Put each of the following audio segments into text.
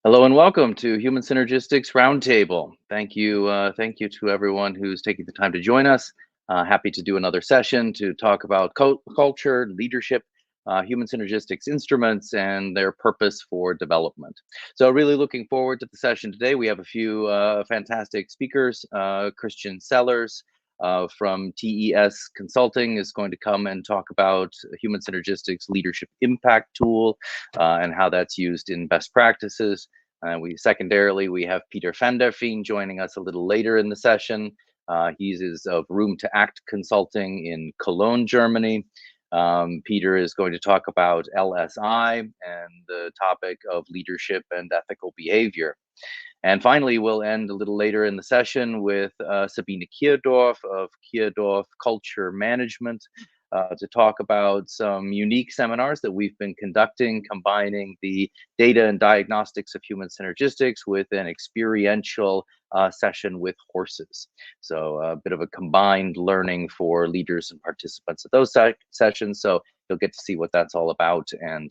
Hello and welcome to Human Synergistics Roundtable. Thank you to everyone who's taking the time to join us. Happy to do another session to talk about culture, leadership, human synergistics instruments, and their purpose for development. So, really looking forward to the session today. We have a few fantastic speakers. Christian Sellers from TES Consulting is going to come and talk about human synergistics leadership impact tool and how that's used in best practices. We have Peter van der Veen joining us a little later in the session. He's is of Room to Act Consulting in Cologne, Germany. Peter is going to talk about LSI and the topic of leadership and ethical behavior. And finally, we'll end a little later in the session with Sabine Kierdorf of Kierdorf Culture Management to talk about some unique seminars that we've been conducting, combining the data and diagnostics of human synergistics with an experiential session with horses. So a bit of a combined learning for leaders and participants at those sessions. So you'll get to see what that's all about and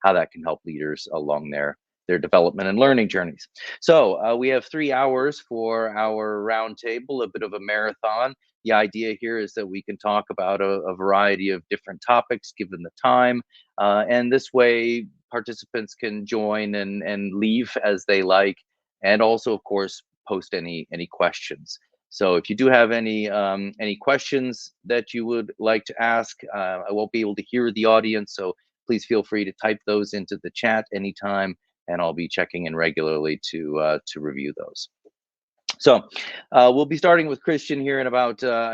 how that can help leaders along their development and learning journeys. So we have 3 hours for our roundtable, a bit of a marathon. The idea here is that we can talk about a variety of different topics given the time. And this way, participants can join and leave as they like. And also, of course, post any questions. So if you do have any questions that you would like to ask, I won't be able to hear the audience. So please feel free to type those into the chat anytime and I'll be checking in regularly to review those. So we'll be starting with Christian here in and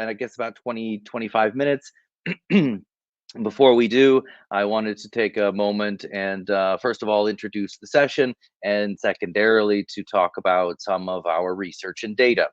I guess about 20-25 minutes. Before we do, I wanted to take a moment and first of all introduce the session and secondarily to talk about some of our research and data.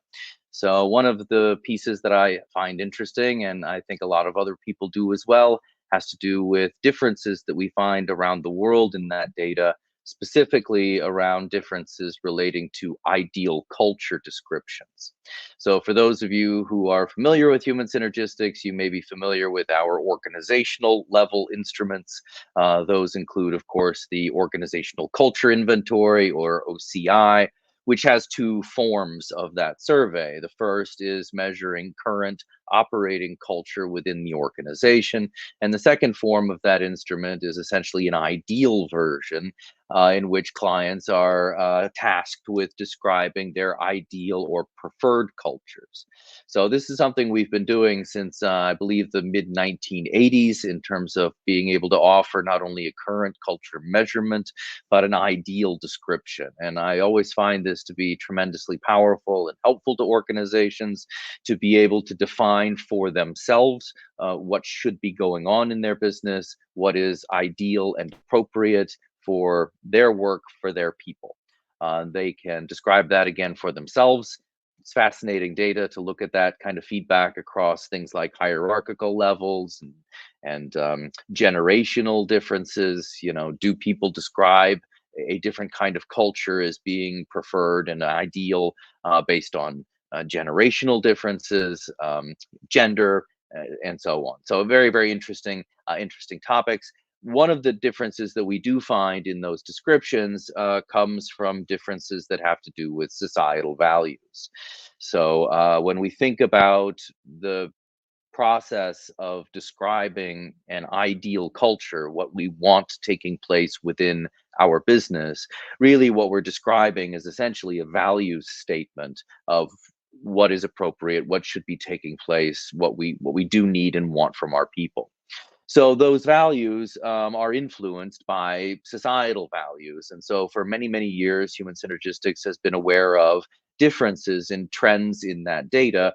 So one of the pieces that I find interesting, and I think a lot of other people do as well, has to do with differences that we find around the world in that data, specifically around differences relating to ideal culture descriptions. So for those of you who are familiar with human synergistics, you may be familiar with our organizational level instruments. Those include, of course, the Organizational Culture Inventory, or OCI, which has two forms of that survey. The first is measuring current operating culture within the organization. And the second form of that instrument is essentially an ideal version in which clients are tasked with describing their ideal or preferred cultures. So this is something we've been doing since I believe the mid 1980s in terms of being able to offer not only a current culture measurement, but an ideal description. And I always find this to be tremendously powerful and helpful to organizations to be able to define for themselves what should be going on in their business, what is ideal and appropriate for their work, for their people. They can describe that again for themselves. It's fascinating data to look at that kind of feedback across things like hierarchical levels and generational differences. You know, do people describe a different kind of culture as being preferred and ideal based on generational differences, gender, and so on. So very, very interesting topics. One of the differences that we do find in those descriptions comes from differences that have to do with societal values. So when we think about the process of describing an ideal culture, what we want taking place within our business, really what we're describing is essentially a values statement of what is appropriate, what should be taking place, what we do need and want from our people. So those values are influenced by societal values. And so for many years, Human Synergistics has been aware of differences in trends in that data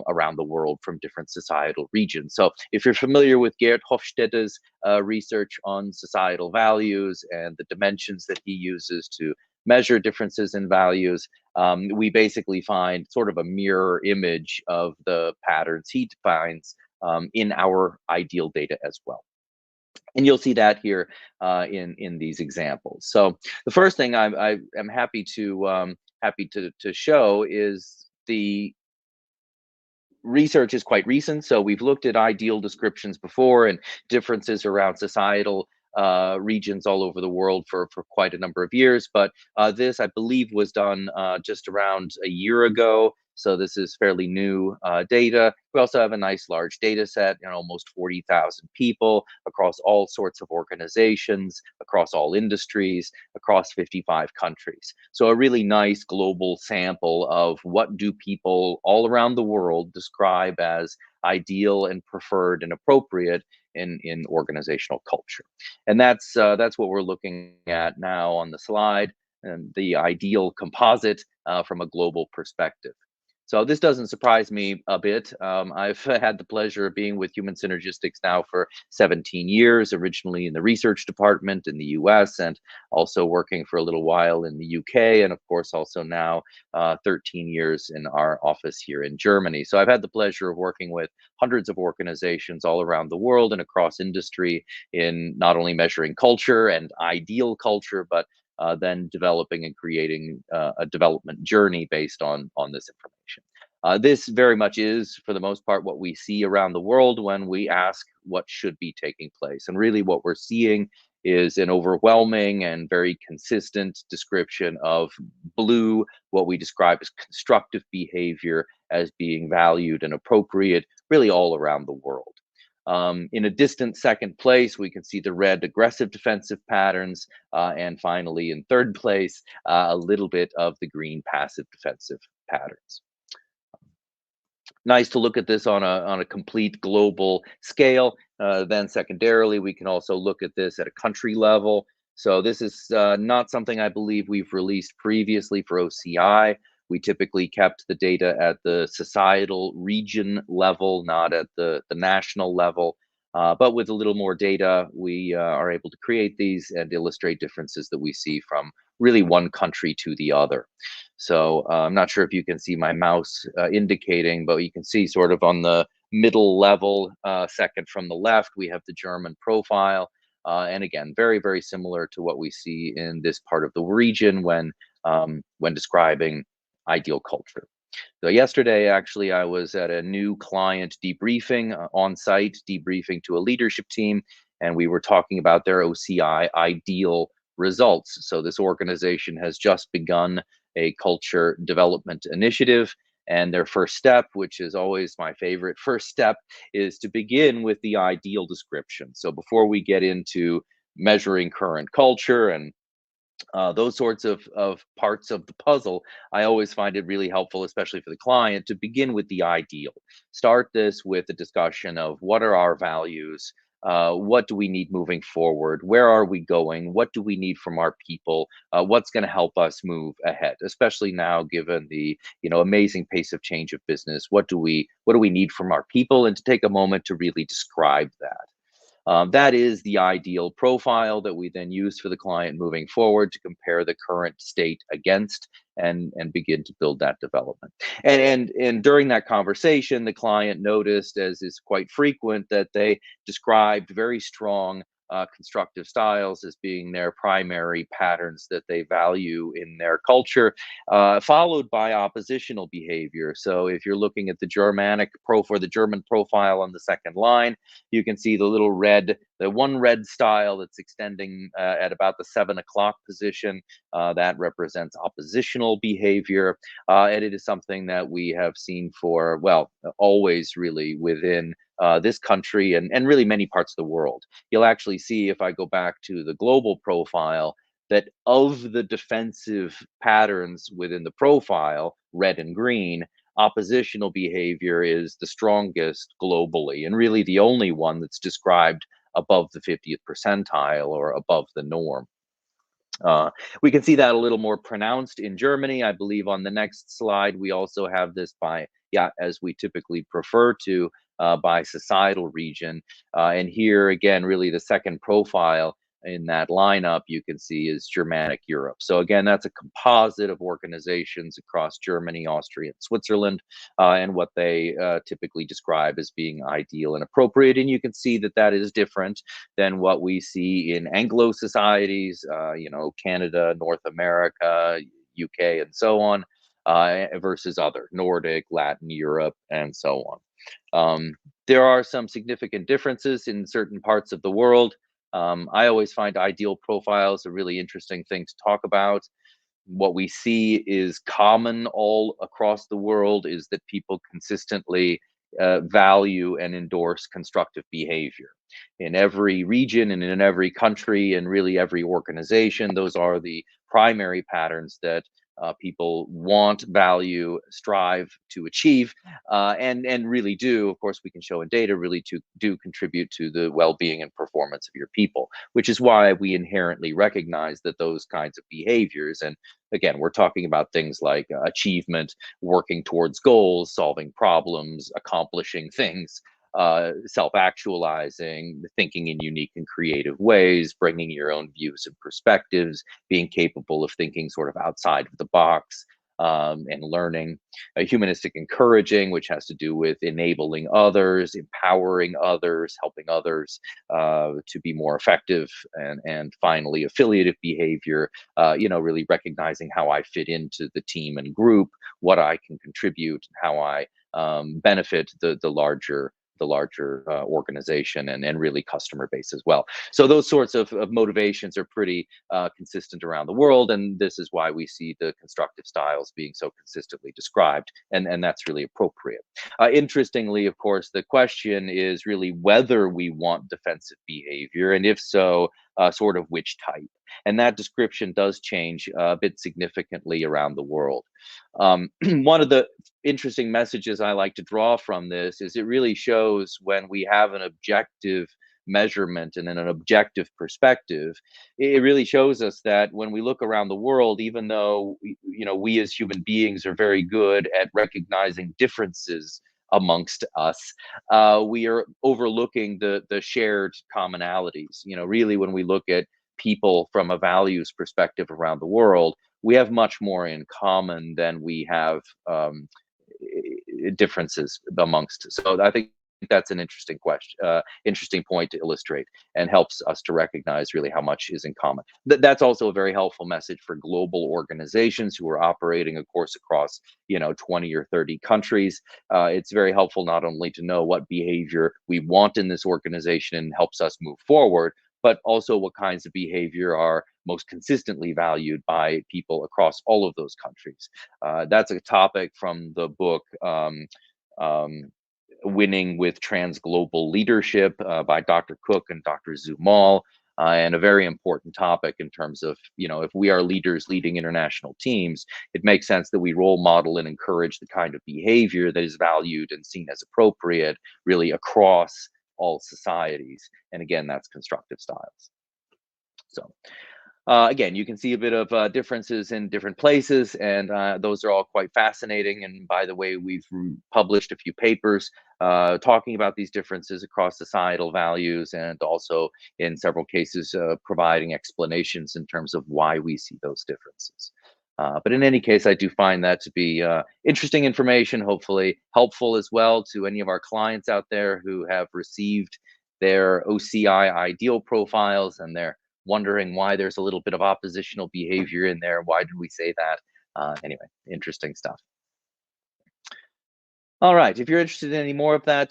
around the world from different societal regions. So if you're familiar with Gerd Hofstadter's research on societal values and the dimensions that he uses to measure differences in values, we basically find sort of a mirror image of the patterns he defines in our ideal data as well. And you'll see that here in these examples. So the first thing I am happy to show is the research is quite recent. So we've looked at ideal descriptions before and differences around societal regions all over the world for quite a number of years. But this, I believe, was done just around a year ago. So this is fairly new data. We also have a nice large data set, almost 40,000 people across all sorts of organizations, across all industries, across 55 countries. So a really nice global sample of what do people all around the world describe as ideal and preferred and appropriate in organizational culture. And that's what we're looking at now on the slide, and the ideal composite from a global perspective. So this doesn't surprise me a bit. I've had the pleasure of being with Human Synergistics now for 17 years, originally in the research department in the US, and also working for a little while in the UK, and of course also now 13 years in our office here in Germany. So I've had the pleasure of working with hundreds of organizations all around the world and across industry in not only measuring culture and ideal culture, but then developing and creating a development journey based on this information. This very much is, for the most part, what we see around the world when we ask what should be taking place. And really, what we're seeing is an overwhelming and very consistent description of blue, what we describe as constructive behavior, as being valued and appropriate, really all around the world. In a distant second place, we can see the red aggressive defensive patterns, and finally, in third place, a little bit of the green passive defensive patterns. Nice to look at this on a complete global scale. Then secondarily, we can also look at this at a country level. So this is not something I believe we've released previously for OCI. We typically kept the data at the societal region level, not at the national level. But with a little more data, we are able to create these and illustrate differences that we see from really one country to the other. So I'm not sure if you can see my mouse indicating, but you can see sort of on the middle level, second from the left, we have the German profile. And again, very, very similar to what we see in this part of the region when describing ideal culture. So yesterday, actually, I was at a new client debriefing, on site debriefing to a leadership team, and we were talking about their OCI ideal results. So this organization has just begun a culture development initiative. And their first step, which is always my favorite first step, is to begin with the ideal description. So before we get into measuring current culture and those sorts of parts of the puzzle, I always find it really helpful, especially for the client, to begin with the ideal. Start this with a discussion of what are our values, what do we need moving forward, where are we going, what do we need from our people, what's going to help us move ahead, especially now given the amazing pace of change of business. What do we need from our people, and to take a moment to really describe that. That is the ideal profile that we then use for the client moving forward to compare the current state against, and begin to build that development. And during that conversation, the client noticed, as is quite frequent, that they described very strong constructive styles as being their primary patterns that they value in their culture, followed by oppositional behavior. So if you're looking at the the German profile on the second line, you can see the one red style that's extending at about the 7 o'clock position. That represents oppositional behavior. And it is something that we have seen for, well, always really within this country and really many parts of the world. You'll actually see, if I go back to the global profile, that of the defensive patterns within the profile, red and green, oppositional behavior is the strongest globally, and really the only one that's described above the 50th percentile or above the norm. Uh, we can see that a little more pronounced in Germany. I believe on the next slide, we also have this by, yeah, as we typically prefer to, by societal region. And here again, really the second profile in that lineup you can see is Germanic Europe. So again, that's a composite of organizations across Germany, Austria, and Switzerland, and what they typically describe as being ideal and appropriate. And you can see that that is different than what we see in Anglo societies, Canada, North America, UK, and so on, versus other Nordic, Latin Europe, and so on. There are some significant differences in certain parts of the world. I always find ideal profiles a really interesting thing to talk about. What we see is common all across the world is that people consistently value and endorse constructive behavior. In every region and in every country and really every organization, those are the primary patterns that people want, value, strive to achieve, and really do. Of course, we can show in data really to do contribute to the well-being and performance of your people, which is why we inherently recognize that those kinds of behaviors, and again, we're talking about things like achievement, working towards goals, solving problems, accomplishing things, self-actualizing, thinking in unique and creative ways, bringing your own views and perspectives, being capable of thinking sort of outside of the box, and learning. Humanistic encouraging, which has to do with enabling others, empowering others, helping others to be more effective, and finally affiliative behavior. Really recognizing how I fit into the team and group, what I can contribute, how I benefit the larger organization, and really customer base as well. So those sorts of motivations are pretty consistent around the world, and this is why we see the constructive styles being so consistently described, and that's really appropriate. Interestingly, of course, the question is really whether we want defensive behavior, and if so, sort of which type. And that description does change a bit significantly around the world. One of the interesting messages I like to draw from this is it really shows when we have an objective measurement and an objective perspective, it really shows us that when we look around the world, even though we as human beings are very good at recognizing differences amongst us, we are overlooking the shared commonalities. Really, when we look at people from a values perspective around the world, we have much more in common than we have differences amongst. So I think that's an interesting question, interesting point to illustrate, and helps us to recognize really how much is in common. That's also a very helpful message for global organizations who are operating, of course, across 20 or 30 countries. It's very helpful not only to know what behavior we want in this organization and helps us move forward, but also what kinds of behavior are most consistently valued by people across all of those countries. That's a topic from the book um, Winning with Transglobal Leadership by Dr. Cook and Dr. Zumal. And a very important topic in terms of, if we are leaders leading international teams, it makes sense that we role model and encourage the kind of behavior that is valued and seen as appropriate, really across all societies. And again, that's constructive styles. So again, you can see a bit of differences in different places, and those are all quite fascinating. And by the way, we've published a few papers talking about these differences across societal values, and also in several cases providing explanations in terms of why we see those differences. But in any case, I do find that to be interesting information, hopefully helpful as well to any of our clients out there who have received their OCI ideal profiles, and they're wondering why there's a little bit of oppositional behavior in there. Why did we say that? Anyway, interesting stuff. All right. If you're interested in any more of that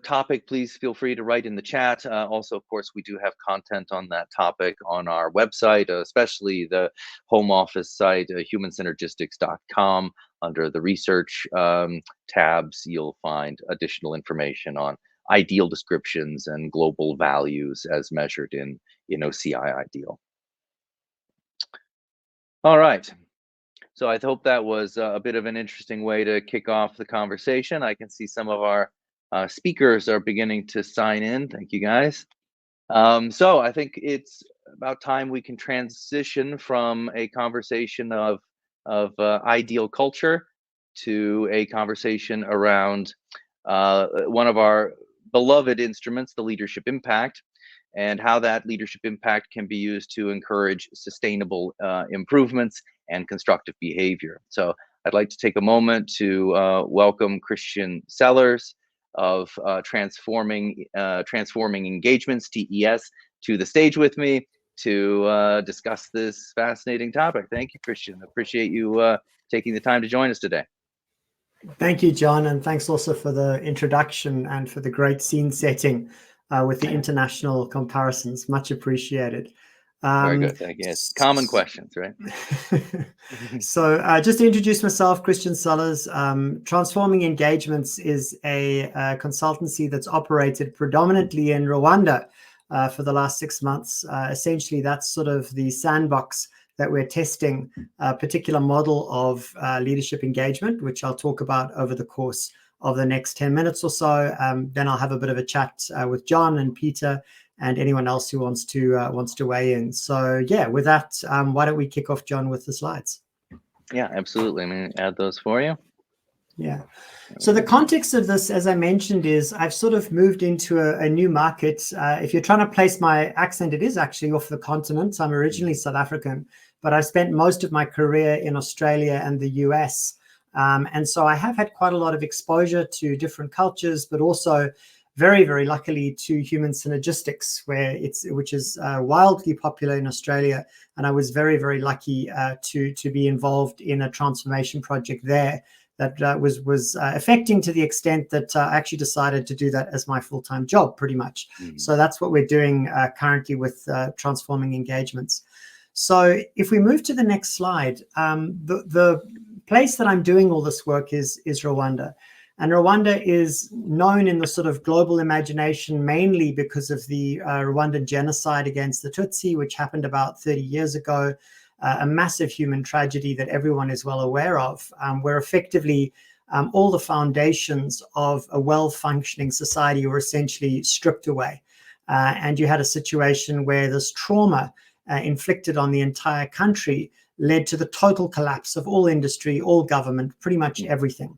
topic, please feel free to write in the chat. Also, of course, we do have content on that topic on our website, especially the home office site, humansynergistics.com. Under the research tabs, you'll find additional information on ideal descriptions and global values as measured in OCI ideal. All right. So I hope that was a bit of an interesting way to kick off the conversation. I can see some of our speakers are beginning to sign in. Thank you, guys. So I think it's about time we can transition from a conversation of ideal culture to a conversation around one of our beloved instruments, the leadership impact, and how that leadership impact can be used to encourage sustainable improvements and constructive behavior. So I'd like to take a moment to welcome Christian Sellers of Transforming Engagements, TES, to the stage with me to discuss this fascinating topic. Thank you, Christian. Appreciate you taking the time to join us today. Thank you, John, and thanks also for the introduction and for the great scene setting. with the international comparisons. Much appreciated. Very good. Thank you. It's common questions, right? So just to introduce myself, Christian Sellers. Transforming Engagements is a consultancy that's operated predominantly in Rwanda for the last 6 months. Essentially, that's sort of the sandbox that we're testing a particular model of leadership engagement, which I'll talk about over the course of the next 10 minutes or so. Then I'll have a bit of a chat with John and Peter and anyone else who wants to weigh in. So yeah, with that, why don't we kick off, John, with the slides? Yeah, absolutely. I'm going to add those for you. Yeah. So the context of this, as I mentioned, is I've sort of moved into a new market. If you're trying to place my accent, it is actually off the continent. I'm originally South African, but I've spent most of my career in Australia and the US. And so I have had quite a lot of exposure to different cultures, but also very, very luckily to human synergistics, which is wildly popular in Australia. And I was very, very lucky to be involved in a transformation project there that was affecting to the extent that I actually decided to do that as my full-time job, pretty much. So that's what we're doing currently with transforming engagements. So if we move to the next slide, the place that I'm doing all this work is Rwanda. And Rwanda is known in the sort of global imagination mainly because of the Rwandan genocide against the Tutsi, which happened about 30 years ago, a massive human tragedy that everyone is well aware of, where effectively all the foundations of a well-functioning society were essentially stripped away. And you had a situation where this trauma inflicted on the entire country led to the total collapse of all industry, all government, pretty much everything.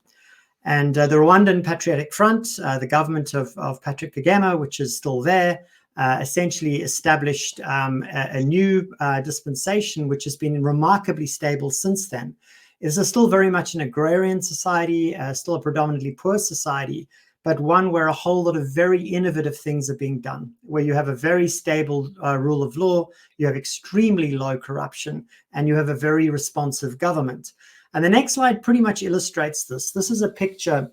And the Rwandan Patriotic Front, the government of Patrick Kagame, which is still there, essentially established a new dispensation, which has been remarkably stable since then. It's still very much an agrarian society, still a predominantly poor society, but one where a whole lot of very innovative things are being done, where you have a very stable rule of law, you have extremely low corruption, and you have a very responsive government. And the next slide pretty much illustrates this. This is a picture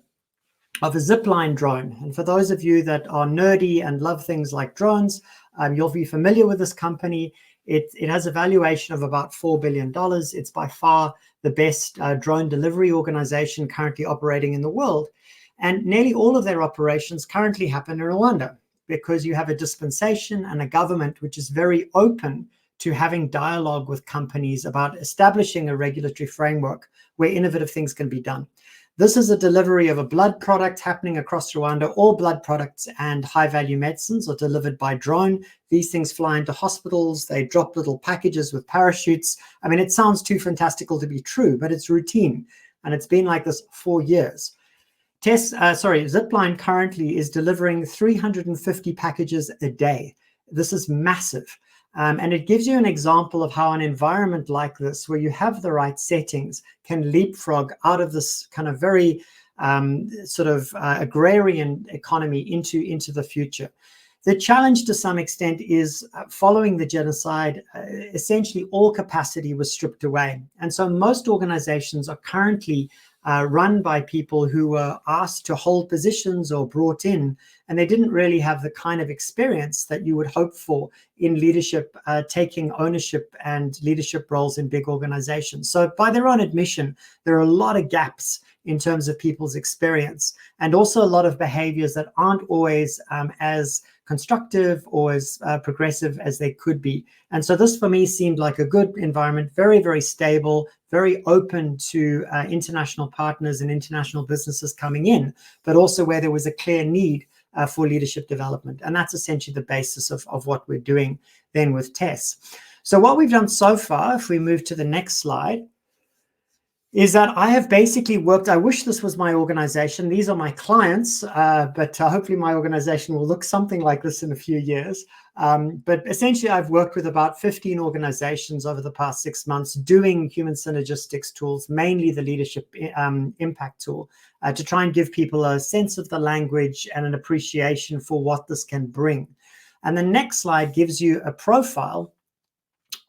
of a zipline drone. And for those of you that are nerdy and love things like drones, you'll be familiar with this company. It has a valuation of about $4 billion. It's by far the best drone delivery organization currently operating in the world. And nearly all of their operations currently happen in Rwanda because you have a dispensation and a government which is very open to having dialogue with companies about establishing a regulatory framework where innovative things can be done. This is a delivery of a blood product happening across Rwanda. All blood products and high-value medicines are delivered by drone. These things fly into hospitals. They drop little packages with parachutes. I mean, it sounds too fantastical to be true, but it's routine. And it's been like this for years. Zipline currently is delivering 350 packages a day. This is massive. And it gives you an example of how an environment like this, where you have the right settings, can leapfrog out of this kind of very agrarian economy into the future. The challenge to some extent is following the genocide, essentially all capacity was stripped away. And so most organizations are currently run by people who were asked to hold positions or brought in, and they didn't really have the kind of experience that you would hope for in leadership, taking ownership and leadership roles in big organizations. So by their own admission, there are a lot of gaps in terms of people's experience, and also a lot of behaviors that aren't always as constructive or as progressive as they could be. And so this for me seemed like a good environment, very, very stable, very open to international partners and international businesses coming in, but also where there was a clear need for leadership development. And that's essentially the basis of what we're doing then with TESS. So what we've done so far, if we move to the next slide, is that I have basically worked, I wish this was my organization. These are my clients, but hopefully my organization will look something like this in a few years. But essentially, I've worked with about 15 organizations over the past 6 months doing human synergistics tools, mainly the leadership impact tool, to try and give people a sense of the language and an appreciation for what this can bring. And the next slide gives you a profile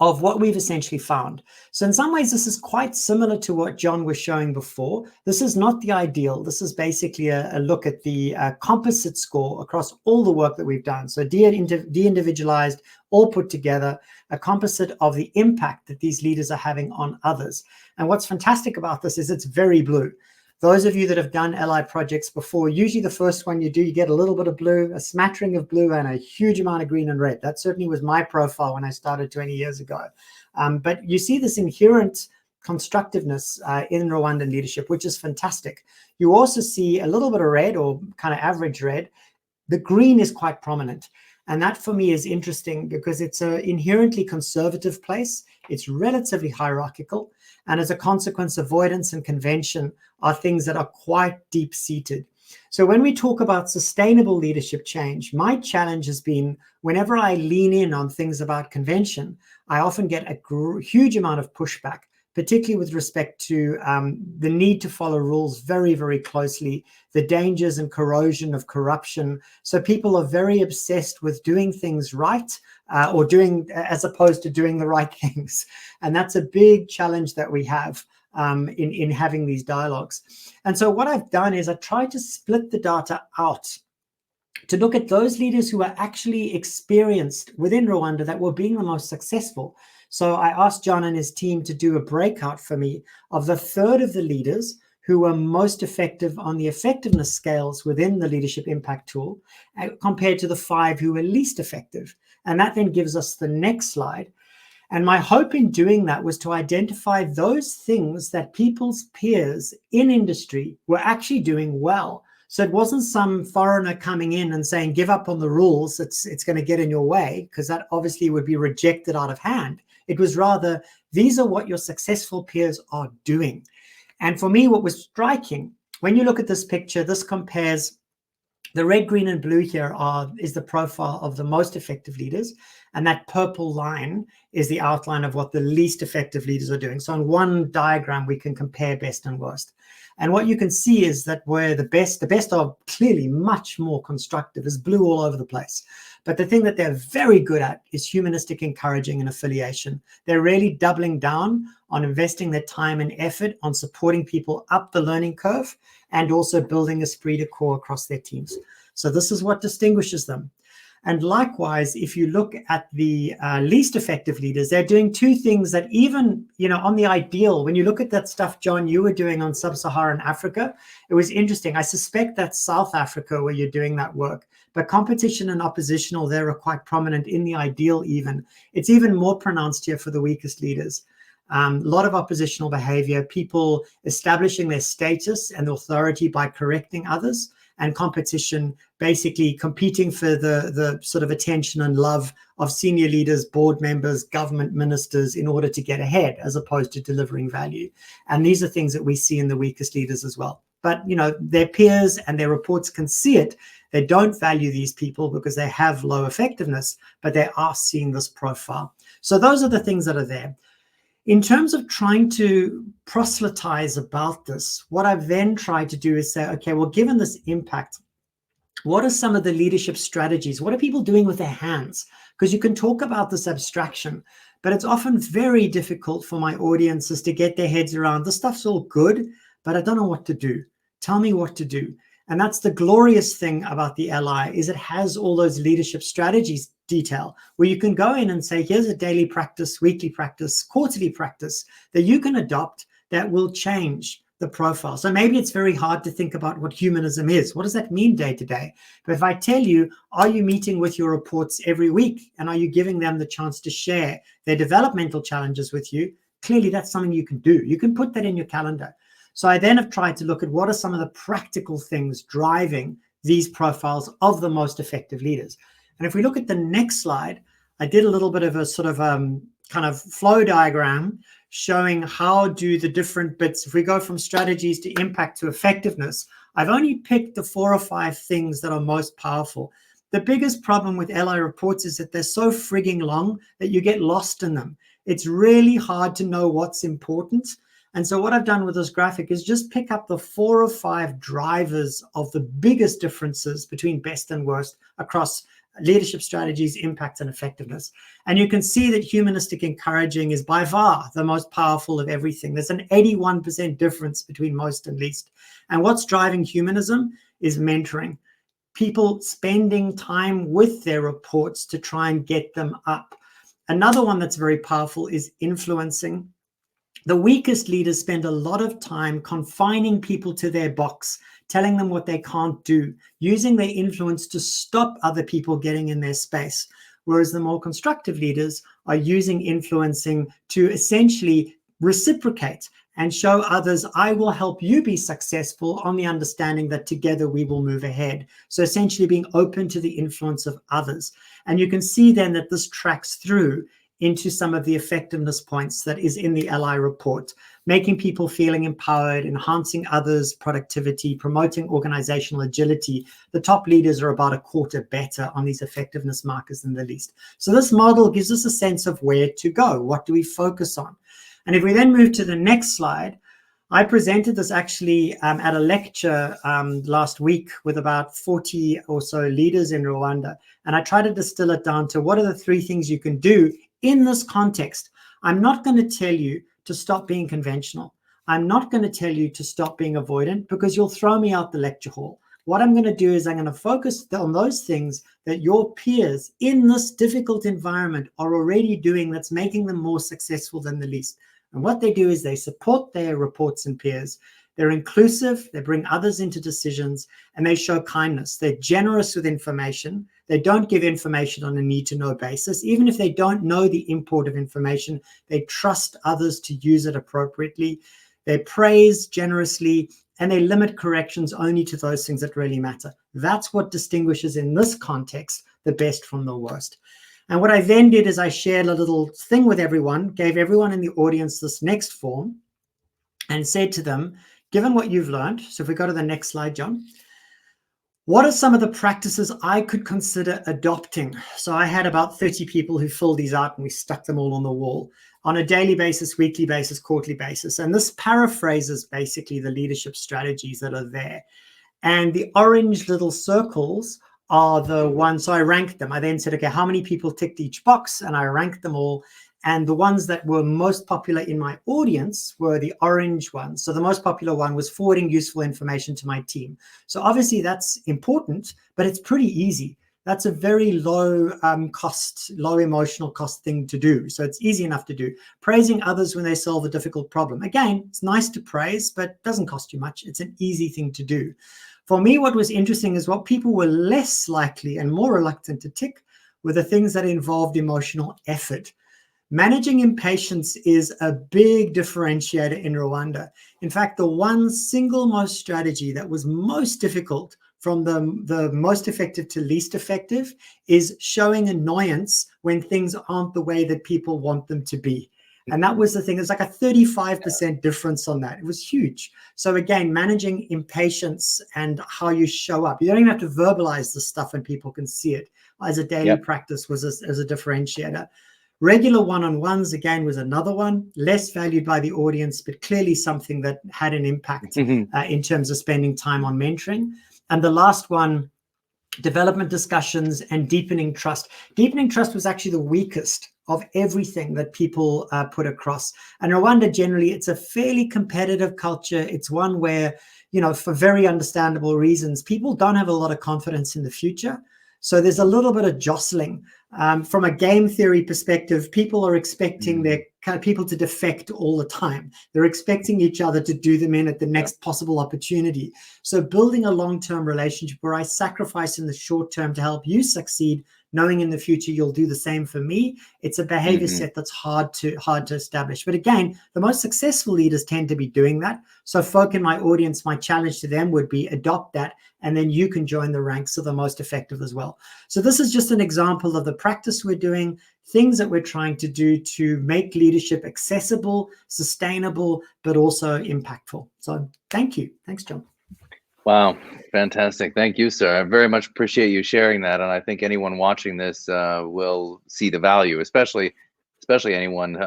of what we've essentially found. So in some ways, this is quite similar to what John was showing before. This is not the ideal. This is basically a look at the composite score across all the work that we've done. So de-individualized, all put together, a composite of the impact that these leaders are having on others. And what's fantastic about this is it's very blue. Those of you that have done LI projects before, usually the first one you do, you get a little bit of blue, a smattering of blue, and a huge amount of green and red. That certainly was my profile when I started 20 years ago. But you see this inherent constructiveness in Rwandan leadership, which is fantastic. You also see a little bit of red, or kind of average red. The green is quite prominent. And that for me is interesting because it's an inherently conservative place. It's relatively hierarchical. And as a consequence, avoidance and convention are things that are quite deep-seated. So when we talk about sustainable leadership change, my challenge has been whenever I lean in on things about convention, I often get a huge amount of pushback, particularly with respect to the need to follow rules very, very closely, the dangers and corrosion of corruption. So people are very obsessed with doing things right or doing as opposed to doing the right things. And that's a big challenge that we have in having these dialogues. And so what I've done is I tried to split the data out to look at those leaders who are actually experienced within Rwanda that were being the most successful. So I asked John and his team to do a breakout for me of the third of the leaders who were most effective on the effectiveness scales within the leadership impact tool compared to the 5 who were least effective. And that then gives us the next slide. And my hope in doing that was to identify those things that people's peers in industry were actually doing well. So it wasn't some foreigner coming in and saying, give up on the rules, it's going to get in your way, because that obviously would be rejected out of hand. It was rather, these are what your successful peers are doing. And for me, what was striking, when you look at this picture, this compares the red, green, and blue here is the profile of the most effective leaders. And that purple line is the outline of what the least effective leaders are doing. So on one diagram, we can compare best and worst. And what you can see is that where the best are clearly much more constructive, is blue all over the place. But the thing that they're very good at is humanistic encouraging and affiliation. They're really doubling down on investing their time and effort on supporting people up the learning curve and also building esprit de corps across their teams. So this is what distinguishes them. And likewise, if you look at the least effective leaders, they're doing 2 things that even, on the ideal, when you look at that stuff, John, you were doing on sub-Saharan Africa, it was interesting. I suspect that's South Africa where you're doing that work. But competition and oppositional there are quite prominent in the ideal even. It's even more pronounced here for the weakest leaders. A lot of oppositional behavior, people establishing their status and authority by correcting others, and competition, basically competing for the sort of attention and love of senior leaders, board members, government ministers in order to get ahead, as opposed to delivering value. And these are things that we see in the weakest leaders as well. But, their peers and their reports can see it. They don't value these people because they have low effectiveness, but they are seeing this profile. So those are the things that are there. In terms of trying to proselytize about this, what I've then tried to do is say, okay, well, given this impact, what are some of the leadership strategies? What are people doing with their hands? Because you can talk about this abstraction, but it's often very difficult for my audiences to get their heads around, this stuff's all good, but I don't know what to do. Tell me what to do. And that's the glorious thing about the LI, is it has all those leadership strategies detail where you can go in and say, here's a daily practice, weekly practice, quarterly practice that you can adopt that will change the profile. So maybe it's very hard to think about what humanism is. What does that mean day to day? But if I tell you, are you meeting with your reports every week? And are you giving them the chance to share their developmental challenges with you? Clearly, that's something you can do. You can put that in your calendar. So I then have tried to look at what are some of the practical things driving these profiles of the most effective leaders. And if we look at the next slide, I did a little bit of a sort of kind of flow diagram showing how do the different bits, if we go from strategies to impact to effectiveness, I've only picked the 4 or 5 things that are most powerful. The biggest problem with LI reports is that they're so frigging long that you get lost in them. It's really hard to know what's important. And so what I've done with this graphic is just pick up the 4 or 5 drivers of the biggest differences between best and worst across leadership strategies, impact, and effectiveness. And you can see that humanistic encouraging is by far the most powerful of everything. There's an 81% difference between most and least. And what's driving humanism is mentoring. People spending time with their reports to try and get them up. Another one that's very powerful is influencing. The weakest leaders spend a lot of time confining people to their box, telling them what they can't do, using their influence to stop other people getting in their space. Whereas the more constructive leaders are using influencing to essentially reciprocate and show others, I will help you be successful on the understanding that together we will move ahead. So essentially being open to the influence of others. And you can see then that this tracks through into some of the effectiveness points that is in the LI report, making people feeling empowered, enhancing others' productivity, promoting organizational agility. The top leaders are about a quarter better on these effectiveness markers than the least. So this model gives us a sense of where to go. What do we focus on? And if we then move to the next slide, I presented this actually at a lecture last week with about 40 or so leaders in Rwanda. And I tried to distill it down to what are the 3 things you can do in this context. I'm not going to tell you to stop being conventional. I'm not going to tell you to stop being avoidant because you'll throw me out the lecture hall. What I'm going to do is I'm going to focus on those things that your peers in this difficult environment are already doing that's making them more successful than the least. And what they do is they support their reports and peers. They're inclusive, they bring others into decisions, and they show kindness. They're generous with information. They don't give information on a need-to-know basis. Even if they don't know the import of information, they trust others to use it appropriately. They praise generously, and they limit corrections only to those things that really matter. That's what distinguishes in this context the best from the worst. And what I then did is I shared a little thing with everyone, gave everyone in the audience this next form, and said to them, given what you've learned, so if we go to the next slide, John, what are some of the practices I could consider adopting? So I had about 30 people who filled these out and we stuck them all on the wall on a daily basis, weekly basis, quarterly basis. And this paraphrases basically the leadership strategies that are there. And the orange little circles are the ones, so I ranked them. I then said, okay, how many people ticked each box? And I ranked them all. And the ones that were most popular in my audience were the orange ones. So the most popular one was forwarding useful information to my team. So obviously that's important, but it's pretty easy. That's a very low cost, low emotional cost thing to do. So it's easy enough to do. Praising others when they solve a difficult problem. Again, it's nice to praise, but it doesn't cost you much. It's an easy thing to do. For me, what was interesting is what people were less likely and more reluctant to tick were the things that involved emotional effort. Managing impatience is a big differentiator in Rwanda. In fact, the one single most strategy that was most difficult from the most effective to least effective is showing annoyance when things aren't the way that people want them to be. And that was the thing. It's like a 35% difference on that. It was huge. So again, managing impatience and how you show up. You don't even have to verbalize the stuff and people can see it. As a daily practice was as a differentiator. Regular one-on-ones, again, was another one, less valued by the audience, but clearly something that had an impact in terms of spending time on mentoring. And the last one, development discussions and deepening trust. Deepening trust was actually the weakest of everything that people put across. And Rwanda, generally, it's a fairly competitive culture. It's one where, you know, for very understandable reasons, people don't have a lot of confidence in the future. So there's a little bit of jostling. From a game theory perspective, people are expecting their kind of people to defect all the time. They're expecting each other to do them in at the next possible opportunity. So building a long-term relationship where I sacrifice in the short term to help you succeed, knowing in the future you'll do the same for me, it's a behavior set that's hard to establish. But again, the most successful leaders tend to be doing that. So folk in my audience, my challenge to them would be adopt that, and then you can join the ranks of the most effective as well. So this is just an example of the practice we're doing, things that we're trying to do to make leadership accessible, sustainable, but also impactful. So thank you. Thanks, John. Wow, fantastic. Thank you, sir. I very much appreciate you sharing that. And I think anyone watching this will see the value, especially anyone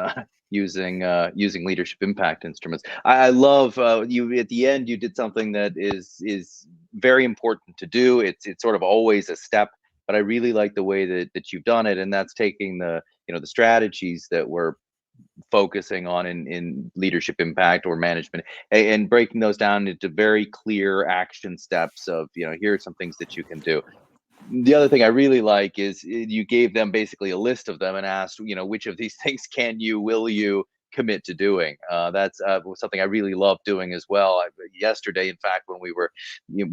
using leadership impact instruments. I love you at the end. You did something that is very important to do. It's sort of always a step but I really like the way that you've done it, and that's taking the the strategies that we're focusing on in leadership impact or management, and breaking those down into very clear action steps of here are some things that you can do. The other thing I really like is you gave them basically a list of them and asked, which of these things will you commit to doing? That's something I really love doing as well. Yesterday, in fact, when we were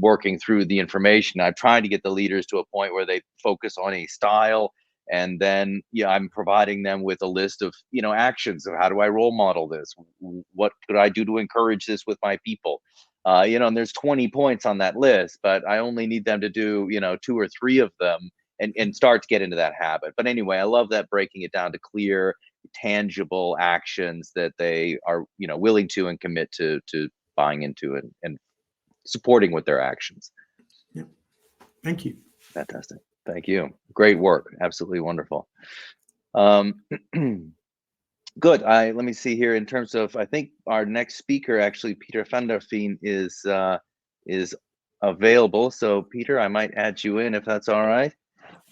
working through the information, I'm trying to get the leaders to a point where they focus on a style. And then, I'm providing them with a list of, actions of how do I role model this? What could I do to encourage this with my people? And there's 20 points on that list, but I only need them to do, 2 or 3 of them and start to get into that habit. But anyway, I love that breaking it down to clear, tangible actions that they are, willing to and commit to buying into and supporting with their actions. Yeah. Thank you. Fantastic. Thank you. Great work. Absolutely wonderful. Good. Let me see here in terms of, I think our next speaker, actually, Peter van der Veen is available. So Peter, I might add you in if that's all right.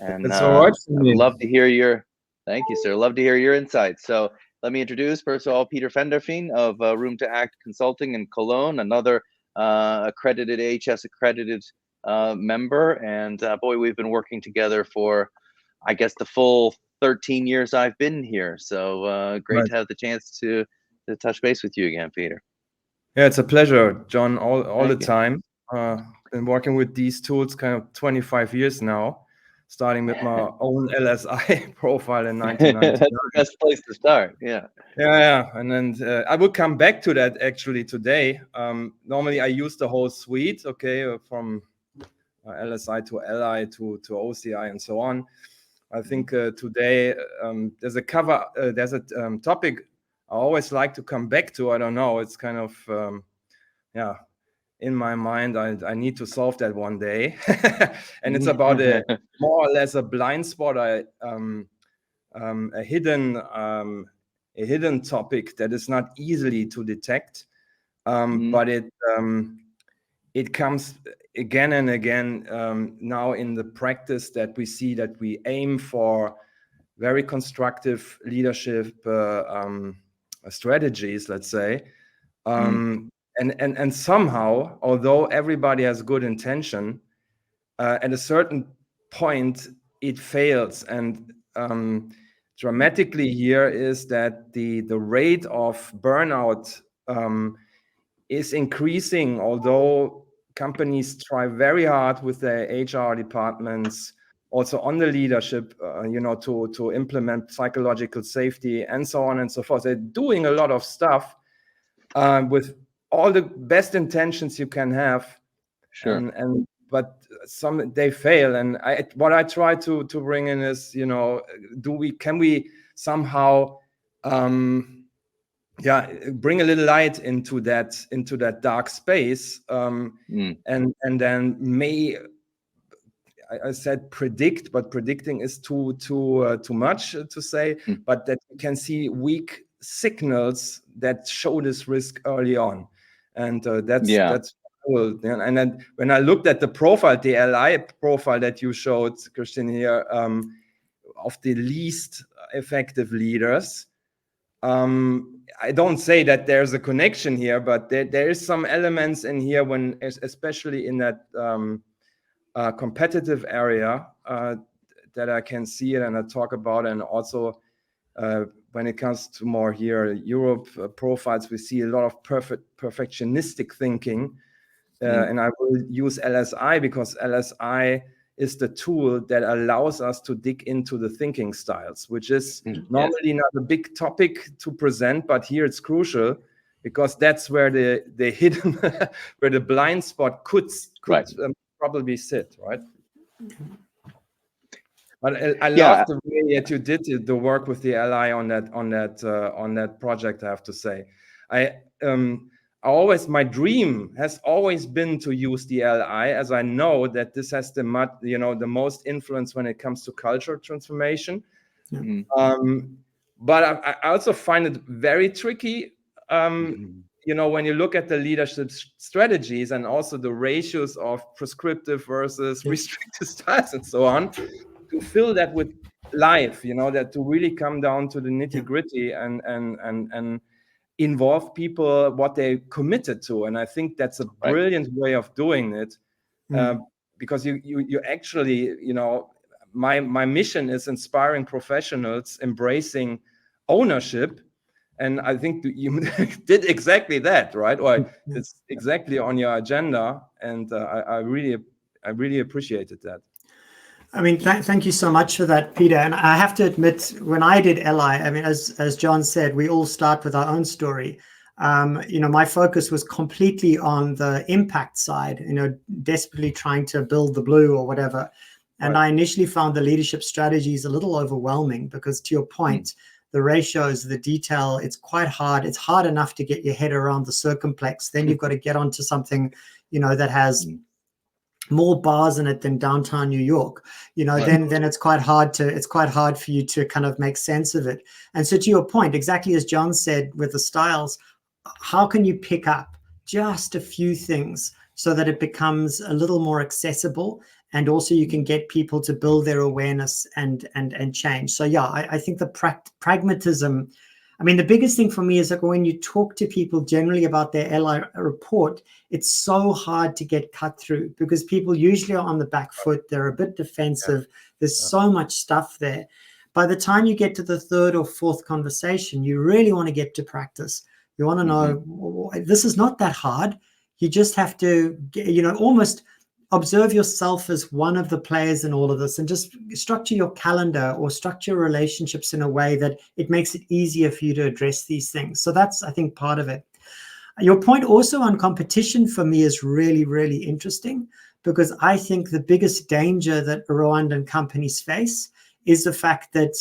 And that's all right for me. I'd love to hear thank you, sir. Love to hear your insights. So let me introduce, first of all, Peter van der Veen of Room to Act Consulting in Cologne, another accredited AHS accredited member. And boy, we've been working together for, I guess, the full 13 years I've been here. So great to have the chance to touch base with you again, Peter. Yeah, it's a pleasure, John, all the time. Been working with these tools kind of 25 years now, starting with my own LSI profile in 1999. That's the best place to start. Yeah. And then I will come back to that actually today. Normally I use the whole suite, from LSI to LI to OCI and so on. I think today there's a topic I always like to come back to. I don't know, it's kind of in my mind. I need to solve that one day. And it's about more or less a blind spot, a hidden topic that is not easily to detect, but it comes again and again now in the practice that we see that we aim for very constructive leadership strategies, let's say. And somehow, although everybody has good intention, at a certain point it fails. And dramatically here is that the rate of burnout is increasing, although companies try very hard with their HR departments, also on the leadership, to implement psychological safety and so on and so forth. They're doing a lot of stuff with all the best intentions you can have. Sure. But some they fail. And what I try to bring in is, can we somehow bring a little light into that dark space, and then I said predict, but predicting is too much to say, but that you can see weak signals that show this risk early on. And that's cool. And then when I looked at the profile, the LI profile that you showed, Christian, here, of the least effective leaders, I don't say that there's a connection here, but there is some elements in here especially in that competitive area that I can see it and I talk about. And also when it comes to more here Europe profiles, we see a lot of perfectionistic thinking. And I will use LSI because LSI is the tool that allows us to dig into the thinking styles, which is normally not a big topic to present, but here it's crucial because that's where the hidden, where the blind spot could probably sit, right? But I love the way that you did the work with the LI on that project. I have to say, my dream has always been to use the LI, as I know that this has the most influence when it comes to cultural transformation. But I also find it very tricky, when you look at the leadership strategies and also the ratios of prescriptive versus restrictive styles and so on, to fill that with life, that to really come down to the nitty gritty and involve people what they committed to. And I think that's a brilliant way of doing it, because you actually, my mission is inspiring professionals, embracing ownership. And I think you did exactly that, right? Or it's exactly on your agenda. And I really appreciated that. I mean, thank you so much for that, Peter. And I have to admit, when I did LI, I mean, as John said, we all start with our own story. My focus was completely on the impact side, desperately trying to build the blue or whatever. And I initially found the leadership strategies a little overwhelming because, to your point, the ratios, the detail, it's quite hard. It's hard enough to get your head around the circumplex. Then you've got to get onto something, that has more bars in it than downtown New York, then it's quite hard for you to kind of make sense of it. And so, to your point, exactly as John said with the styles, how can you pick up just a few things so that it becomes a little more accessible, and also you can get people to build their awareness and change. So I think the pragmatism, I mean, the biggest thing for me is that when you talk to people generally about their LI report, it's so hard to get cut through because people usually are on the back foot. They're a bit defensive. There's so much stuff there. By the time you get to the third or fourth conversation, you really want to get to practice. You want to know, this is not that hard. You just have to, almost observe yourself as one of the players in all of this, and just structure your calendar or structure relationships in a way that it makes it easier for you to address these things. So that's, I think, part of it. Your point also on competition for me is really, really interesting, because I think the biggest danger that Rwandan companies face is the fact that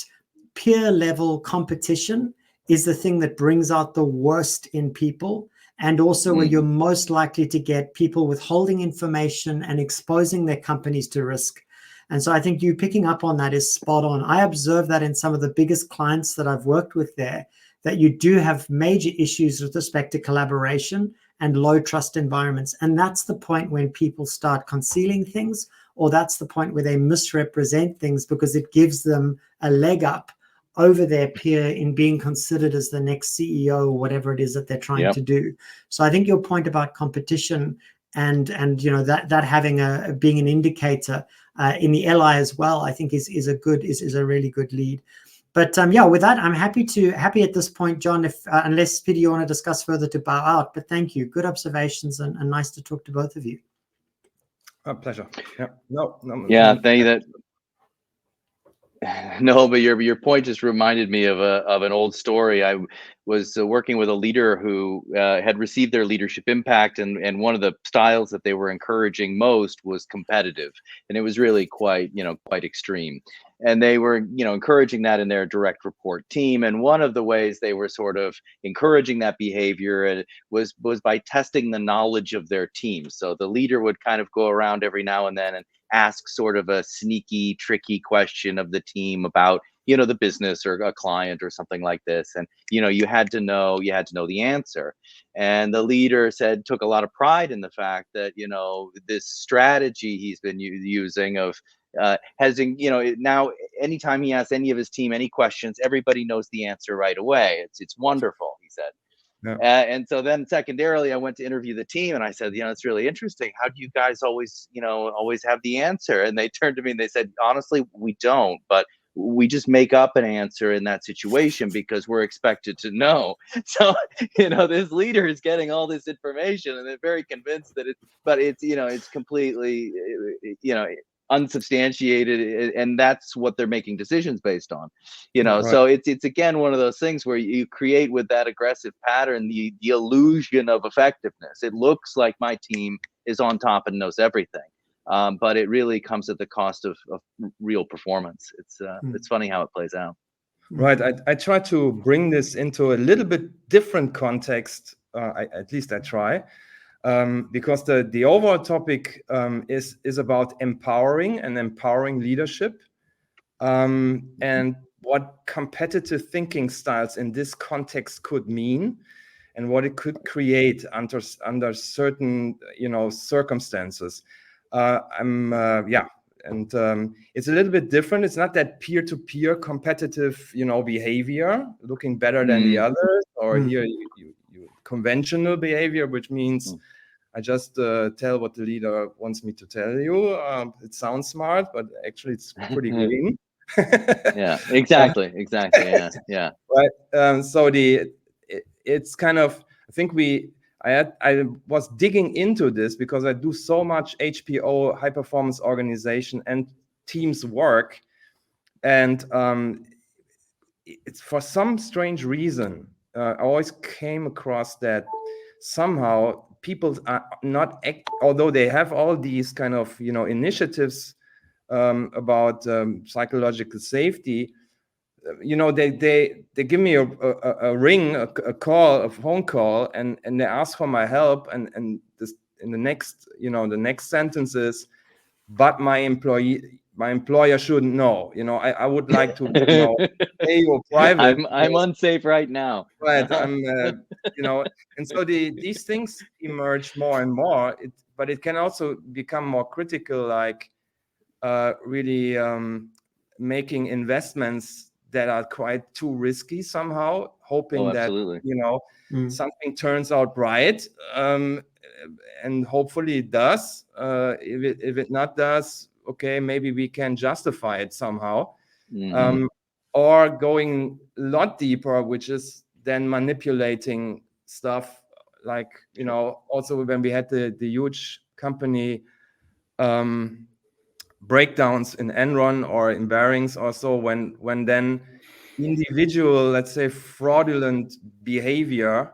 peer level competition is the thing that brings out the worst in people, and also where you're most likely to get people withholding information and exposing their companies to risk. And so I think you picking up on that is spot on. I observe that in some of the biggest clients that I've worked with there, that you do have major issues with respect to collaboration and low trust environments. And that's the point when people start concealing things, or that's the point where they misrepresent things because it gives them a leg up over their peer in being considered as the next CEO or whatever it is that they're trying to do. So I think your point about competition and that having being an indicator in the LI as well, I think is a really good lead. But with that, I'm happy at this point, John, if unless Peter, you want to discuss further, to bow out. But thank you. Good observations and nice to talk to both of you. A pleasure. Yeah. Thank you. No, but your point just reminded me of an old story. I was working with a leader who had received their leadership impact, and one of the styles that they were encouraging most was competitive, and it was really quite extreme. And they were encouraging that in their direct report team. And one of the ways they were sort of encouraging that behavior was by testing the knowledge of their team. So the leader would kind of go around every now and then and ask sort of a sneaky, tricky question of the team about, the business or a client or something like this. And, you had to know the answer. And the leader took a lot of pride in the fact that, this strategy he's been using of now anytime he asks any of his team any questions, everybody knows the answer right away. It's wonderful, he said. Yeah. And so then secondarily, I went to interview the team, and I said, it's really interesting. How do you guys always have the answer? And they turned to me and they said, honestly, we don't, but we just make up an answer in that situation because we're expected to know. So, this leader is getting all this information and they're very convinced that it's completely, unsubstantiated, and that's what they're making decisions based on. Right. So it's again one of those things where you create with that aggressive pattern the illusion of effectiveness. It looks like my team is on top and knows everything, but it really comes at the cost of real performance. It's funny how it plays out. Right. I try to bring this into a little bit different context. At least I try. Because the overall topic is about empowering leadership, and what competitive thinking styles in this context could mean. and what it could create under certain, circumstances. It's a little bit different. It's not that peer-to-peer competitive, behavior, looking better than the others, or here you conventional behavior, which means I just tell what the leader wants me to tell you. It sounds smart, but actually it's pretty green. Yeah, exactly. Yeah. Right. So it's kind of, I think I was digging into this because I do so much HPO, high performance organization and teams work, and it's for some strange reason I always came across that somehow people are not although they have all these kind of initiatives about psychological safety. They give me a ring, a call, a phone call, and they ask for my help, and this in the next sentence is, but my employer shouldn't know. I would like to pay you private. I'm unsafe right now. Right. And so these things emerge more and more. But it can also become more critical, like really making investments that are quite too risky somehow, hoping that something turns out right, and hopefully it does. If it not does, okay, maybe we can justify it somehow. Or going a lot deeper, which is then manipulating stuff, like also when we had the huge company breakdowns in Enron or in Barings, also when then individual, let's say, fraudulent behavior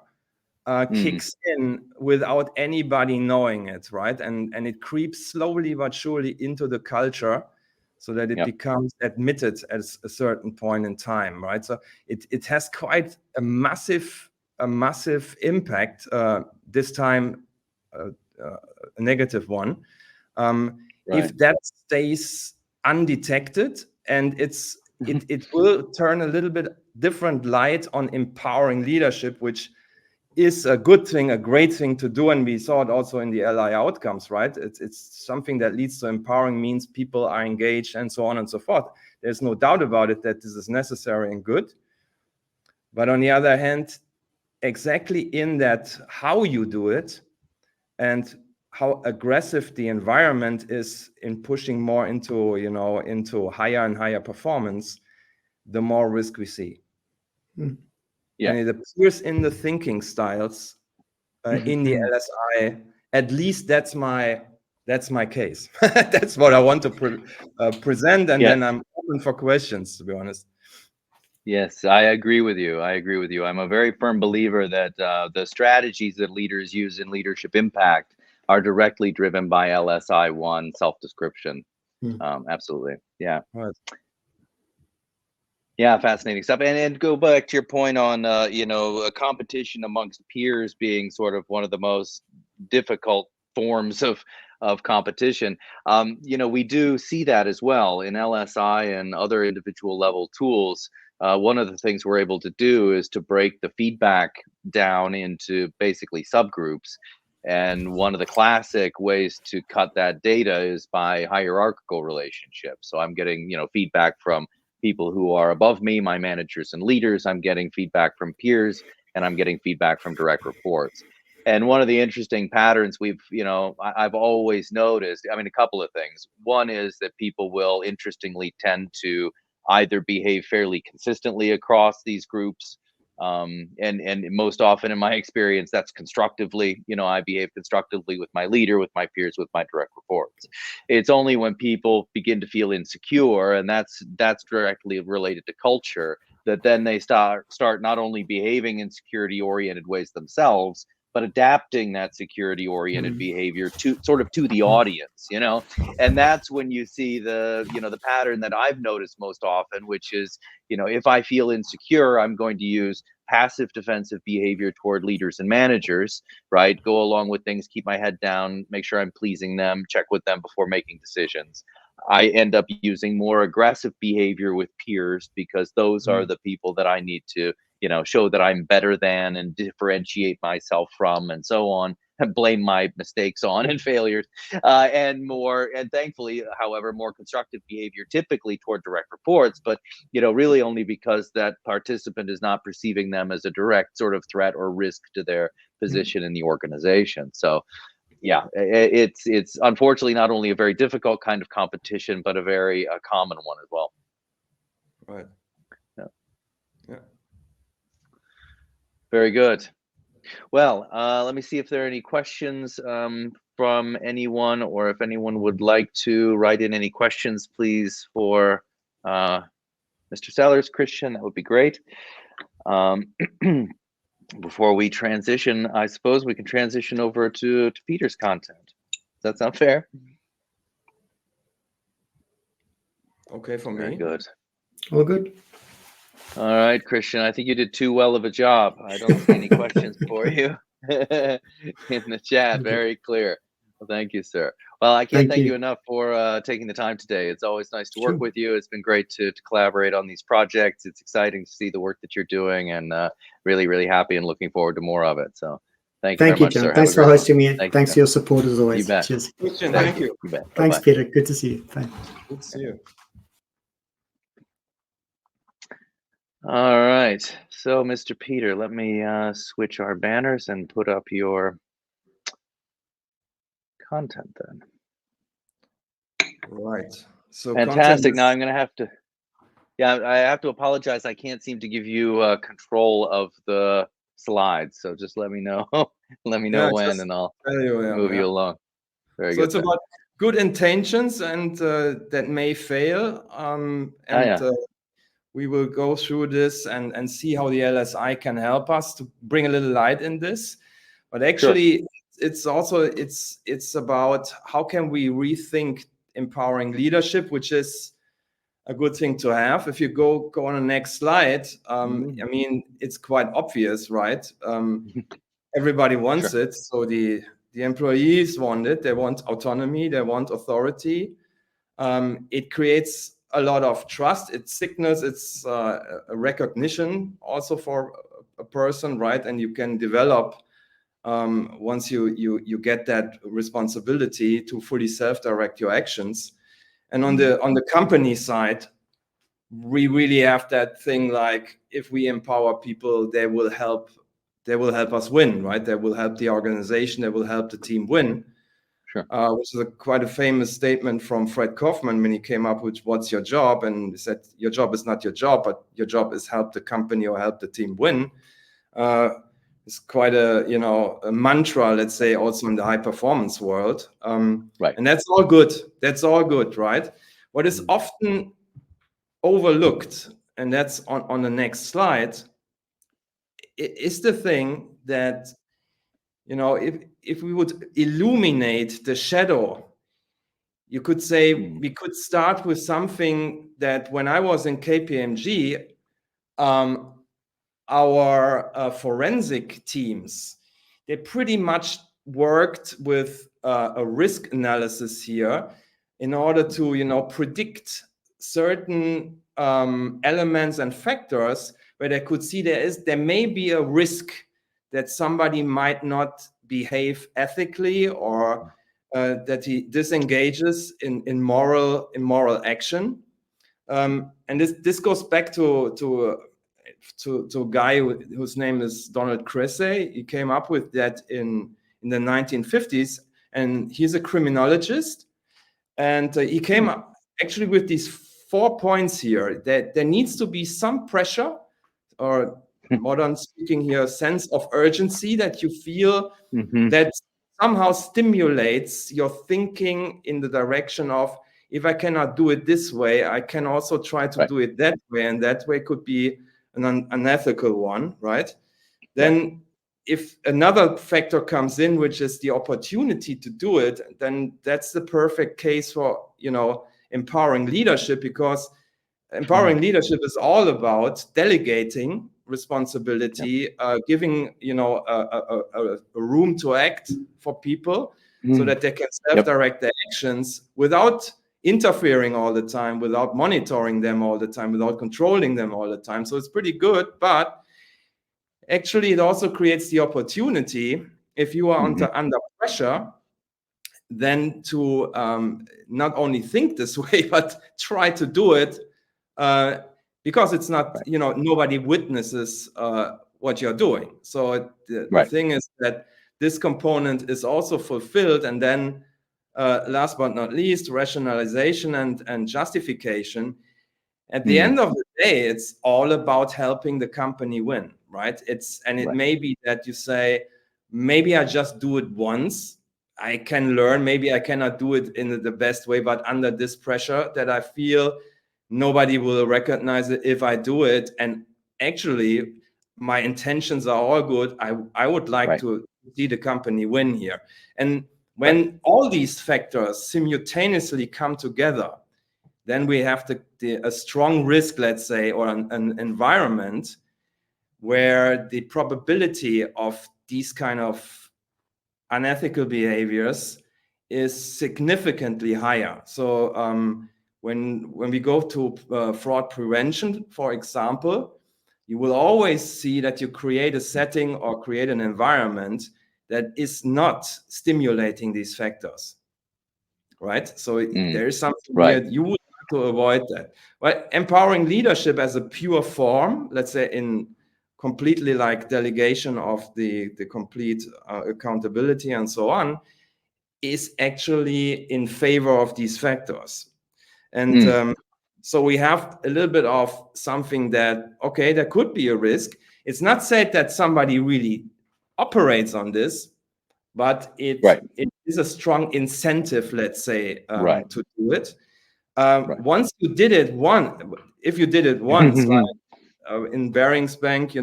kicks in without anybody knowing it, right? And it creeps slowly but surely into the culture, so that it becomes admitted at a certain point in time, right? So it has quite a massive impact, this time a negative one. If that stays undetected, and it will turn a little bit different light on empowering leadership, which is a good thing, a great thing to do, and we saw it also in the LI outcomes, right? It's something that leads to empowering, means people are engaged, and so on and so forth. There's no doubt about it that this is necessary and good. But on the other hand, exactly in that how you do it and how aggressive the environment is in pushing more into higher and higher performance, the more risk we see. And it appears in the thinking styles in the LSI. At least that's my case. That's what I want to present, and then I'm open for questions, to be honest. Yes, I agree with you. I'm a very firm believer that the strategies that leaders use in leadership impact are directly driven by LSI1 self-description. Absolutely. Yeah. Right. Yeah, fascinating stuff. And go back to your point on a competition amongst peers being sort of one of the most difficult forms of competition. We do see that as well in LSI and other individual level tools. One of the things we're able to do is to break the feedback down into basically subgroups. And one of the classic ways to cut that data is by hierarchical relationships. So I'm getting, feedback from people who are above me, my managers and leaders. I'm getting feedback from peers, and I'm getting feedback from direct reports. And one of the interesting patterns I've always noticed, a couple of things. One is that people will interestingly tend to either behave fairly consistently across these groups. And most often in my experience, that's constructively. I behave constructively with my leader, with my peers, with my direct reports. It's only when people begin to feel insecure, and that's directly related to culture, that then they start not only behaving in security oriented ways themselves, but adapting that security oriented behavior to the audience, and that's when you see the pattern that I've noticed most often, which is, if I feel insecure, I'm going to use passive defensive behavior toward leaders and managers, right? Go along with things, keep my head down, make sure I'm pleasing them, check with them before making decisions. I end up using more aggressive behavior with peers because those are the people that I need to show that I'm better than and differentiate myself from, and so on, and blame my mistakes on and failures, and thankfully, however, more constructive behavior typically toward direct reports, but really only because that participant is not perceiving them as a direct sort of threat or risk to their position in the organization. So yeah, it's unfortunately not only a very difficult kind of competition, but a very common one as well. Right. Yeah. Yeah. Very good. Well, let me see if there are any questions from anyone, or if anyone would like to write in any questions, please, for Mr. Sellers, Christian, that would be great. Before we transition, I suppose we can transition over to Peter's content. Does that sound fair? Okay for me. Very good. All good. All right, Christian, I think you did too well of a job. I don't see any questions for you in the chat. Very clear. Well, thank you, sir. Well, I can't thank you enough for taking the time today. It's always nice to work with you. It's been great to collaborate on these projects. It's exciting to see the work that you're doing, and really, really happy and looking forard to more of it. So thank you very much, John. sir. Thanks for hosting me. Thanks for your support as always. You bet. Cheers. Christian, thank you. You bet. Thanks, Bye-bye. Peter. Good to see you. Bye. Good to see you. All right. So, Mr. Peter, let me switch our banners and put up your content then. Right. So fantastic. Now I'm going to have to, I have to apologize. I can't seem to give you control of the slides. So just let me know. Let me know when, and I'll move you along. Very good. So it's about good intentions, and that may fail. We will go through this and see how the LSI can help us to bring a little light in this. But actually, it's also it's about how can we rethink empowering leadership, which is a good thing to have. If you go on the next slide, I mean, it's quite obvious, right? Everybody wants it. So the employees want it. They want autonomy. They want authority. It creates a lot of trust. It signals, it's a recognition also for a person, right? And you can develop once you get that responsibility to fully self-direct your actions. And on the company side, we really have that thing like, if we empower people, they will help us win, right? They will help the organization, they will help the team win. Which is quite a famous statement from Fred Kaufman when he came up with "What's your job?" and he said, "Your job is not your job, but your job is help the company or help the team win." It's quite a a mantra, let's say, also in the high performance world. Right. And that's all good. That's all good, right? What is often overlooked, and that's on the next slide, is the thing that if we would illuminate the shadow, you could say we could start with something that when I was in KPMG, our forensic teams, they pretty much worked with a risk analysis here in order to predict certain elements and factors where they could see there may be a risk that somebody might not behave ethically, or that he disengages in moral action. And this goes back to a guy whose name is Donald Cressy. He came up with that in the 1950s, and he's a criminologist. And he came up actually with these 4 points here, that there needs to be some pressure, or modern speaking here, sense of urgency that you feel that somehow stimulates your thinking in the direction of, if I cannot do it this way, I can also try to do it that way, and that way could be an unethical one, right? Then if another factor comes in, which is the opportunity to do it, then that's the perfect case for empowering leadership, because empowering leadership is all about delegating responsibility, giving a room to act for people so that they can self-direct their actions without interfering all the time, without monitoring them all the time, without controlling them all the time. So it's pretty good, but actually it also creates the opportunity, if you are under pressure, then to not only think this way, but try to do it, because it's not, nobody witnesses what you're doing. So the thing is that this component is also fulfilled. And then last but not least, rationalization and justification. At the end of the day, it's all about helping the company win, right? It may be that you say, maybe I just do it once. I can learn. Maybe I cannot do it in the best way, but under this pressure that I feel, nobody will recognize it if I do it. And actually, my intentions are all good. I would like to see the company win here. And when all these factors simultaneously come together, then we have a strong risk, let's say, or an environment where the probability of these kind of unethical behaviors is significantly higher. So when we go to fraud prevention, for example, you will always see that you create a setting or create an environment that is not stimulating these factors, right? So there is something here you would like to avoid that. But empowering leadership as a pure form, let's say in completely like delegation of the complete accountability and so on, is actually in favor of these factors. And so we have a little bit of something that, okay, there could be a risk. It's not said that somebody really operates on this, but it is a strong incentive, let's say, to do it. Once you did it if you did it once, like in Barings Bank,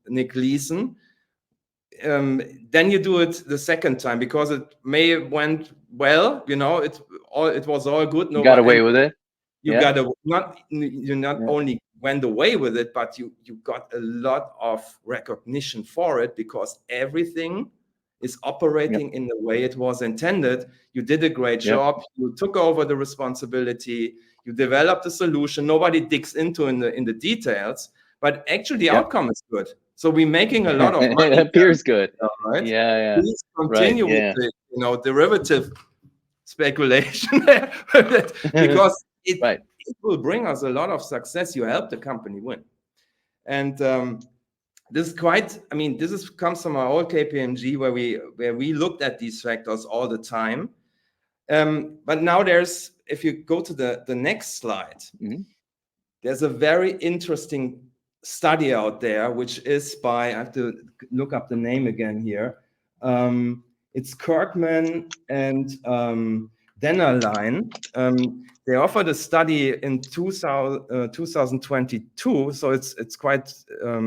Nick Leeson, then you do it the second time because it may went well, it was all good. You got away with it. You not only went away with it, but you got a lot of recognition for it because everything is operating in the way it was intended. You did a great job. You took over the responsibility. You developed a solution. Nobody digs into in the details, but actually the outcome is good. So we're making a lot of money. It appears good, right? Yeah. Please continue with the derivative speculation because it will bring us a lot of success. You help the company win, and this is comes from our old KPMG where we looked at these factors all the time. But now if you go to the next slide, there's a very interesting study out there, which is by, I have to look up the name again here. It's Kirkman and Dennerlein. They offered a study in 2022, so it's quite a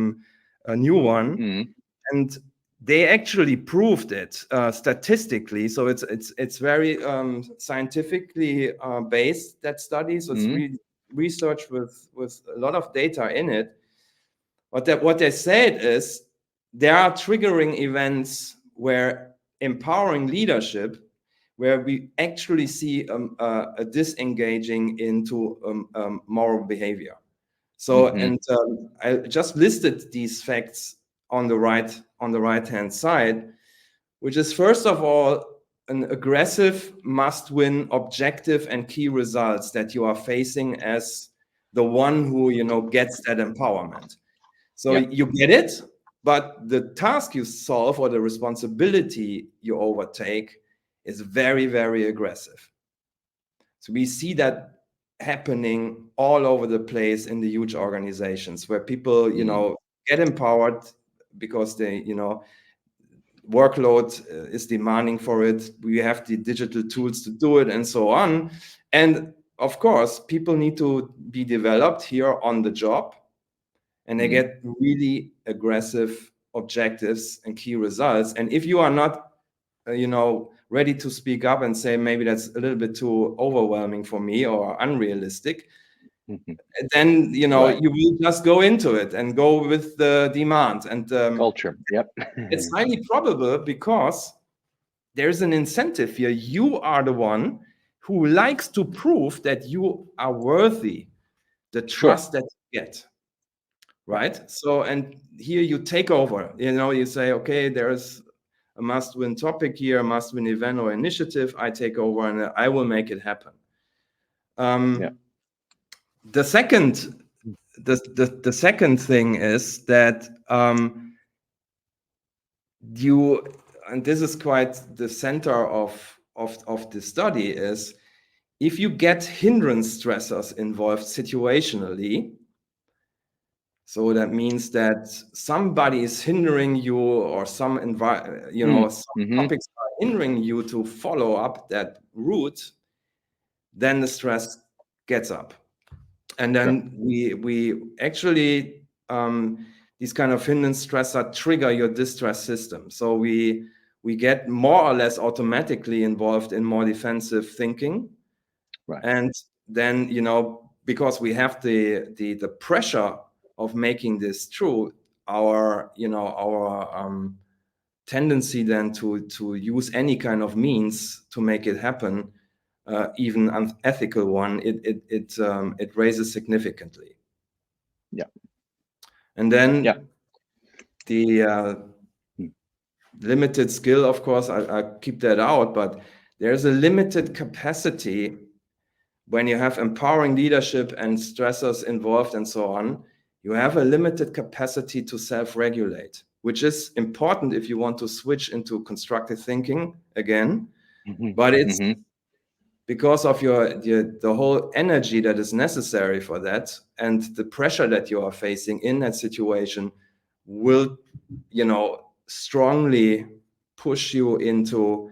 new one, and they actually proved it statistically. So it's very scientifically based, that study. So it's really research with a lot of data in it. What they said is there are triggering events where empowering leadership, where we actually see a disengaging into moral behavior. So I just listed these facts on the right-hand side, which is first of all an aggressive must-win objective and key results that you are facing as the one who gets that empowerment. So you get it, but the task you solve or the responsibility you overtake is very, very aggressive. So we see that happening all over the place in the huge organizations where people, get empowered because they, workload is demanding for it. We have the digital tools to do it and so on. And of course, people need to be developed here on the job. And they get really aggressive objectives and key results. And if you are not, ready to speak up and say, maybe that's a little bit too overwhelming for me or unrealistic, then, you will just go into it and go with the demand. And culture. It's highly probable because there's an incentive here. You are the one who likes to prove that you are worthy the trust that you get. right? So, and here you take over, you say, okay, there's a must-win topic here, a must-win event or initiative. I take over and I will make it happen. The second thing is that and this is quite the center of the study, is if you get hindrance stressors involved situationally, so that means that somebody is hindering you, or some topics are hindering you to follow up that route, then the stress gets up. And then we actually, these kind of hindrance stressors trigger your distress system. So we get more or less automatically involved in more defensive thinking. Right. And then, because we have the pressure of making this true, our tendency then to use any kind of means to make it happen, even unethical one, it raises significantly. Yeah. And then the limited skill, of course, I keep that out, but there's a limited capacity when you have empowering leadership and stressors involved and so on. You have a limited capacity to self-regulate, which is important if you want to switch into constructive thinking again. But it's because of the whole energy that is necessary for that, and the pressure that you are facing in that situation will, strongly push you into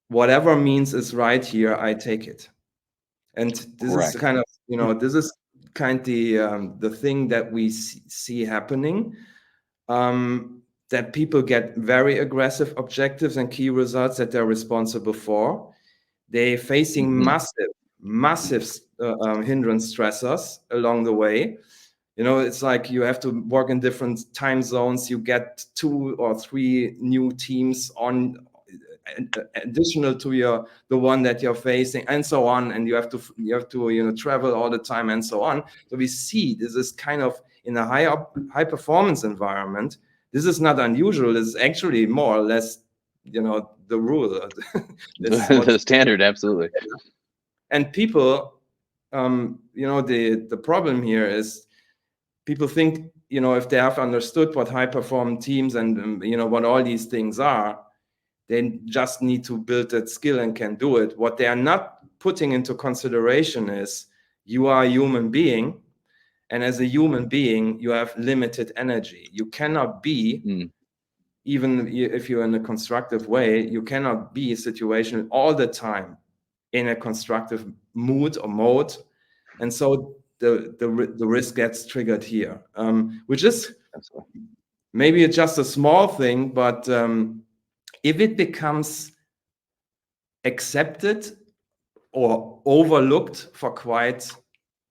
whatever means is right here, I take it. And this is kind of, this is kind of the thing that we see happening, that people get very aggressive objectives and key results that they're responsible for. They're facing massive hindrance stressors along the way. It's like you have to work in different time zones. You get 2 or 3 new teams on additional to the one that you're facing, and so on. And you have to travel all the time and so on. So we see this is kind of in a high performance environment. This is not unusual. This is actually more or less, the rule. The standard, absolutely. And people, the problem here is people think, if they have understood what high performing teams and, what all these things are, they just need to build that skill and can do it. What they are not putting into consideration is you are a human being. And as a human being, you have limited energy. You cannot be, even if you're in a constructive way, you cannot be situational all the time in a constructive mood or mode. And so the risk gets triggered here, which is maybe it's just a small thing, but if it becomes accepted or overlooked for quite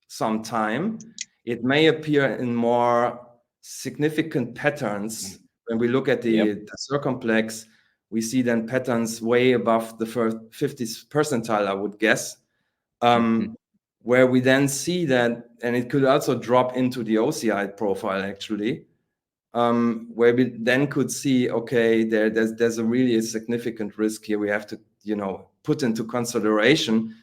some time, it may appear in more significant patterns. When we look at the circumplex, we see then patterns way above the first 50th percentile, I would guess, where we then see that, and it could also drop into the OCI profile actually, where we then could see, okay, there's a really significant risk here we have to, put into consideration.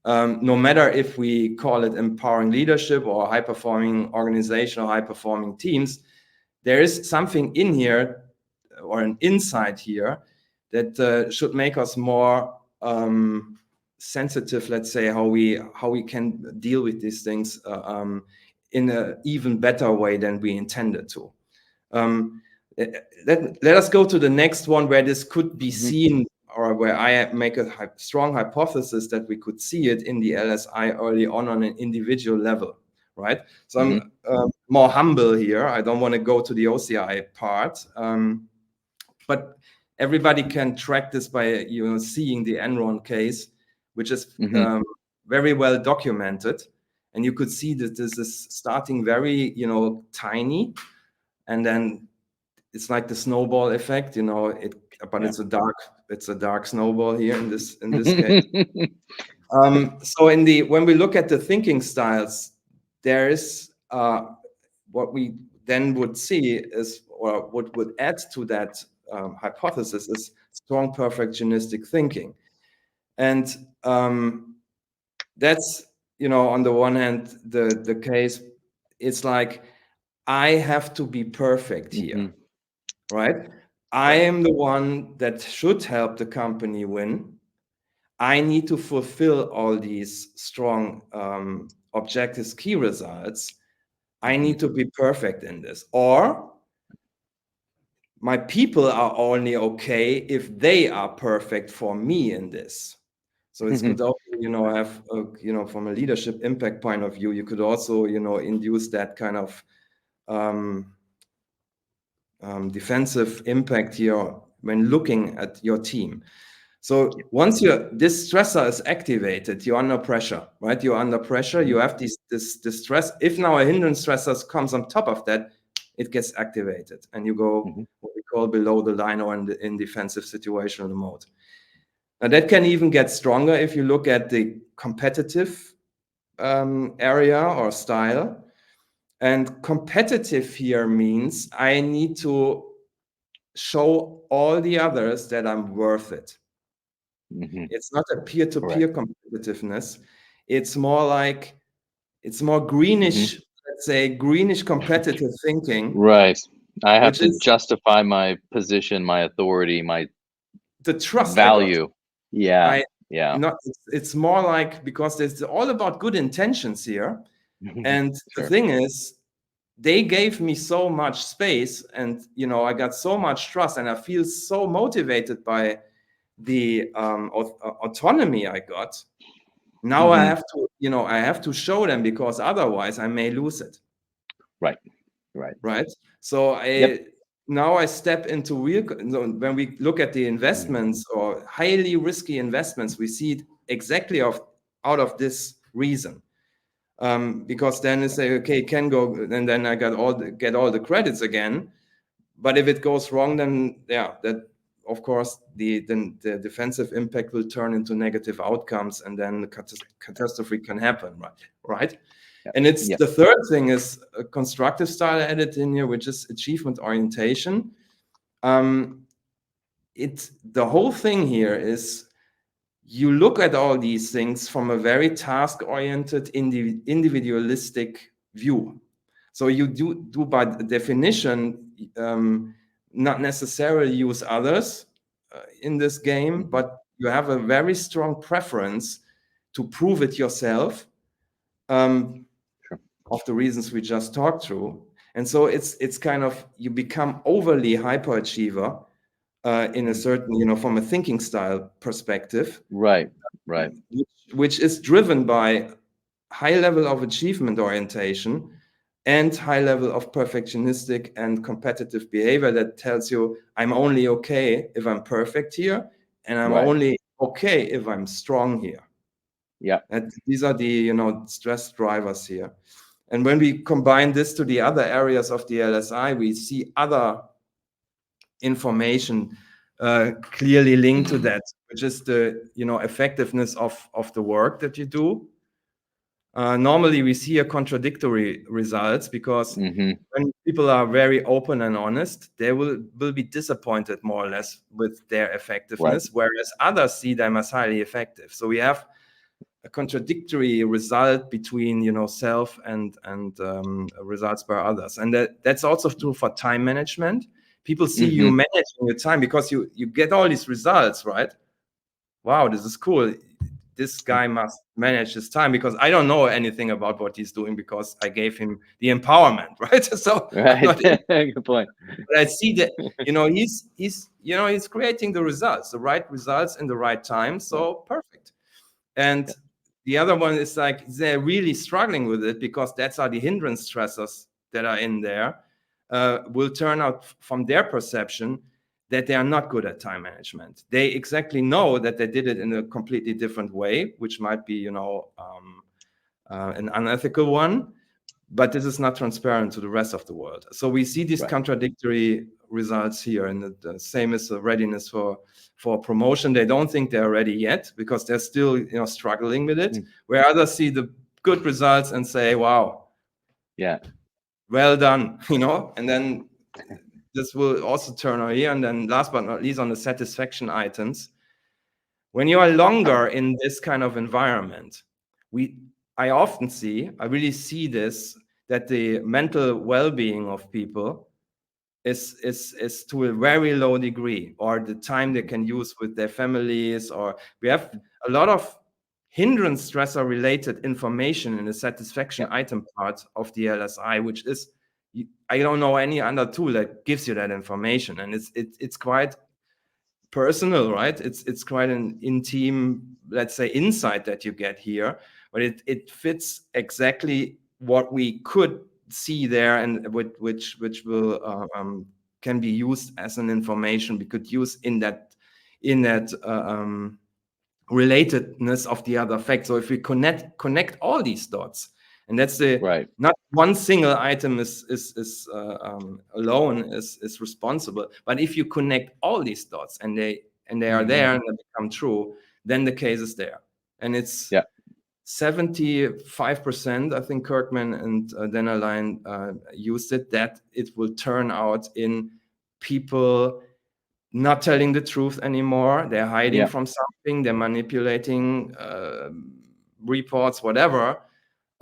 No matter if we call it empowering leadership or high-performing organization or high-performing teams, there is something in here or an insight here that should make us more sensitive, let's say, how we can deal with these things in an even better way than we intended to. Let us go to the next one where this could be seen, or where I make a strong hypothesis that we could see it in the LSI early on an individual level, right? So I'm more humble here. I don't want to go to the OCI part, but everybody can track this by seeing the Enron case, which is very well documented, and you could see that this is starting very tiny, and then it's like the snowball effect, but it's a dark snowball here in this case. So when we look at the thinking styles, there is the then would see is, or what would add to that hypothesis is strong perfectionistic thinking. And that's, on the one hand, the case, it's like, I have to be perfect here, right? I am the one that should help the company win. I need to fulfill all these strong objectives, key results. I need to be perfect in this. Or my people are only okay if they are perfect for me in this. So it's good also, have, from a leadership impact point of view, you could also, induce that kind of defensive impact here when looking at your team. So once this stressor is activated, you're under pressure, right? You're under pressure. You have this stress. If now a hindrance stressor comes on top of that, it gets activated, and you go what we call below the line or in defensive situational mode. Now that can even get stronger if you look at the competitive area or style. And competitive here means I need to show all the others that I'm worth it. It's not a peer-to-peer competitiveness. It's more greenish, let's say greenish competitive thinking. Right. I have to justify my position, my authority, the trust value. Yeah. It's more like, because it's all about good intentions here. And the thing is, they gave me so much space, and I got so much trust, and I feel so motivated by the autonomy I got. Now I have to show them, because otherwise I may lose it. Right. So now I step into when we look at the investments or highly risky investments, we see it exactly out of this reason. Because then they say, okay, it can go, and then I get all the credits again. But if it goes wrong, then that of course the defensive impact will turn into negative outcomes, and then catastrophe can happen, right? And it's the third thing is a constructive style added in here, which is achievement orientation. The whole thing here is, you look at all these things from a very task-oriented, individualistic view. So you do by definition, not necessarily use others in this game, but you have a very strong preference to prove it yourself, of the reasons we just talked through. And so it's kind of, you become overly hyperachiever in a certain, from a thinking style perspective. Right. Which is driven by high level of achievement orientation and high level of perfectionistic and competitive behavior that tells you, I'm only okay if I'm perfect here, and I'm only okay if I'm strong here. And these are the, stress drivers here. And when we combine this to the other areas of the LSI, we see other information clearly linked to that, which is the effectiveness of the work that you do. Normally we see a contradictory results, because when people are very open and honest, they will be disappointed more or less with their effectiveness, whereas others see them as highly effective. So we have a contradictory result between self and results by others, and that's also true for time management. People see you managing your time because you get all these results, right? Wow, this is cool. This guy must manage his time, because I don't know anything about what he's doing, because I gave him the empowerment, right? So good point. But I see that he's creating the right results in the right time. So perfect. And the other one is like, they're really struggling with it, because that's how the hindrance stressors that are in there will turn out from their perception that they are not good at time management. They exactly know that they did it in a completely different way, which might be, an unethical one, but this is not transparent to the rest of the world. So we see these contradictory results here, and the same is the readiness for promotion. They don't think they're ready yet, because they're still, struggling with it, where others see the good results and say, wow. well done, and then this will also turn on here. And then last but not least, on the satisfaction items, when you are longer in this kind of environment, I really see this, that the mental well-being of people is to a very low degree, or the time they can use with their families, or we have a lot of hindrance stressor related information in the satisfaction item part of the LSI, which is, I don't know any other tool that gives you that information, and it's quite personal, right? It's quite an intimate, let's say, insight that you get here, but it fits exactly what we could see there, and which will can be used as an information we could use in that relatedness of the other facts. So if we connect all these dots, and that's not one single item is alone is responsible, but if you connect all these dots and they are there and they become true, then the case is there, and it's 75%. I think Kirkman and Dennerlein used it, that it will turn out in people not telling the truth anymore. They're hiding from something. They're manipulating reports, whatever,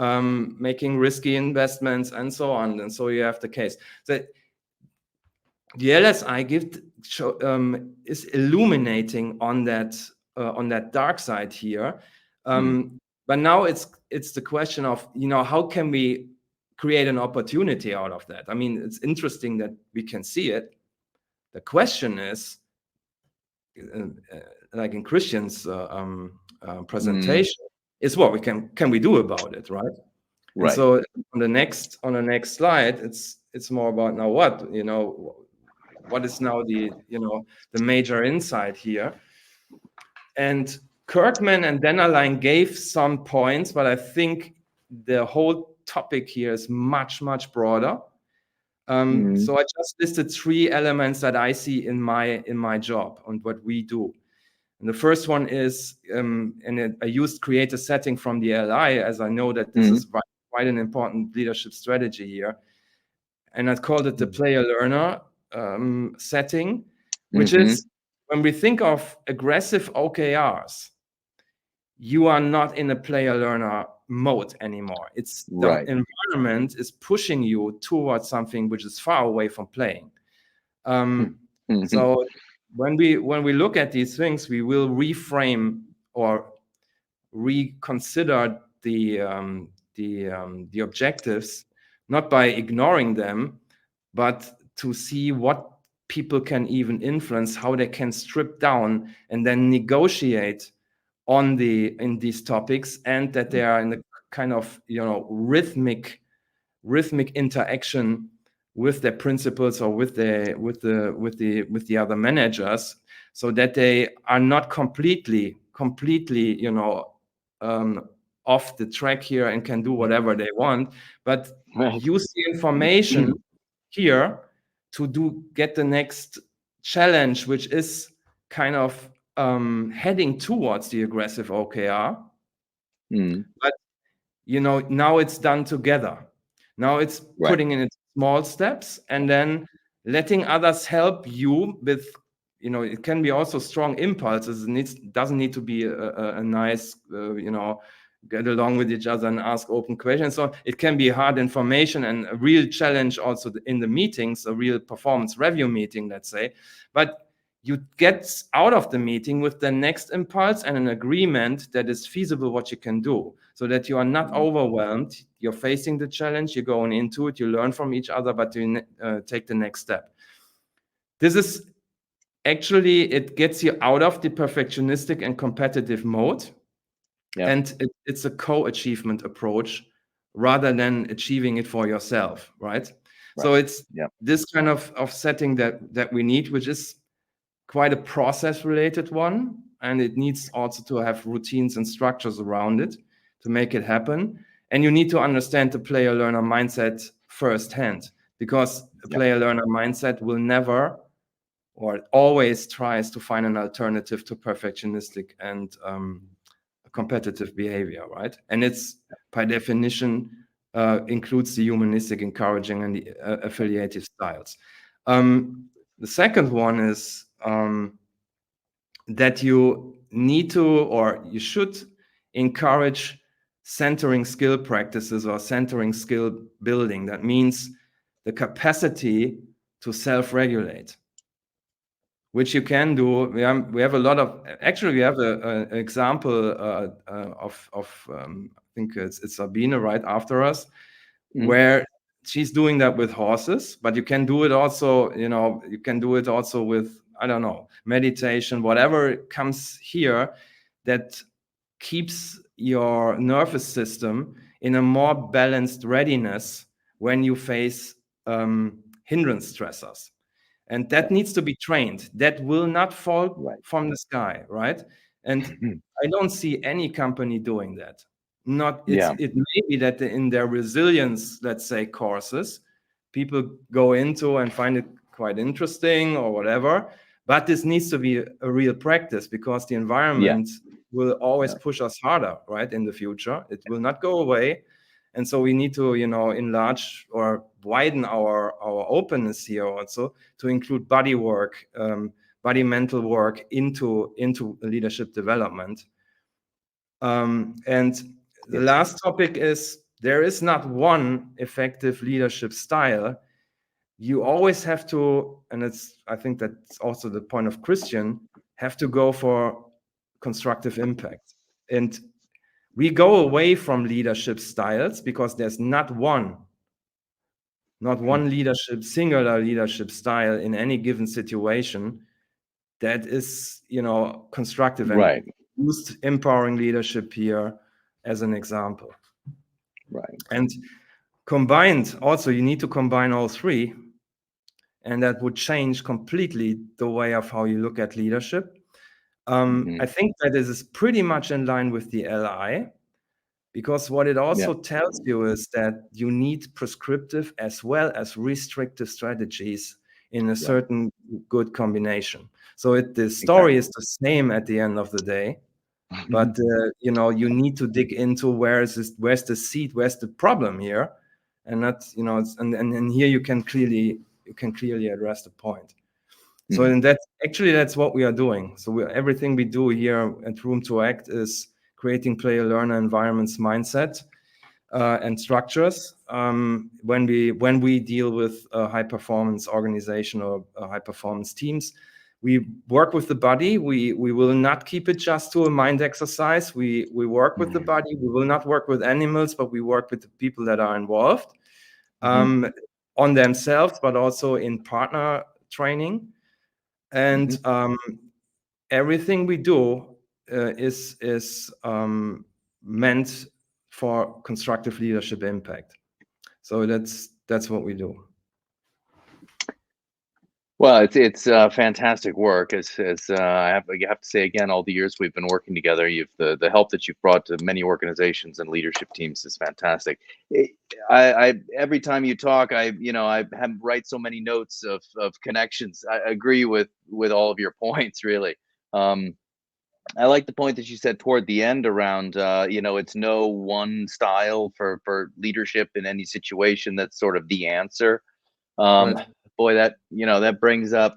making risky investments, and so on. And so you have the case. So the LSI is illuminating on that dark side here. But now it's the question of, how can we create an opportunity out of that? I mean, it's interesting that we can see it. The question is, like in Christian's presentation, is what can we do about it, right? And so on the next slide, it's more about now what is now the major insight here. And Kirkman and Dennerlein gave some points, but I think the whole topic here is much, much broader. So I just listed 3 elements that I see in my job and what we do. And the first one is, I used create a setting from the LI, as I know that this is quite an important leadership strategy here. And I called it the player-learner setting, which is, when we think of aggressive OKRs, you are not in a player-learner mode anymore. It's the environment is pushing you towards something which is far away from playing. So when we look at these things, we will reframe or reconsider the objectives, not by ignoring them, but to see what people can even influence, how they can strip down and then negotiate in these topics, and that they are in a kind of rhythmic interaction with their principals or with the other managers, so that they are not completely off the track here and can do whatever they want, but use the information here to get the next challenge, which is kind of heading towards the aggressive OKR. But now it's done together. Now it's putting in its small steps and then letting others help you with, it can be also strong impulses. It doesn't need to be a nice, get along with each other and ask open questions. So it can be hard information and a real challenge also in the meetings, a real performance review meeting, let's say. But you get out of the meeting with the next impulse and an agreement that is feasible what you can do, so that you are not overwhelmed. You're facing the challenge, you're going into it, you learn from each other, but you take the next step. This is actually, it gets you out of the perfectionistic and competitive mode. And it's a co-achievement approach rather than achieving it for yourself, right? So it's this kind of setting that we need, which is quite a process-related one, and it needs also to have routines and structures around it to make it happen. And you need to understand the player-learner mindset firsthand, because a player-learner mindset will never or always tries to find an alternative to perfectionistic and competitive behavior, right? And it's by definition includes the humanistic, encouraging, and the affiliative styles. The second one is that you need to, or you should, encourage centering skill practices or centering skill building. That means the capacity to self-regulate, which you can do. We have a lot of, actually we have an example of I think it's Sabine right after us, where she's doing that with horses, but you can do it also, you can do it also with, I don't know, meditation, whatever comes here that keeps your nervous system in a more balanced readiness when you face hindrance stressors. And that needs to be trained. That will not fall from the sky, right? And I don't see any company doing that. It may be that in their resilience, let's say, courses, people go into and find it quite interesting or whatever, but this needs to be a real practice, because the environment will always push us harder, right? In the future, it will not go away. And so we need to, enlarge or widen our openness here also to include body work, body mental work into leadership development. And the last topic is, there is not one effective leadership style. You always have to, and I think that's also the point of Christian, have to go for constructive impact. And we go away from leadership styles because there's not one singular leadership style in any given situation that is, constructive. And used empowering leadership here as an example. Right. And combined, also, you need to combine all three, and that would change completely the way of how you look at leadership. I think that this is pretty much in line with the LI, because what it also tells you is that you need prescriptive as well as restrictive strategies in a certain good combination. So the story is the same at the end of the day, but you need to dig into where's the seed, where's the problem here, and that's and here you can clearly address the point. So and that's what we are doing. So everything we do here at Room to Act is creating player-learner environments, mindset, and structures. When we deal with a high-performance organization or high-performance teams, we work with the body. We will not keep it just to a mind exercise. We work with the body. We will not work with animals, but we work with the people that are involved on themselves, but also in partner training. And everything we do is meant for constructive leadership impact. So that's what we do. Well, it's fantastic work. As I have to say again, all the years we've been working together, the help that you've brought to many organizations and leadership teams is fantastic. I every time you talk, I have write so many notes of connections. I agree with all of your points, really. I like the point that you said toward the end around it's no one style for leadership in any situation that's sort of the answer. Boy, that brings up,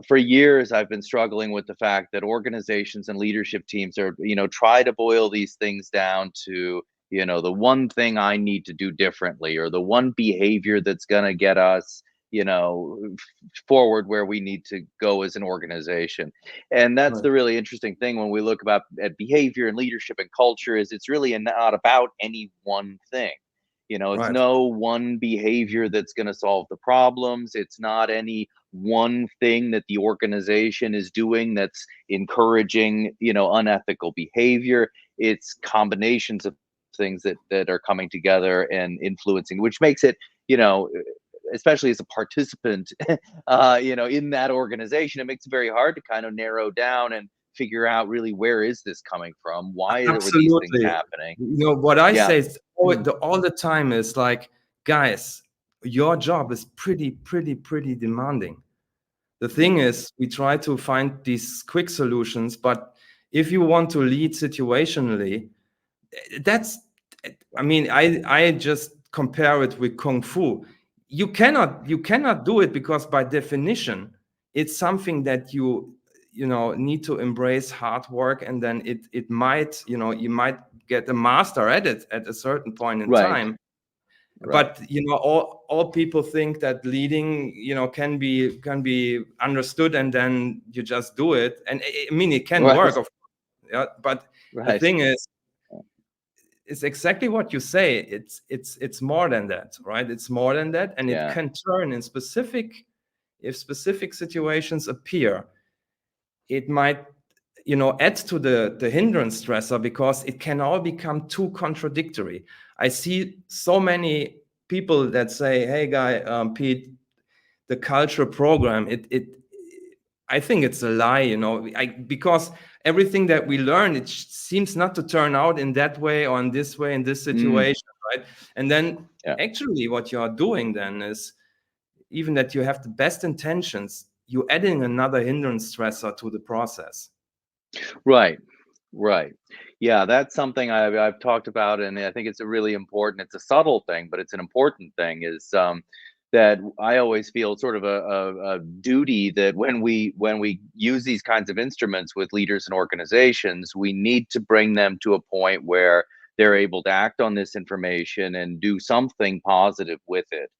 for years I've been struggling with the fact that organizations and leadership teams are try to boil these things down to the one thing I need to do differently, or the one behavior that's going to get us forward where we need to go as an organization. And that's the really interesting thing when we look at behavior and leadership and culture, is it's really not about any one thing. It's no one behavior that's going to solve the problems. It's not any one thing that the organization is doing that's encouraging, unethical behavior. It's combinations of things that are coming together and influencing, which makes it, especially as a participant, in that organization, it makes it very hard to kind of narrow down and figure out really where is this coming from? Why are these things happening? What I say is all the time is like, guys, your job is pretty demanding. The thing is, we try to find these quick solutions, but if you want to lead situationally, I just compare it with Kung Fu. You cannot do it, because by definition, it's something that you need to embrace hard work, and then it might, you might get a master at it at a certain point in time. But all people think that leading can be understood, and then you just do it, and I mean it can work, of course, but the thing is, it's exactly what you say. It's more than that, right? It's more than that, and it can turn in if specific situations appear, it might add to the hindrance stressor, because it can all become too contradictory. I see so many people that say, hey Pete, the culture program, I think it's a lie, because everything that we learn, it seems not to turn out in that way or in this way in this situation, right? And then actually what you are doing then is, even that you have the best intentions, you're adding another hindrance stressor to the process. Right. Yeah, that's something I've talked about, and I think it's it's a subtle thing, but it's an important thing, is that I always feel sort of a duty that when we use these kinds of instruments with leaders and organizations, we need to bring them to a point where they're able to act on this information and do something positive with it.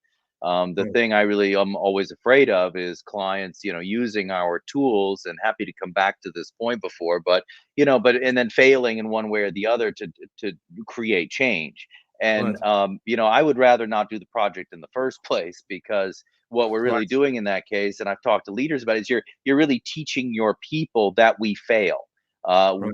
The thing I really am always afraid of is clients, using our tools, and happy to come back to this point before, but and then failing in one way or the other to create change. And I would rather not do the project in the first place, because what we're really doing in that case, and I've talked to leaders about it, is you're really teaching your people that we fail.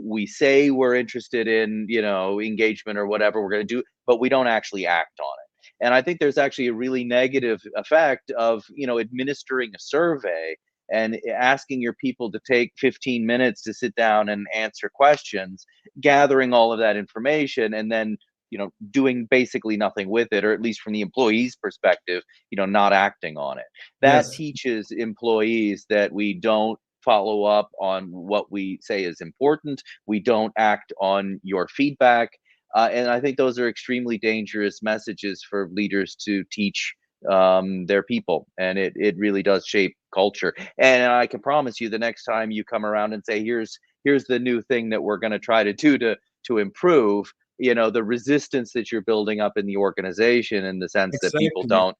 We say we're interested in engagement or whatever we're going to do, but we don't actually act on it. And I think there's actually a really negative effect of, administering a survey and asking your people to take 15 minutes to sit down and answer questions, gathering all of that information, and then, doing basically nothing with it, or at least from the employee's perspective, not acting on it. That teaches employees that we don't follow up on what we say is important. We don't act on your feedback. And I think those are extremely dangerous messages for leaders to teach their people, and it really does shape culture. And I can promise you, the next time you come around and say, here's the new thing that we're going to try to do to improve, the resistance that you're building up in the organization, in the sense that people don't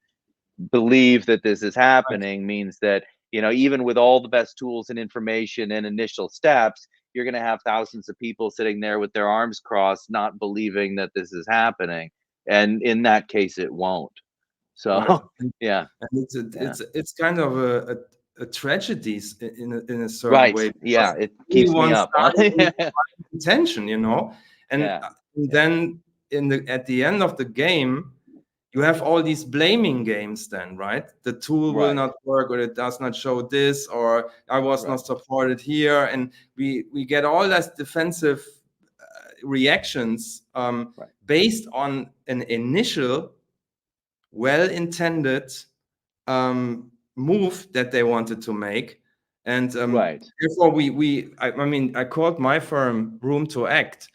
believe that this is happening, means that even with all the best tools and information and initial steps, you're going to have thousands of people sitting there with their arms crossed, not believing that this is happening, and in that case it won't. So and it's kind of a tragedy in a certain way. It keeps me up. Intention, and then at the end of the game, you have all these blaming games then, right? The tool will not work, or it does not show this, or I was not supported here. And we get all those defensive reactions based on an initial well-intended move that they wanted to make. And therefore I called my firm Room to Act,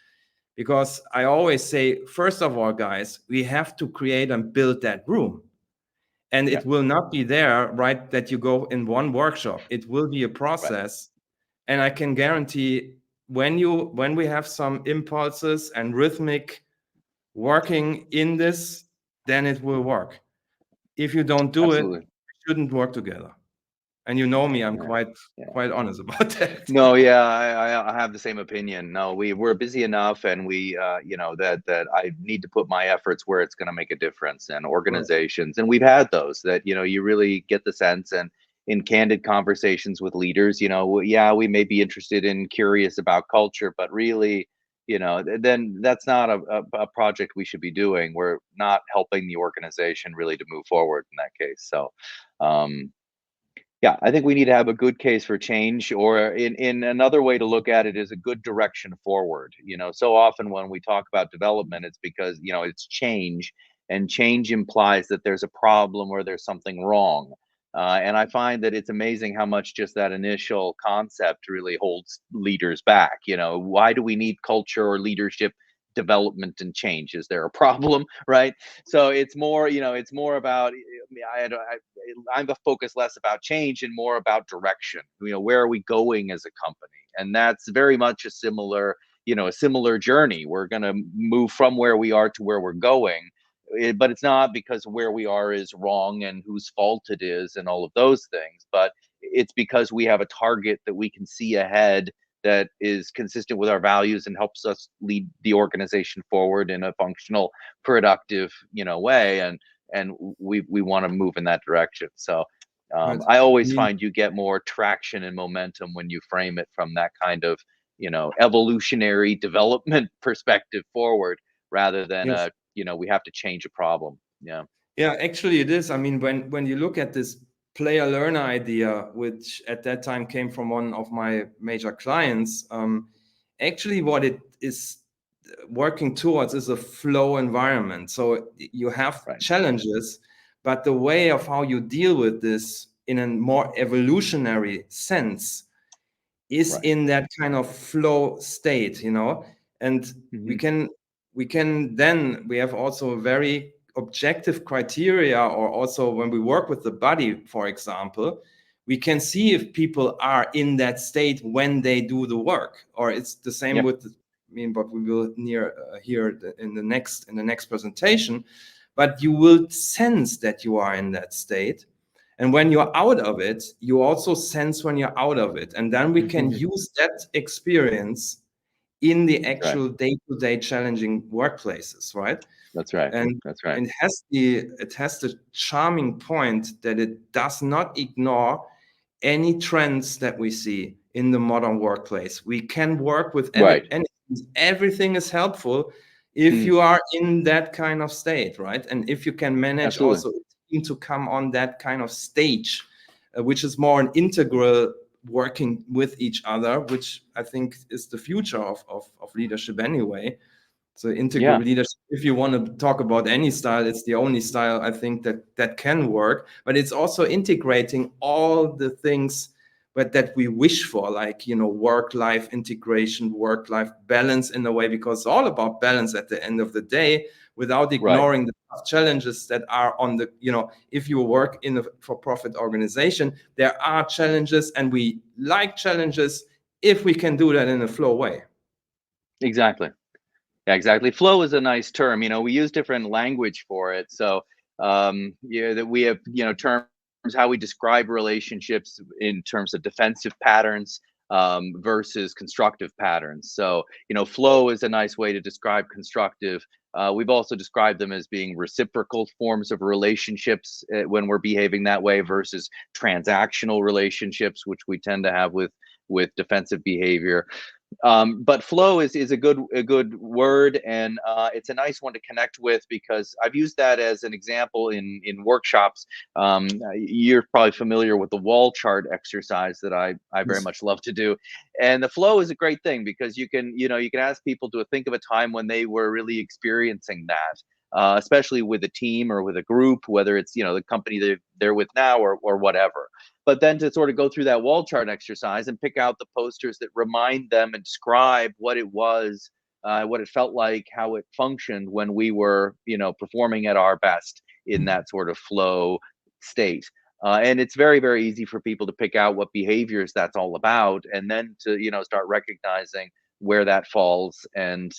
because I always say, first of all, guys, we have to create and build that room. And it will not be there, right, that you go in one workshop. It will be a process. And I can guarantee, when we have some impulses and rhythmic working in this, then it will work. If you don't do it, we shouldn't work together. And me, I'm quite honest about that. No, I have the same opinion. No, we're busy enough, and we that I need to put my efforts where it's going to make a difference, and organizations. And we've had those that you really get the sense, and in candid conversations with leaders, we may be interested and curious about culture, but really, then that's not a project we should be doing. We're not helping the organization really to move forward in that case. So I think we need to have a good case for change, or in another way to look at it, is a good direction forward. So often when we talk about development, it's because, it's change, and change implies that there's a problem or there's something wrong. And I find that it's amazing how much just that initial concept really holds leaders back. Why do we need culture or leadership development and change? Is there a problem, right? So it's more, it's more about, I'm the focus less about change and more about direction. Where are we going as a company? And that's very much a similar journey. We're going to move from where we are to where we're going. But it's not because where we are is wrong and whose fault it is and all of those things, but it's because we have a target that we can see ahead that is consistent with our values and helps us lead the organization forward in a functional, productive, way. And we want to move in that direction. So Right. I always find you get more traction and momentum when you frame it from that kind of, evolutionary development perspective forward, rather than Yes. we have to change a problem. Yeah, actually it is. I mean, when you look at this player learner idea, which at that time came from one of my major clients, actually what it is working towards is a flow environment. So you have challenges, but the way of how you deal with this in a more evolutionary sense is in that kind of flow state, and we have also very objective criteria, or also when we work with the body, for example, we can see if people are in that state when they do the work, or it's the same with what we will hear in the next presentation, but you will sense that you are in that state. And when you're out of it, you also sense when you're out of it. And then we can use that experience in the actual day-to-day challenging workplaces, right? That's right. And that's right. it has the charming point that it does not ignore any trends that we see in the modern workplace. We can work with anything. Everything is helpful if you are in that kind of state, right? And if you can manage also a team to come on that kind of stage, which is more an integral working with each other, which I think is the future of leadership anyway. So integral leadership, if you want to talk about any style, it's the only style I think that can work. But it's also integrating all the things that we wish for, like, work-life integration, work-life balance in a way, because it's all about balance at the end of the day, without ignoring the challenges that are on the, if you work in a for-profit organization, there are challenges, and we like challenges if we can do that in a flow way. Exactly. Yeah, exactly. Flow is a nice term. We use different language for it. So that we have, terms how we describe relationships in terms of defensive patterns versus constructive patterns. So, flow is a nice way to describe constructive. We've also described them as being reciprocal forms of relationships when we're behaving that way, versus transactional relationships, which we tend to have with defensive behavior. But flow is a good word, and it's a nice one to connect with, because I've used that as an example in workshops. You're probably familiar with the wall chart exercise that I very much love to do, and the flow is a great thing, because you can ask people to think of a time when they were really experiencing that. Especially with a team or with a group, whether it's the company they're with now or whatever. But then to sort of go through that wall chart exercise and pick out the posters that remind them and describe what it was, what it felt like, how it functioned when we were performing at our best in that sort of flow state. And it's very, very easy for people to pick out what behaviors that's all about, and then to start recognizing where that falls, and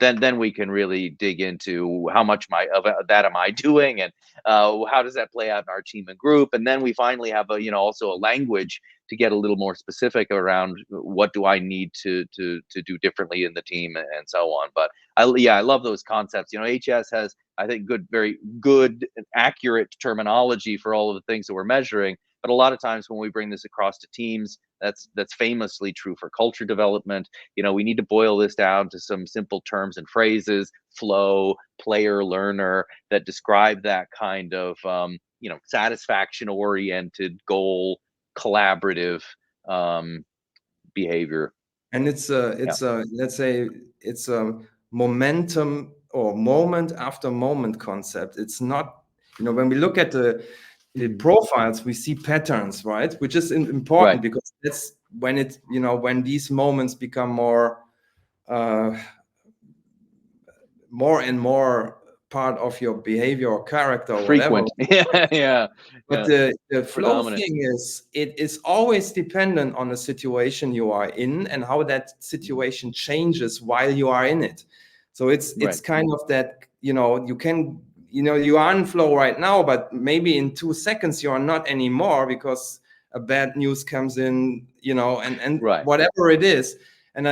then we can really dig into how much of that am I doing, and how does that play out in our team and group. And then we finally have also a language to get a little more specific around what do I need to do differently in the team, and so on. But I love those concepts. HS has, I think, very good and accurate terminology for all of the things that we're measuring. But a lot of times when we bring this across to teams, that's famously true for culture development. We need to boil this down to some simple terms and phrases: flow, player, learner, that describe that kind of satisfaction oriented, goal, collaborative behavior. And it's let's say it's a momentum or moment after moment concept. It's not, when we look at the profiles, we see patterns, right? Which is important, because that's when when these moments become more more and more part of your behavior or character or Frequent. whatever. Yeah. But the flow Predominant. thing is, it is always dependent on the situation you are in and how that situation changes while you are in it. So it's kind of that, you know, you are in flow right now, but maybe in 2 seconds you are not anymore because a bad news comes in, you know, and whatever it is. And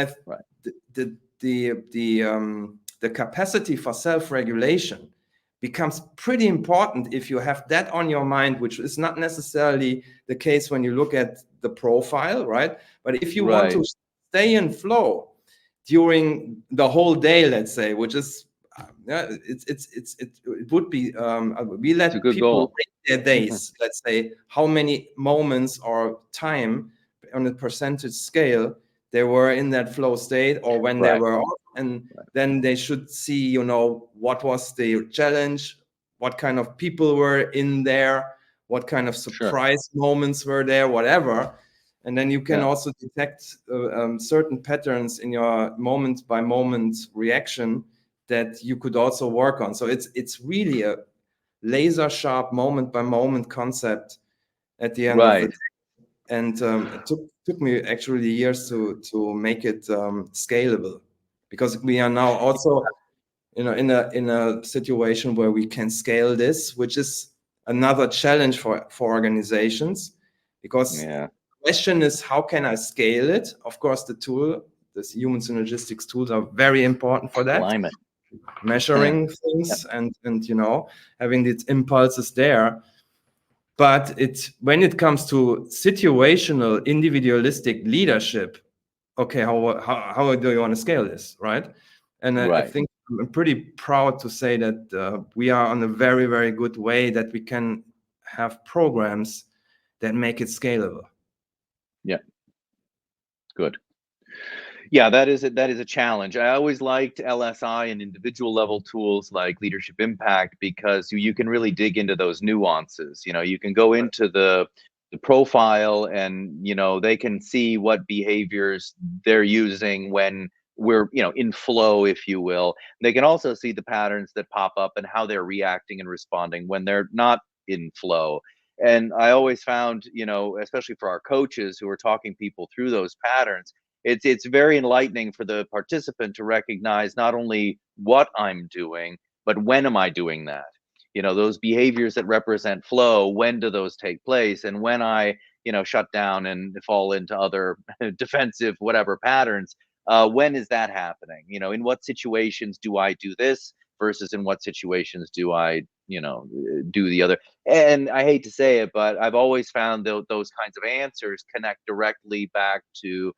the capacity for self-regulation becomes pretty important if you have that on your mind, which is not necessarily the case when you look at the profile, right? But if you want to stay in flow during the whole day, let's say, which is it would be we let people rate their days, let's say how many moments or time on a percentage scale they were in that flow state or when they were off, and then they should see, you know, what was the challenge, what kind of people were in there, what kind of surprise moments were there, whatever. And then you can also detect certain patterns in your moment by moment reaction that you could also work on. So it's really a laser sharp moment by moment concept at the end of the day. And it took me actually years to make it scalable, because we are now also, you know, in a situation where we can scale this, which is another challenge for organizations, because the question is, how can I scale it? Of course, this human synergistics tools are very important for that. Measuring things and you know, having these impulses there. But when it comes to situational, individualistic leadership, okay, how do you want to scale this, right? And I think I'm pretty proud to say that we are on a very, very good way that we can have programs that make it scalable. Yeah. Good. Yeah, that is a challenge. I always liked LSI and individual level tools like Leadership Impact, because you can really dig into those nuances. You know, you can go into the profile and, you know, they can see what behaviors they're using when we're, you know, in flow, if you will. They can also see the patterns that pop up and how they're reacting and responding when they're not in flow. And I always found, you know, especially for our coaches who are talking people through those patterns, it's very enlightening for the participant to recognize not only what I'm doing, but when am I doing that? You know, those behaviors that represent flow, when do those take place? And when I, you know, shut down and fall into other defensive, whatever patterns, when is that happening? You know, in what situations do I do this versus in what situations do I, you know, do the other? And I hate to say it, but I've always found those kinds of answers connect directly back to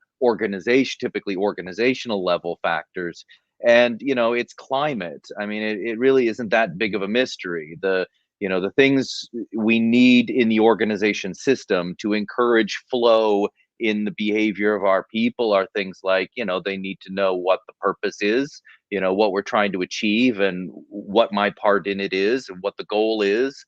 typically organizational level factors. And, you know, it's climate. I mean, it really isn't that big of a mystery. You know, the things we need in the organization system to encourage flow in the behavior of our people are things like, you know, they need to know what the purpose is, you know, what we're trying to achieve and what my part in it is and what the goal is.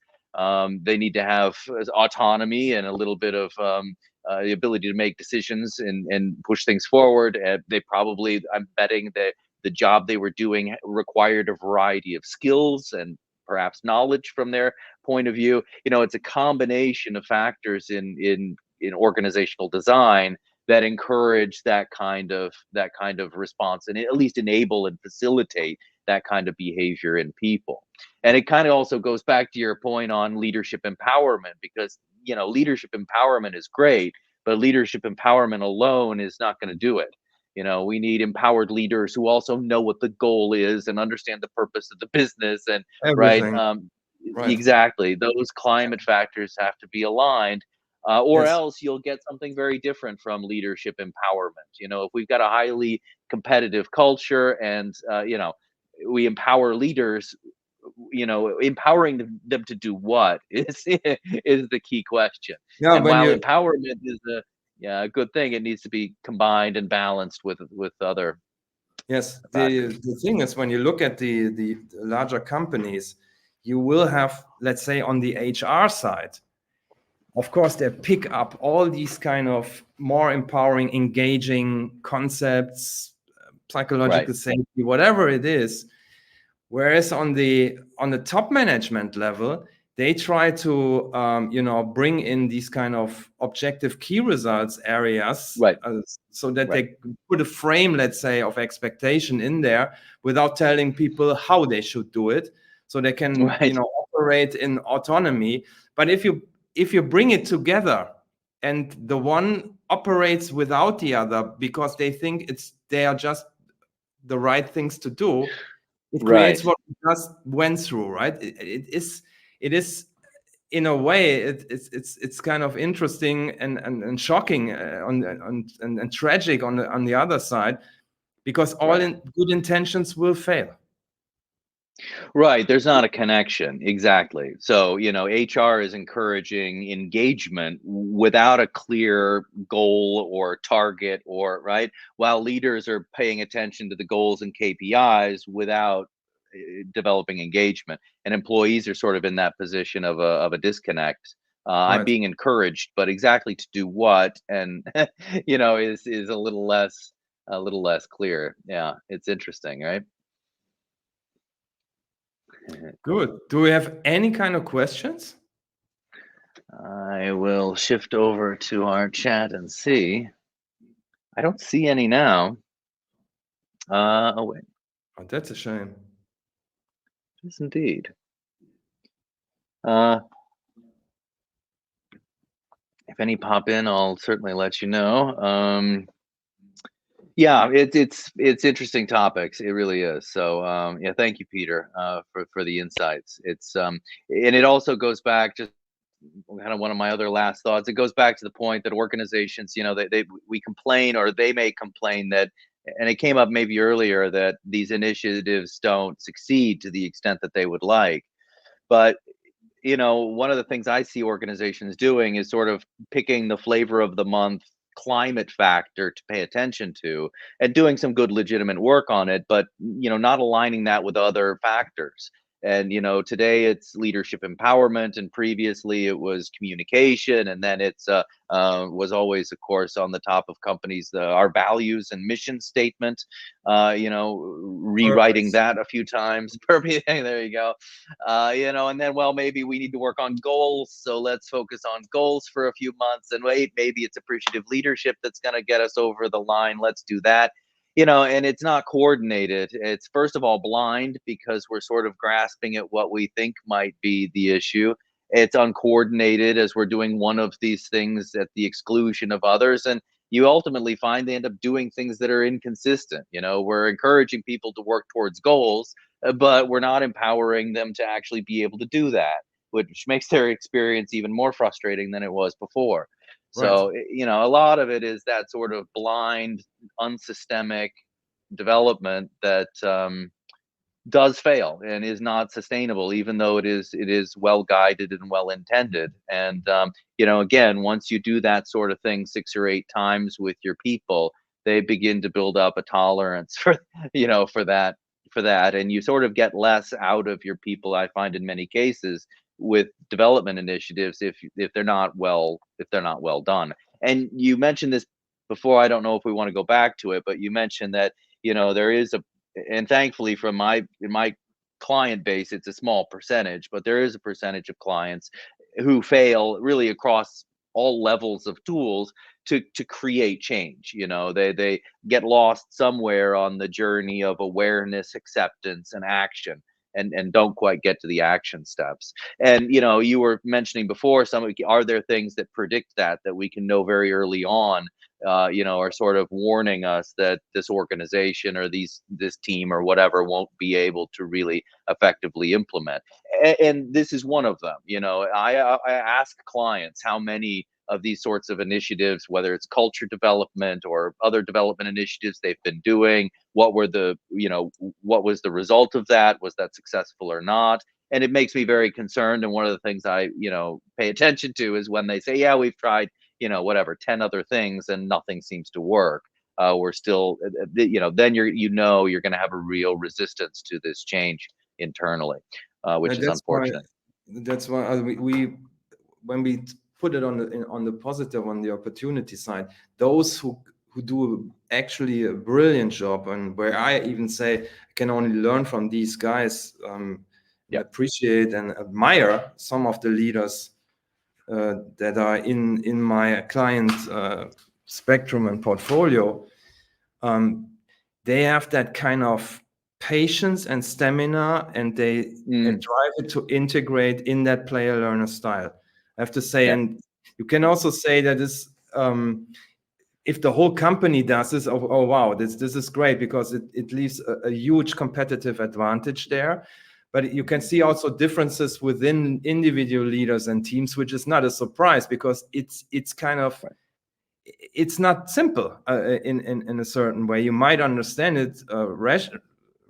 They need to have autonomy and a little bit of the ability to make decisions and push things forward. They probably, I'm betting that the job they were doing required a variety of skills and perhaps knowledge from their point of view. You know, it's a combination of factors in organizational design that encourage that kind of response, and at least enable and facilitate that kind of behavior in people. And it kind of also goes back to your point on leadership empowerment, because, you know, leadership empowerment is great, but leadership empowerment alone is not going to do it. You know, we need empowered leaders who also know what the goal is and understand the purpose of the business. And everything. Exactly, those climate factors have to be aligned, or else you'll get something very different from leadership empowerment. You know, if we've got a highly competitive culture and you know, we empower leaders, you know, empowering them to do what is the key question. Yeah, and while empowerment is a good thing, it needs to be combined and balanced with other the thing is, when you look at the larger companies, you will have, let's say, on the HR side, of course, they pick up all these kind of more empowering, engaging concepts, psychological safety, whatever it is. Whereas on the top management level, they try to bring in these kind of objective key results areas, Right. so that they put a frame, let's say, of expectation in there without telling people how they should do it, so they can operate in autonomy. But if you bring it together and the one operates without the other because they think they are just the right things to do, it creates what we just went through, right? It is in a way it's kind of interesting and shocking and tragic on the other side, because all good intentions will fail. Right. There's not a connection. Exactly. So, HR is encouraging engagement without a clear goal or target, or right, while leaders are paying attention to the goals and KPIs without developing engagement. And employees are sort of in that position of a disconnect. I'm Right. being encouraged, but exactly to do what, and is a little less clear. Yeah, it's interesting, right? Good. Do we have any kind of questions? I will shift over to our chat and see. I don't see any now. Oh wait, Oh, that's a shame. yes indeed. If any pop in, I'll certainly let you know. Yeah, it's interesting topics. It really is. So yeah, thank you, Peter, for the insights. It's and it also goes back, just kind of one of my other last thoughts. It goes back to the point that organizations, we complain, or they may complain that, and it came up maybe earlier, that these initiatives don't succeed to the extent that they would like. But one of the things I see organizations doing is sort of picking the flavor of the month climate factor to pay attention to, and doing some good legitimate work on it, but not aligning that with other factors. And today it's leadership empowerment, and previously it was communication, and then it's was always, of course, on the top of companies, our values and mission statement, rewriting Purpose. that a few times. There you go. And then, well, maybe we need to work on goals, so let's focus on goals for a few months, and wait, maybe it's appreciative leadership that's going to get us over the line. Let's do that. And it's not coordinated. It's, first of all, blind, because we're sort of grasping at what we think might be the issue. It's uncoordinated, as we're doing one of these things at the exclusion of others, and you ultimately find they end up doing things that are inconsistent. We're encouraging people to work towards goals, but we're not empowering them to actually be able to do that, which makes their experience even more frustrating than it was before. Right. So, a lot of it is that sort of blind, unsystemic development that does fail and is not sustainable, even though it is well guided and well intended. And again, once you do that sort of thing 6 or 8 times with your people, they begin to build up a tolerance for that, and you sort of get less out of your people, I find, in many cases, with development initiatives, if they're not well done. And you mentioned this before. I don't know if we want to go back to it, but you mentioned that there is and thankfully, in my client base, it's a small percentage, but there is a percentage of clients who fail really across all levels of tools to create change. They get lost somewhere on the journey of awareness, acceptance, and action, and don't quite get to the action steps. And you were mentioning before, are there things that predict that we can know very early on, are sort of warning us that this organization or this team or whatever won't be able to really effectively implement. And this is one of them. I ask clients how many of these sorts of initiatives, whether it's culture development or other development initiatives they've been doing, what was the result of that? Was that successful or not? And it makes me very concerned. And one of the things I, pay attention to is when they say, yeah, we've tried, whatever, 10 other things and nothing seems to work. We're still, then you're going to have a real resistance to this change internally, which is unfortunate. That's why we when we put it on the positive, on the opportunity side, those who who do actually a brilliant job, and where I even say I can only learn from these guys. Appreciate and admire some of the leaders that are in my client spectrum and portfolio. They have that kind of patience and stamina, and they drive it to integrate in that player learner style. I have to say, and you can also say that this, if the whole company does this, oh wow, this is great, because it leaves a huge competitive advantage there. But you can see also differences within individual leaders and teams, which is not a surprise, because it's kind of, it's not simple in a certain way. You might understand it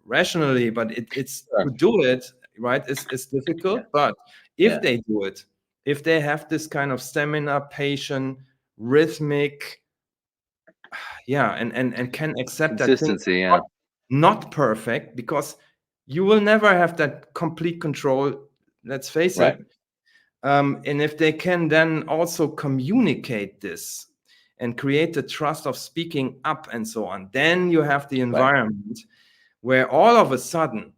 rationally, but it's to do it right is difficult. But if they do it, if they have this kind of stamina, patience, rhythmic, and can accept that things are not perfect, because you will never have that complete control, let's face it. And if they can then also communicate this and create the trust of speaking up and so on, then you have the environment where all of a sudden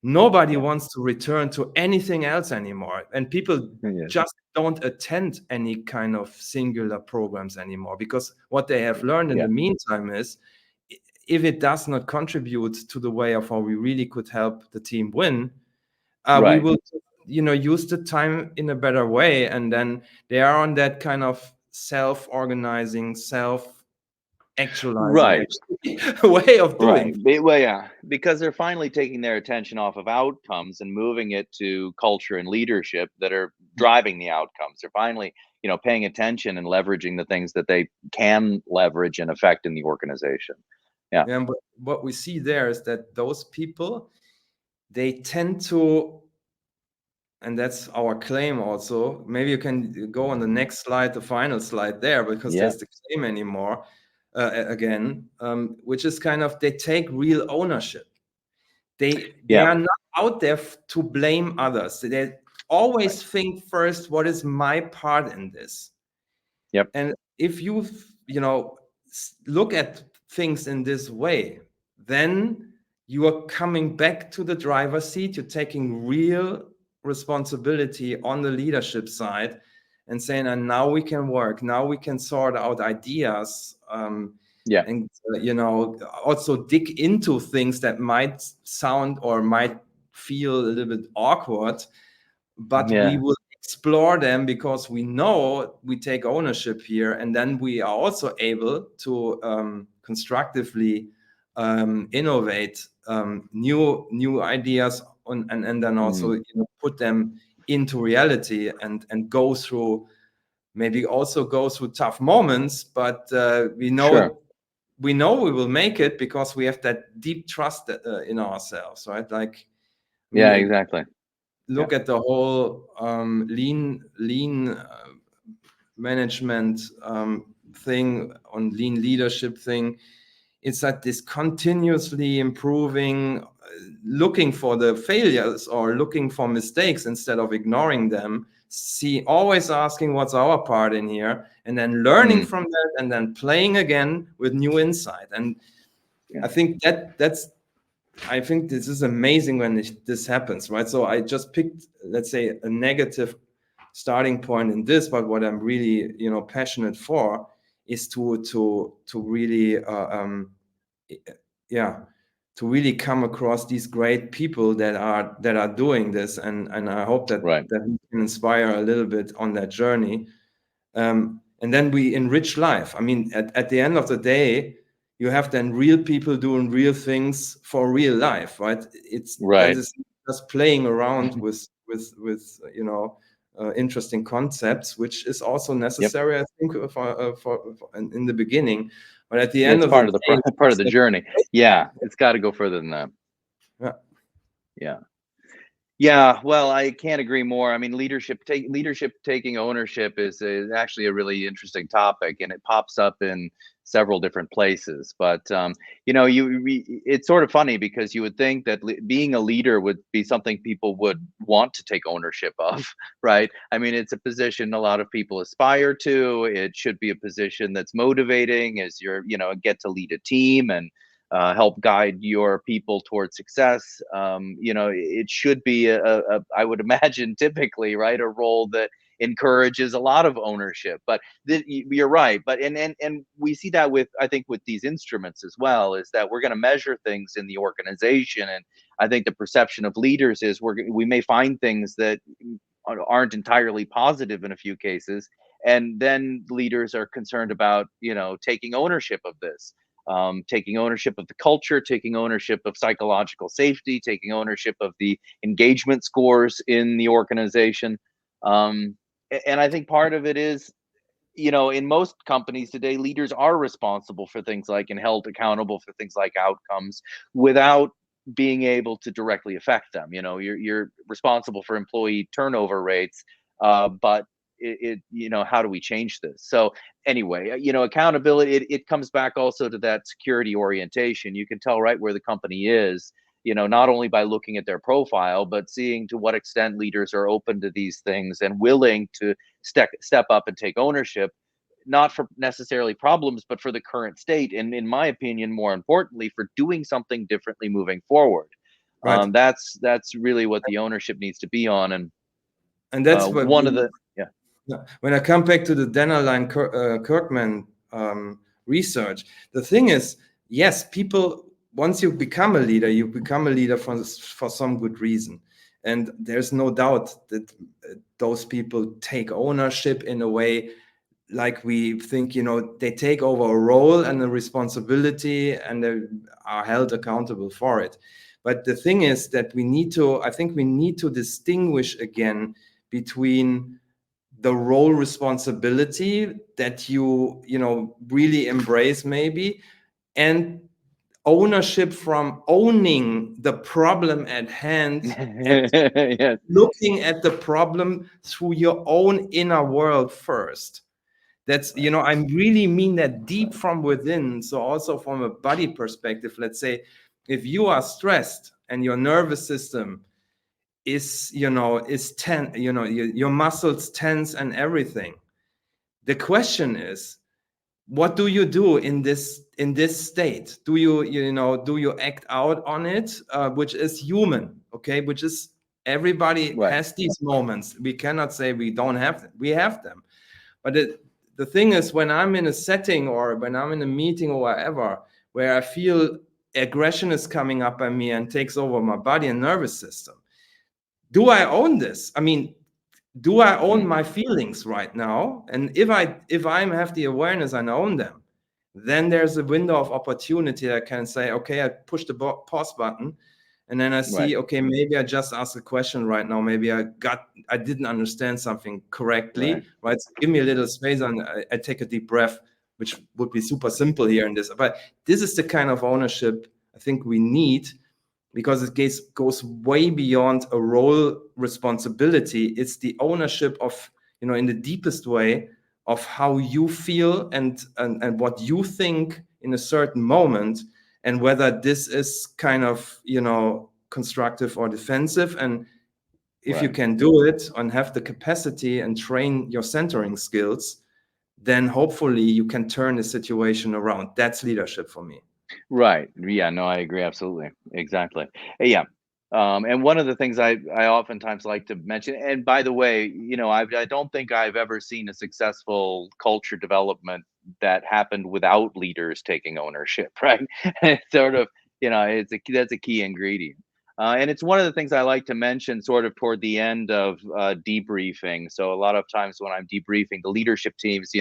nobody wants to return to anything else anymore, and people just don't attend any kind of singular programs anymore, because what they have learned in the meantime is, if it does not contribute to the way of how we really could help the team win, we will use the time in a better way. And then they are on that kind of self-organizing, self-actualizing way of doing because they're finally taking their attention off of outcomes and moving it to culture and leadership that are driving the outcomes. They're finally paying attention and leveraging the things that they can leverage and affect in the organization. And what we see there is that those people, they tend to, and that's our claim also. Maybe you can go on the next slide, the final slide there, because there's the claim anymore again, which is kind of, they take real ownership. They are not out there to blame others. They always think first, what is my part in this? And if you look at things in this way, then you are coming back to the driver's seat. You're taking real responsibility on the leadership side and saying, and now we can work, now we can sort out ideas, and also dig into things that might sound or might feel a little bit awkward, but we will explore them, because we know we take ownership here, and then we are also able to constructively innovate new ideas and then also put them into reality and go through tough moments, but we know we will make it, because we have that deep trust in ourselves, right? Like, exactly. Look at the whole lean management thing, on lean leadership thing. It's like this continuously improving, looking for the failures or looking for mistakes instead of ignoring them. Always asking what's our part in here, and then learning from that, and then playing again with new insight. And I think I think this is amazing when this happens, right? So I just picked, let's say, a negative starting point in this, but what I'm really, passionate for is to really, to really come across these great people that are doing this, and I hope that that we can inspire a little bit on that journey, and then we enrich life. I mean, at the end of the day, you have then real people doing real things for real life, right? It's just playing around with interesting concepts, which is also necessary, I think, for in the beginning. But at the end of part the of day, the part of the journey. It's got to go further than that. Well, I can't agree more. I mean, leadership taking ownership is actually a really interesting topic, and it pops up in several different places. But it's sort of funny because you would think that being a leader would be something people would want to take ownership of, right? I mean, it's a position a lot of people aspire to. It should be a position that's motivating as get to lead a team and help guide your people towards success. It should be I would imagine, typically, right, a role that encourages a lot of ownership. But you're right. But and we see that I think with these instruments as well, is that we're going to measure things in the organization, and I think the perception of leaders is we may find things that aren't entirely positive in a few cases, and then leaders are concerned about taking ownership of this, taking ownership of the culture, taking ownership of psychological safety, taking ownership of the engagement scores in the organization. And I think part of it is, in most companies today, leaders are responsible for things like and held accountable for things like outcomes without being able to directly affect them. You're responsible for employee turnover rates, but how do we change this? So anyway, accountability, it comes back also to that security orientation. You can tell right where the company is, not only by looking at their profile, but seeing to what extent leaders are open to these things and willing to step up and take ownership, not for necessarily problems, but for the current state. And in my opinion, more importantly, for doing something differently moving forward. Right. That's really what the ownership needs to be on. And that's what one of the, yeah. When I come back to the Dennerlein Kirkman research, the thing is, yes, people, once you become a leader for some good reason. And there's no doubt that those people take ownership in a way like we think, they take over a role and a responsibility and they are held accountable for it. But the thing is that I think we need to distinguish again between the role responsibility that you really embrace maybe, and ownership from owning the problem at hand and Yes. looking at the problem through your own inner world first. That's, I really mean that deep from within. So also from a body perspective, let's say if you are stressed and your nervous system is tense, your muscles tense and everything. The question is, what do you do in this state? Do you act out on it, which is human, okay? Which is, everybody Right. has these moments. We cannot say we don't have them. We have them. But the thing is, when I'm in a setting or when I'm in a meeting or wherever, where I feel aggression is coming up by me and takes over my body and nervous system, do I own this? I mean, do I own my feelings right now? And if I have the awareness and own them, then there's a window of opportunity. I can say, okay, I push the pause button, and then I see, Right. okay, maybe I just asked a question right now. Maybe I didn't understand something correctly, right? So give me a little space and I take a deep breath, which would be super simple here in this. But this is the kind of ownership I think we need, because it goes way beyond a role responsibility. It's the ownership of, in the deepest way, of how you feel and what you think in a certain moment, and whether this is kind of, constructive or defensive. And if you can do it and have the capacity and train your centering skills, then hopefully you can turn the situation around. That's leadership for me. Right. Yeah, no, I agree. Absolutely. Exactly. Yeah. And one of the things I oftentimes like to mention, and by the way, I don't think I've ever seen a successful culture development that happened without leaders taking ownership, right? It's sort of, that's a key ingredient. And it's one of the things I like to mention sort of toward the end of debriefing. So a lot of times when I'm debriefing the leadership teams,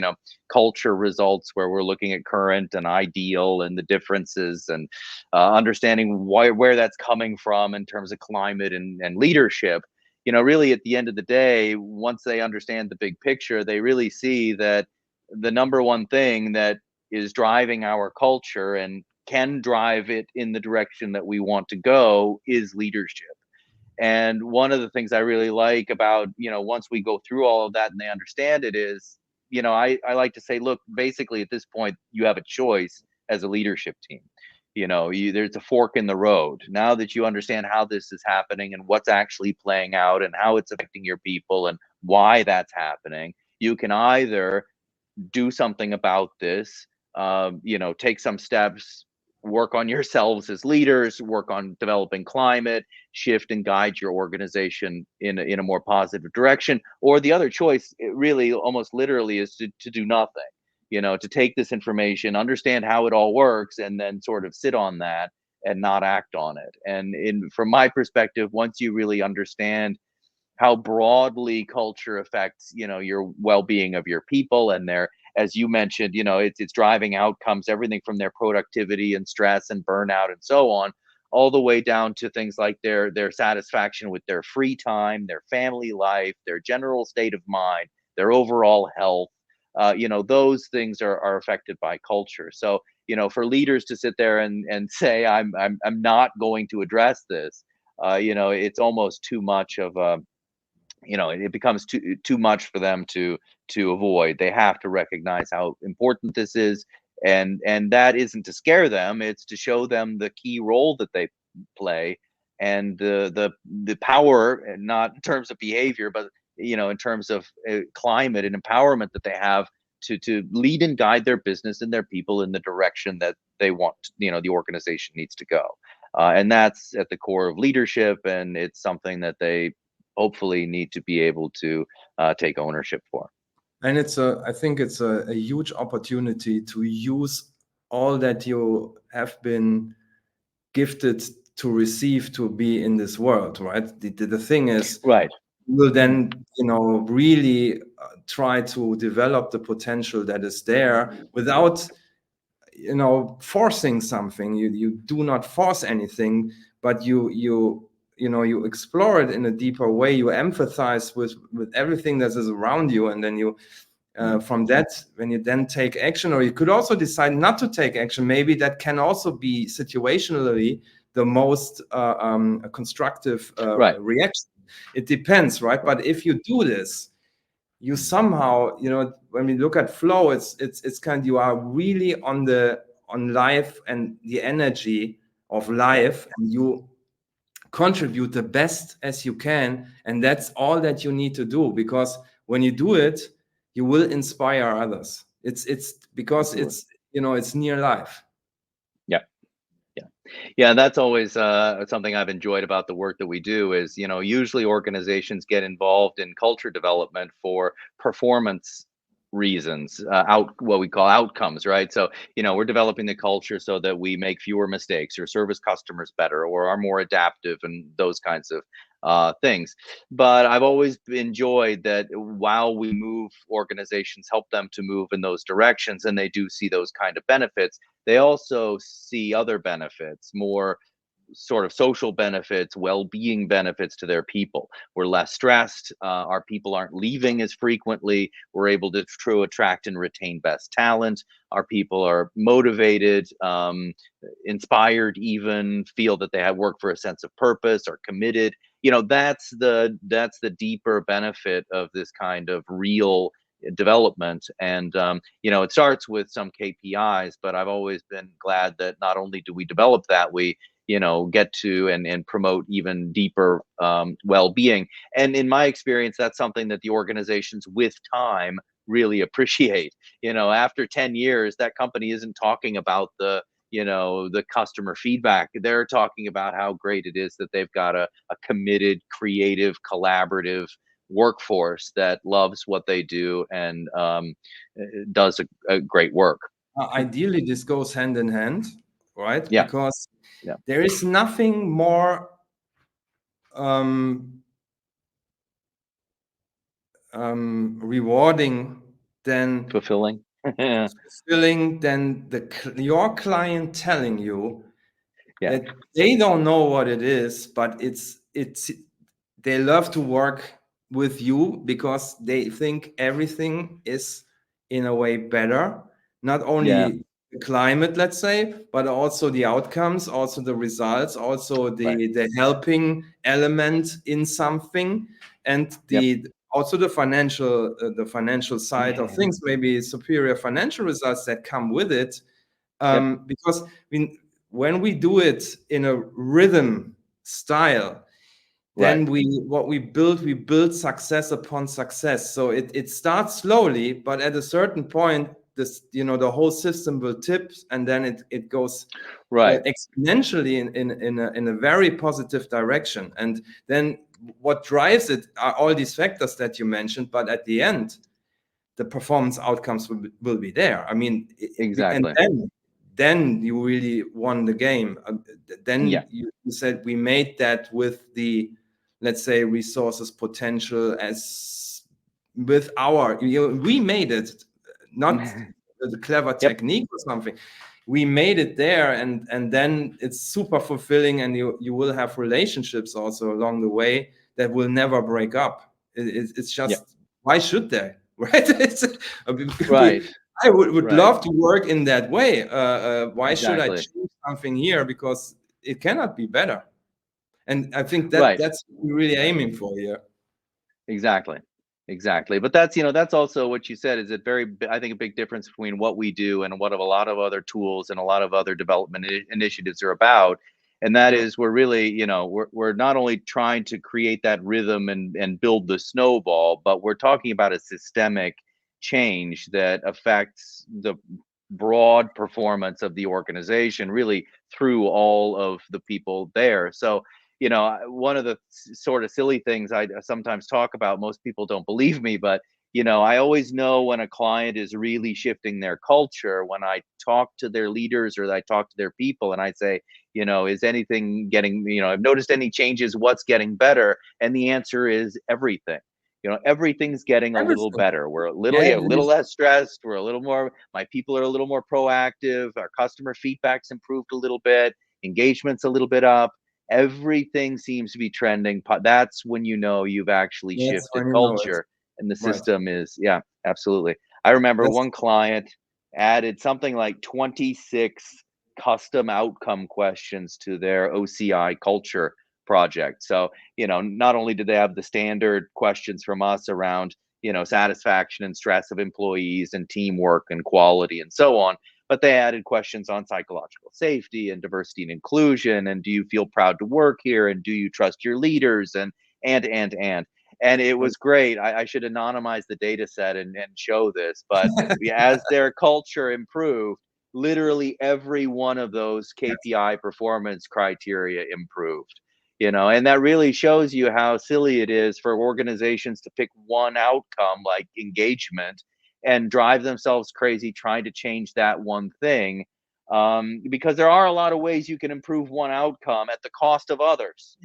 culture results where we're looking at current and ideal and the differences, and understanding where that's coming from in terms of climate and leadership. Really at the end of the day, once they understand the big picture, they really see that the number one thing that is driving our culture and can drive it in the direction that we want to go is leadership. And one of the things I really like about, once we go through all of that and they understand it, is, I like to say, look, basically at this point, you have a choice as a leadership team. There's a fork in the road. Now that you understand how this is happening and what's actually playing out and how it's affecting your people and why that's happening, you can either do something about this, take some steps, work on yourselves as leaders, work on developing climate, shift and guide your organization in a more positive direction. Or the other choice, it really almost literally, is to do nothing, to take this information, understand how it all works, and then sort of sit on that and not act on it. And from my perspective, once you really understand how broadly culture affects, your well-being of your people and their, as you mentioned, it's driving outcomes, everything from their productivity and stress and burnout and so on, all the way down to things like their satisfaction with their free time, their family life, their general state of mind, their overall health. Those things are affected by culture. So, for leaders to sit there and say, I'm not going to address this, it's almost too much of a, it becomes too much for them to avoid. They have to recognize how important this is, and that isn't to scare them, it's to show them the key role that they play, and the power, and not in terms of behavior, but in terms of climate and empowerment that they have to lead and guide their business and their people in the direction that they want, the organization needs to go. And that's at the core of leadership, and it's something that they hopefully need to be able to take ownership for. And I think it's a huge opportunity to use all that you have been gifted to receive to be in this world, right? The thing is, right, you will then, really try to develop the potential that is there without, forcing something. You do not force anything, but you explore it in a deeper way. You empathize with everything that is around you, and then you from that, when you then take action, or you could also decide not to take action, maybe that can also be situationally the most constructive right, reaction. It depends, right? But if you do this, you somehow, when we look at flow, it's kind of, you are really on life and the energy of life, and you contribute the best as you can, and that's all that you need to do, because when you do it, you will inspire others. It's because absolutely. it's near life. Yeah, that's always something I've enjoyed about the work that we do is, usually organizations get involved in culture development for performance reasons, what we call outcomes, right? So, we're developing the culture so that we make fewer mistakes or service customers better or are more adaptive and those kinds of things. But I've always enjoyed that while we move organizations, help them to move in those directions, and they do see those kind of benefits, they also see other benefits, more sort of social benefits, well-being benefits to their people. We're less stressed. Our people aren't leaving as frequently. We're able to attract and retain best talent. Our people are motivated, inspired, even feel that they have work for a sense of purpose, are committed. That's the deeper benefit of this kind of real development. And it starts with some KPIs, but I've always been glad that not only do we develop that, we get to and promote even deeper well-being. And in my experience, that's something that the organizations with time really appreciate. After 10 years, that company isn't talking about the customer feedback. They're talking about how great it is that they've got a committed, creative, collaborative workforce that loves what they do and does a great work. Ideally, this goes hand in hand, right? Yeah. Because Yeah. there is nothing more rewarding than Fulfilling. than your client telling you Yeah. that they don't know what it is, but it's they love to work with you because they think everything is in a way better, not only the climate, let's say, but also the outcomes, also the results, also the helping element in something, and also the financial side of things, maybe superior financial results that come with it. Because when we do it in a rhythm style, then we build success upon success. So it starts slowly, but at a certain point, the whole system will tip, and then it goes exponentially in a very positive direction. And then what drives it are all these factors that you mentioned, but at the end, the performance outcomes will be there. I mean, exactly. And then you really won the game. Then you said we made that with the, let's say, resources potential as with we made it, not the clever technique or something. We made it there, and then it's super fulfilling, and you will have relationships also along the way that will never break up. It's just, why should they? Right? I would love to work in that way. Why should I choose something here? Because it cannot be better. And I think that's what we're really aiming for here. Exactly. But that's also what you said, is it I think a big difference between what we do and what a lot of other tools and a lot of other development initiatives are about. And that is, we're really, we're not only trying to create that rhythm and build the snowball, but we're talking about a systemic change that affects the broad performance of the organization, really through all of the people there. So, one of the sort of silly things I sometimes talk about, most people don't believe me, but I always know when a client is really shifting their culture when I talk to their leaders or I talk to their people and I say, is anything getting, I've noticed any changes, what's getting better? And the answer is everything. Everything's getting a little better. We're a little less stressed. We're a little more, my people are a little more proactive. Our customer feedback's improved a little bit. Engagement's a little bit up. Everything seems to be trending. That's when you've actually shifted culture. And the system is, absolutely. I remember one client added something like 26 custom outcome questions to their OCI culture project. So, not only did they have the standard questions from us around, satisfaction and stress of employees and teamwork and quality and so on, but they added questions on psychological safety and diversity and inclusion. And do you feel proud to work here? And do you trust your leaders? And it was great. I should anonymize the data set and show this, but as their culture improved, literally every one of those KPI performance criteria improved. And that really shows you how silly it is for organizations to pick one outcome like engagement and drive themselves crazy trying to change that one thing, because there are a lot of ways you can improve one outcome at the cost of others.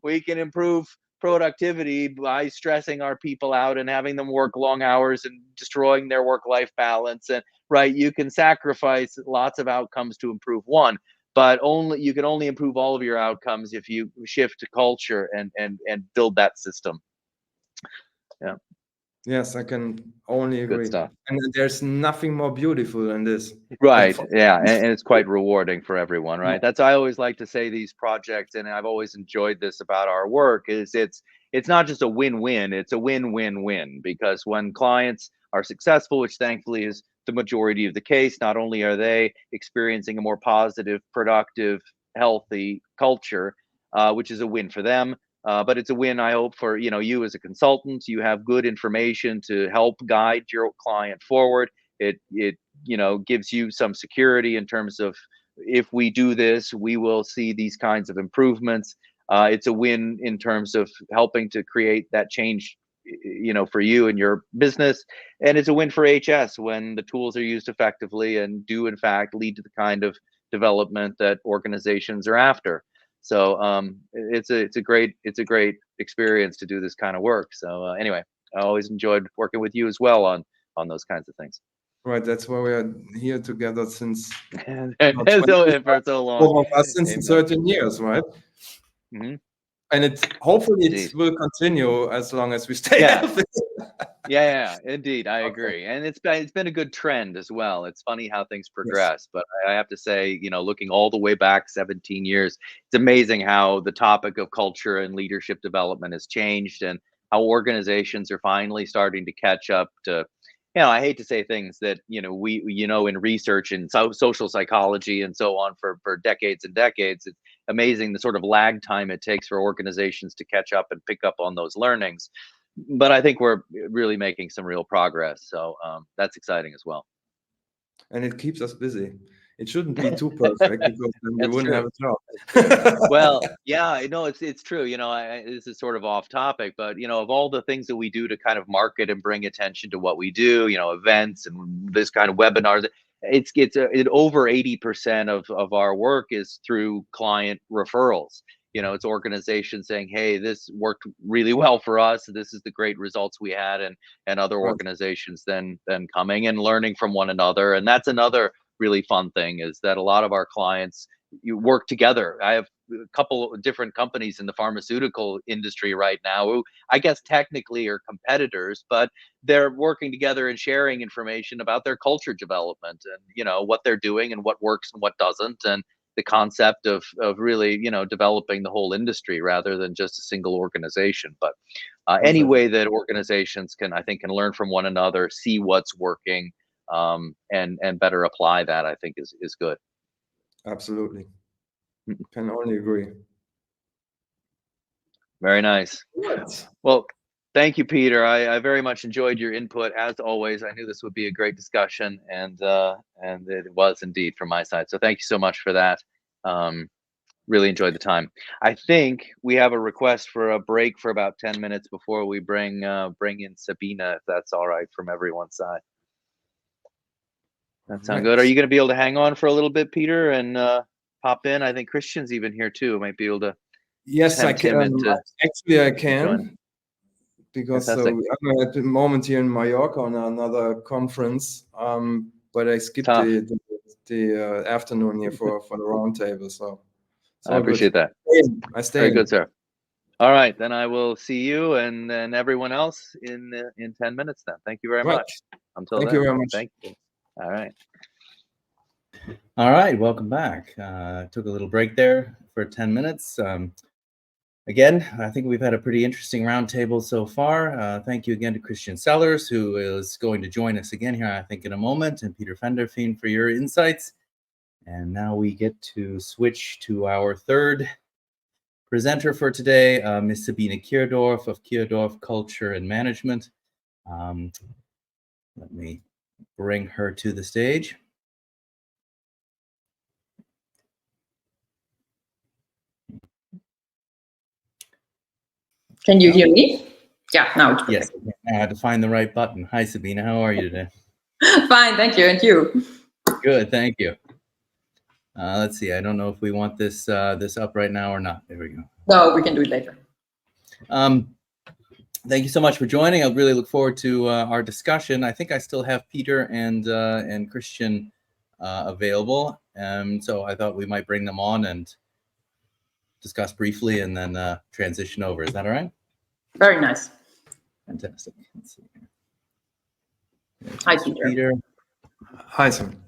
We can improve productivity by stressing our people out and having them work long hours and destroying their work-life balance, and you can sacrifice lots of outcomes to improve one, but you can only improve all of your outcomes if you shift to culture and build that system. Yes, I can only agree. Good stuff. And there's nothing more beautiful than this. Right. Yeah. And it's quite rewarding for everyone, right? That's, I always like to say these projects, and I've always enjoyed this about our work, is it's not just a win-win, it's a win-win-win, because when clients are successful, which thankfully is the majority of the case, not only are they experiencing a more positive, productive, healthy culture, which is a win for them, but it's a win, I hope, for you as a consultant. You have good information to help guide your client forward. It gives you some security in terms of, if we do this, we will see these kinds of improvements. It's a win in terms of helping to create that change, for you and your business. And it's a win for HS when the tools are used effectively and do in fact lead to the kind of development that organizations are after. So it's a great experience to do this kind of work. So anyway, I always enjoyed working with you as well on those kinds of things. Right, that's why we are here together since for so long. Since 13 years, right? Mm-hmm. And hopefully it will continue as long as we stay healthy. Yeah, indeed, I agree. And it's been a good trend as well. It's funny how things progress, but I have to say, looking all the way back 17 years, it's amazing how the topic of culture and leadership development has changed. And how organizations are finally starting to catch up to, I hate to say things that, we, in research and social psychology and so on for decades and decades, it's amazing the sort of lag time it takes for organizations to catch up and pick up on those learnings. But I think we're really making some real progress. So that's exciting as well. And it keeps us busy. It shouldn't be too perfect because then we wouldn't have a job. Well, yeah, no, it's true. This is sort of off topic, but of all the things that we do to kind of market and bring attention to what we do, events and this kind of webinars, it's over 80% of our work is through client referrals. It's organizations saying, hey, this worked really well for us. This is the great results we had, and other organizations then coming and learning from one another. And that's another really fun thing, is that a lot of our clients, you work together. I have a couple of different companies in the pharmaceutical industry right now who I guess technically are competitors, but they're working together and sharing information about their culture development and what they're doing and what works and what doesn't, and the concept of really developing the whole industry rather than just a single organization. But any way that organizations can learn from one another, see what's working, and better apply that, I think is good. Absolutely. Can only agree. Very nice. Yes. Well, thank you, Peter. I very much enjoyed your input as always. I knew this would be a great discussion, and it was indeed from my side. So thank you so much for that. Really enjoyed the time. I think we have a request for a break for about 10 minutes before we bring in Sabina, if that's all right from everyone's side. That sounds good. Are you going to be able to hang on for a little bit, Peter, and pop in? I think Christian's even here too. Might be able to. Yes, I can. Actually, I can, because I'm at the moment here in Mallorca on another conference. But I skipped the afternoon here for the roundtable. So I appreciate that. I stay. Very good, sir. All right, then I will see you and then everyone else in 10 minutes. Then thank you very much. Until then, thank you very much. Thank you. All right. All right, welcome back. Took a little break there for 10 minutes. Again, I think we've had a pretty interesting roundtable so far. Thank you again to Christian Sellers, who is going to join us again here, I think, in a moment, and Peter Fenderfeen for your insights. And now we get to switch to our third presenter for today, Ms. Sabine Kierdorf of Kierdorf Culture and Management. Let me bring her to the stage. Can you hear me? Yeah, now it's perfect. Yes, I had to find the right button. Hi, Sabina. How are you today? Fine, thank you. And you? Good, thank you. Let's see. I don't know if we want this up right now or not. There we go. No, we can do it later. Thank you so much for joining. I really look forward to our discussion. I think I still have Peter and Christian available, so I thought we might bring them on and discuss briefly and then transition over. Is that all right? Very nice. Fantastic. Let's see. Hi, Peter. Hi, Sam.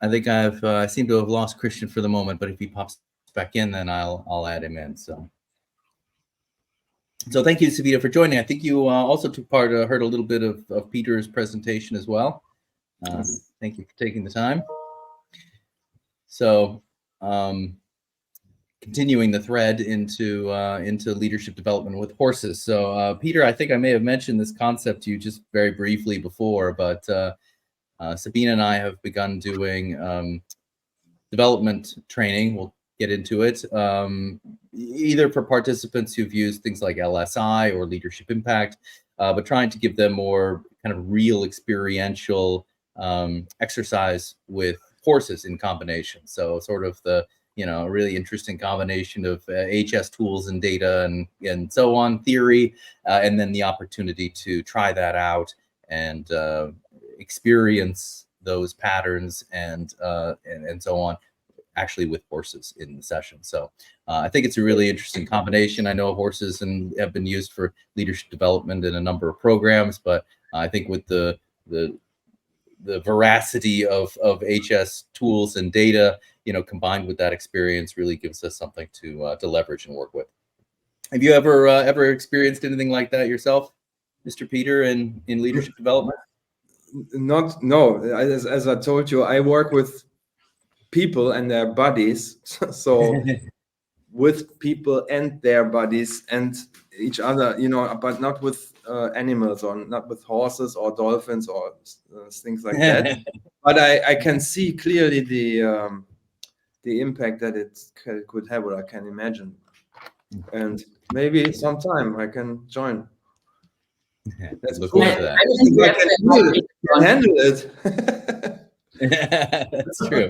I think I seem to have lost Christian for the moment, but if he pops back in, then I'll add him in. So thank you, Sabina, for joining. I think you also took part, heard a little bit of Peter's presentation as well. Thank you for taking the time. So continuing the thread into leadership development with horses. So Peter, I think I may have mentioned this concept to you just very briefly before, but Sabina and I have begun doing development training. We'll get into it, either for participants who've used things like LSI or leadership impact, but trying to give them more kind of real experiential exercise with horses in combination. So sort of the, a really interesting combination of HS tools and data and so on, theory, and then the opportunity to try that out and experience those patterns and so on, actually with horses in the session. So I think it's a really interesting combination. I know horses have been used for leadership development in a number of programs, but I think with the veracity of HS tools and data, combined with that experience, really gives us something to leverage and work with. Have you ever experienced anything like that yourself, Mr. Peter, in leadership development? No. As I told you, I work with people and their bodies. So with people and their bodies and each other, but not with animals, or not with horses or dolphins or things like that. But I can see clearly the impact that it could have, or I can imagine. And maybe sometime I can join. Let's look forward to that. I can handle it. That's true.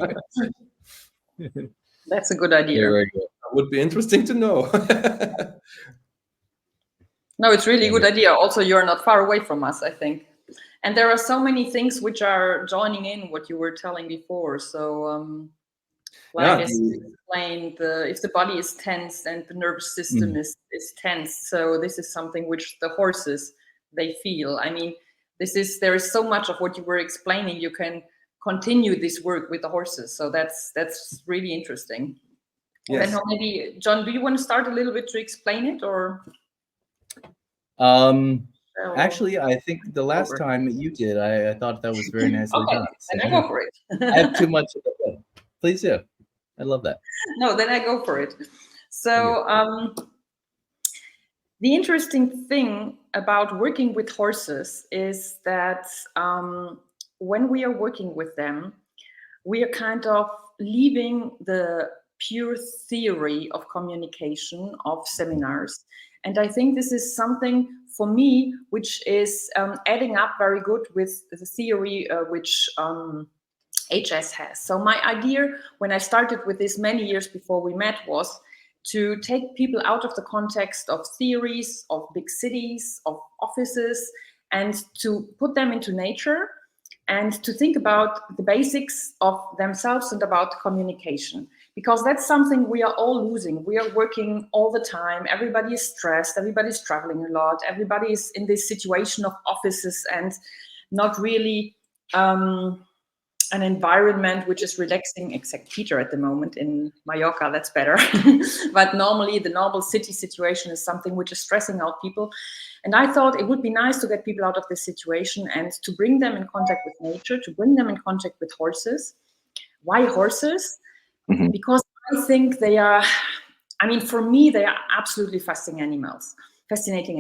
That's a good idea. Very good. That would be interesting to know. No, it's really a good idea. Also, you're not far away from us, I think. And there are so many things which are joining in what you were telling before. So, as you explained, if the body is tense and the nervous system is tense, so this is something which the horses, they feel. I mean, there is so much of what you were explaining. You can continue this work with the horses. So that's really interesting. Yes. And maybe, John, do you want to start a little bit to explain it, or? Actually, I think the last time you did, I thought that was very nicely done. Then I go for it. I have too much of it. Please do. I love that. No, then I go for it. So the interesting thing about working with horses is that when we are working with them, we are kind of leaving the pure theory of communication of seminars. And I think this is something for me which is adding up very good with the theory which HS has. So my idea when I started with this many years before we met was to take people out of the context of theories, of big cities, of offices, and to put them into nature and to think about the basics of themselves and about communication. Because that's something we are all losing. We are working all the time. Everybody is stressed. Everybody's traveling a lot. Everybody is in this situation of offices and not really an environment which is relaxing, except Peter at the moment in Mallorca, that's better. But normally the normal city situation is something which is stressing out people. And I thought it would be nice to get people out of this situation and to bring them in contact with nature, to bring them in contact with horses. Why horses? Mm-hmm. Because I think they are, for me, they are absolutely fascinating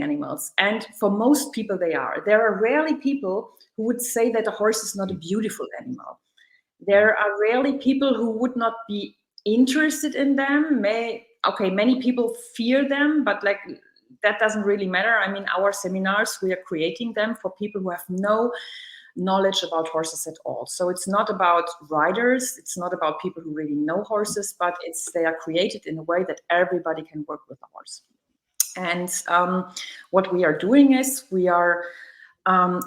animals. And for most people, they are. There are rarely people who would say that a horse is not a beautiful animal. There are rarely people who would not be interested in them. Many people fear them, but that doesn't really matter. Our seminars, we are creating them for people who have no knowledge about horses at all. So it's not about riders, it's not about people who really know horses, but they are created in a way that everybody can work with a horse. And what we are doing is we are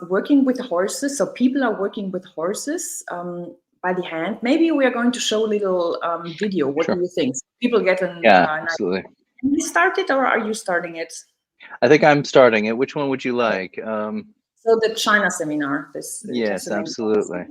working with horses. So people are working with horses by the hand. Maybe we are going to show a little video. What do you think? People get an absolutely. Can we start it, or are you starting it? I think I'm starting it. Which one would you like? So the China seminar. Yes, absolutely.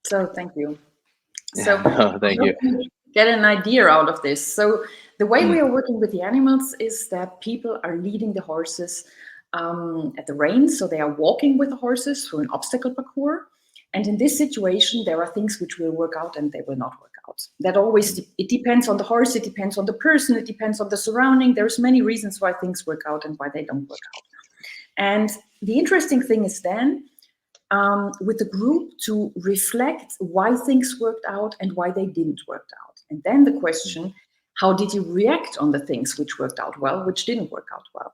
So thank you. So Thank you. get an idea out of this. So the way we are working with the animals is that people are leading the horses at the reins. So they are walking with the horses through an obstacle parcours. And in this situation, there are things which will work out and they will not work out. That always, it depends on the horse, it depends on the person, it depends on the surrounding. There's many reasons why things work out and why they don't work out. And the interesting thing is then, with the group to reflect why things worked out and why they didn't work out. And then the question, how did you react on the things which worked out well, which didn't work out well?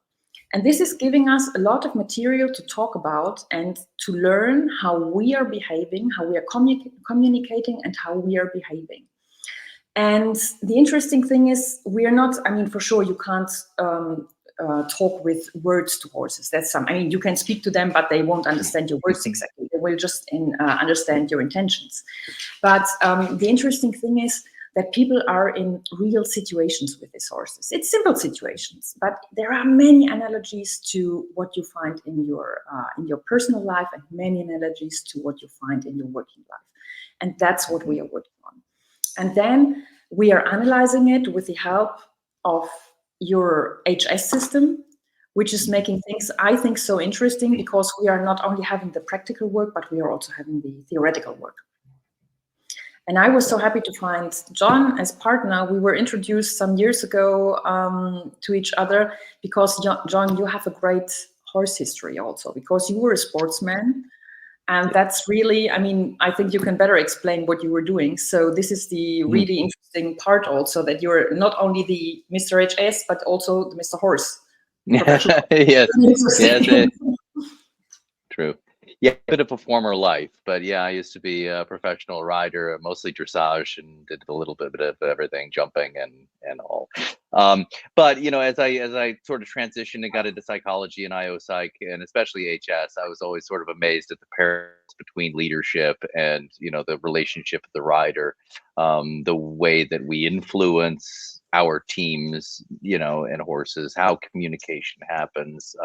And this is giving us a lot of material to talk about and to learn how we are behaving, how we are communicating, and how we are behaving. And the interesting thing is, we are not, I mean, for sure, you can't talk with words to horses. You can speak to them, but they won't understand your words exactly. They will just understand your intentions. But the interesting thing is that people are in real situations with these horses. It's simple situations, but there are many analogies to what you find in your personal life and many analogies to what you find in your working life. And that's what we are working on. And then we are analyzing it with the help of your HS system, which is making things, I think, so interesting, because we are not only having the practical work, but we are also having the theoretical work. And I was so happy to find John as partner. We were introduced some years ago to each other because, John, you have a great horse history also, because you were a sportsman. And that's really, I mean, I think you can better explain what you were doing. So this is the really interesting part also, that you're not only the Mr. HS, but also the Mr. Horse. Yes, yes, true. Yeah, a bit of a former life, but yeah, I used to be a professional rider, mostly dressage, and did a little bit of everything, jumping and all. But you know, as I sort of transitioned and got into psychology and IO Psych, and especially HS, I was always sort of amazed at the parallels between leadership and, you know, the relationship of the rider, the way that we influence our teams, you know, and horses, how communication happens.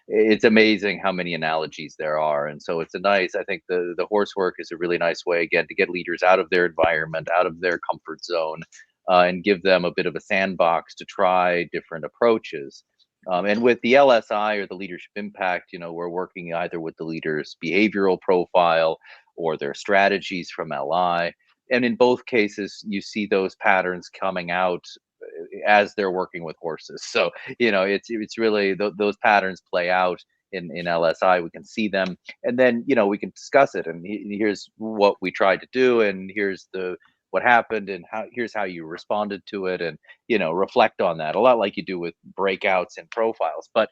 It's amazing how many analogies there are. And so it's I think the horse work is a really nice way, again, to get leaders out of their environment, out of their comfort zone, and give them a bit of a sandbox to try different approaches. And with the LSI, or the leadership impact, you know, we're working either with the leader's behavioral profile or their strategies from LI. And in both cases, you see those patterns coming out as they're working with horses. So, you know, it's really those patterns play out in LSI. We can see them, and then, you know, we can discuss it. And here's what we tried to do, and here's what happened, and here's how you responded to it, and, you know, reflect on that a lot, like you do with breakouts and profiles. But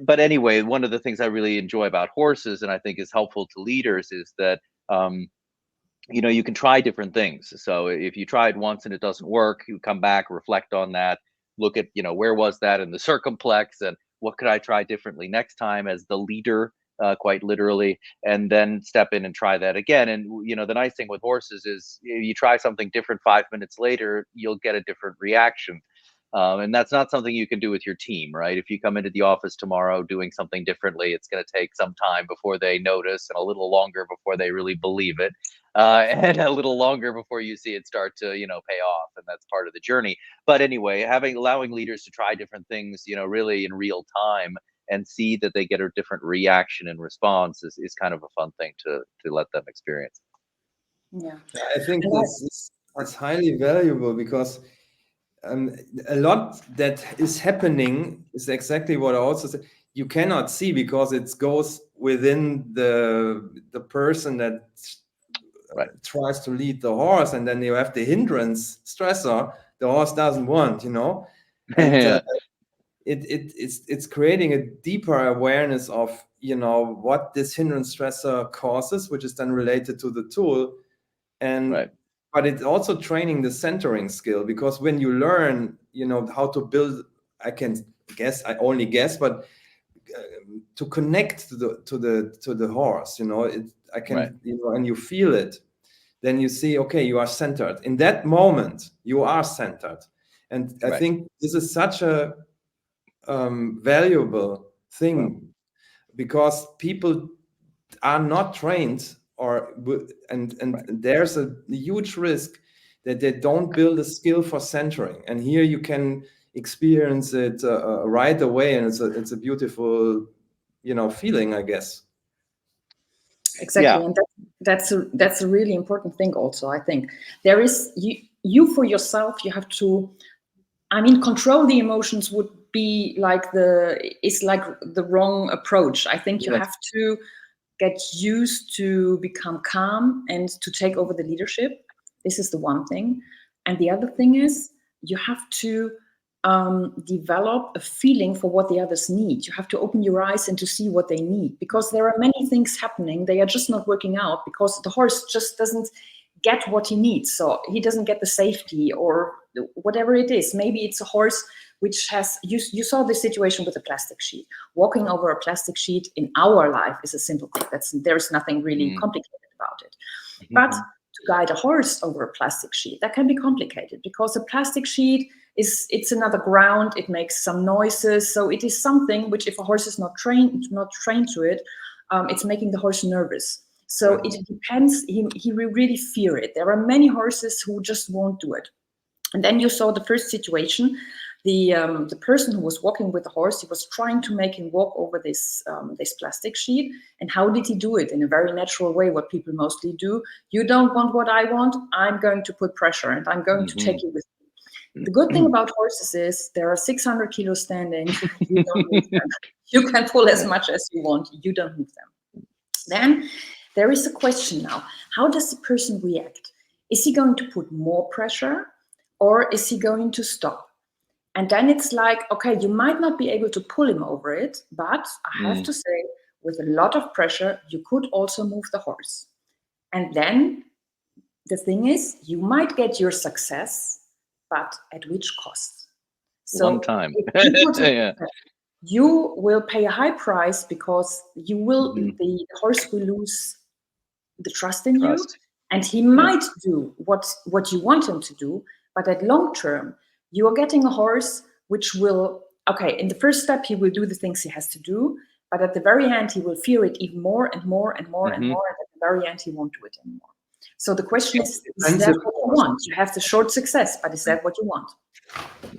anyway, one of the things I really enjoy about horses, and I think is helpful to leaders, is that you know, you can try different things. So if you tried once and it doesn't work, you come back, reflect on that, look at, you know, where was that in the circumplex, and what could I try differently next time as the leader, quite literally, and then step in and try that again. And, you know, the nice thing with horses is, you try something different 5 minutes later, you'll get a different reaction. And that's not something you can do with your team, right? If you come into the office tomorrow doing something differently, it's going to take some time before they notice, and a little longer before they really believe it, and a little longer before you see it start to, you know, pay off. And that's part of the journey. But anyway, allowing leaders to try different things, you know, really in real time, and see that they get a different reaction and response is kind of a fun thing to let them experience. Yeah, I think that's highly valuable, because a lot that is happening is exactly what I also said. You cannot see, because it goes within the person that tries to lead the horse, and then you have the hindrance stressor the horse doesn't want, you know. And it's creating a deeper awareness of, you know, what this hindrance stressor causes, which is then related to the tool. And but it's also training the centering skill, because when you learn, you know, how to build, I only guess, but to connect to the horse, you know, you know, and you feel it, then you see, okay, you are centered. In that moment, you are centered. And I think this is such a valuable thing, because people are not trained and there's a huge risk that they don't build a skill for centering. And here you can experience it right away, and it's a beautiful, feeling, I guess. Exactly, yeah. And that's a really important thing. Also, I think there is you for yourself. You have to, control the emotions would be like the wrong approach. I think you have to get used to become calm and to take over the leadership. This is the one thing, and the other thing is you have to develop a feeling for what the others need. You have to open your eyes and to see what they need, because there are many things happening. They are just not working out because the horse just doesn't get what he needs. So he doesn't get the safety or whatever it is. Maybe it's a horse which has, you saw this situation with a plastic sheet. Walking over a plastic sheet in our life is a simple thing. There's nothing really complicated about it. But to guide a horse over a plastic sheet, that can be complicated, because a plastic sheet it's another ground. It makes some noises. So it is something which, if a horse is not trained to it, it's making the horse nervous. So it depends. He will really fear it. There are many horses who just won't do it. And then you saw the first situation. The person who was walking with the horse, he was trying to make him walk over this plastic sheet. And how did he do it? In a very natural way, what people mostly do. You don't want what I want. I'm going to put pressure, and I'm going to take you with me. The good thing about horses is there are 600 kilos standing. You don't move them. You can pull as much as you want. You don't move them. Then there is a question now. How does the person react? Is he going to put more pressure, or is he going to stop? And then it's like, okay, you might not be able to pull him over it, but I have to say, with a lot of pressure, you could also move the horse. And then the thing is, you might get your success, but at which cost? So one time. You will pay a high price, because you will the horse will lose the trust in you, and he might do what you want him to do, but at long term, you are getting a horse which will, in the first step, he will do the things he has to do, but at the very end, he will fear it even more and more and more and more, and at the very end, he won't do it anymore. So the question is that what you want? You have the short success, but is that what you want?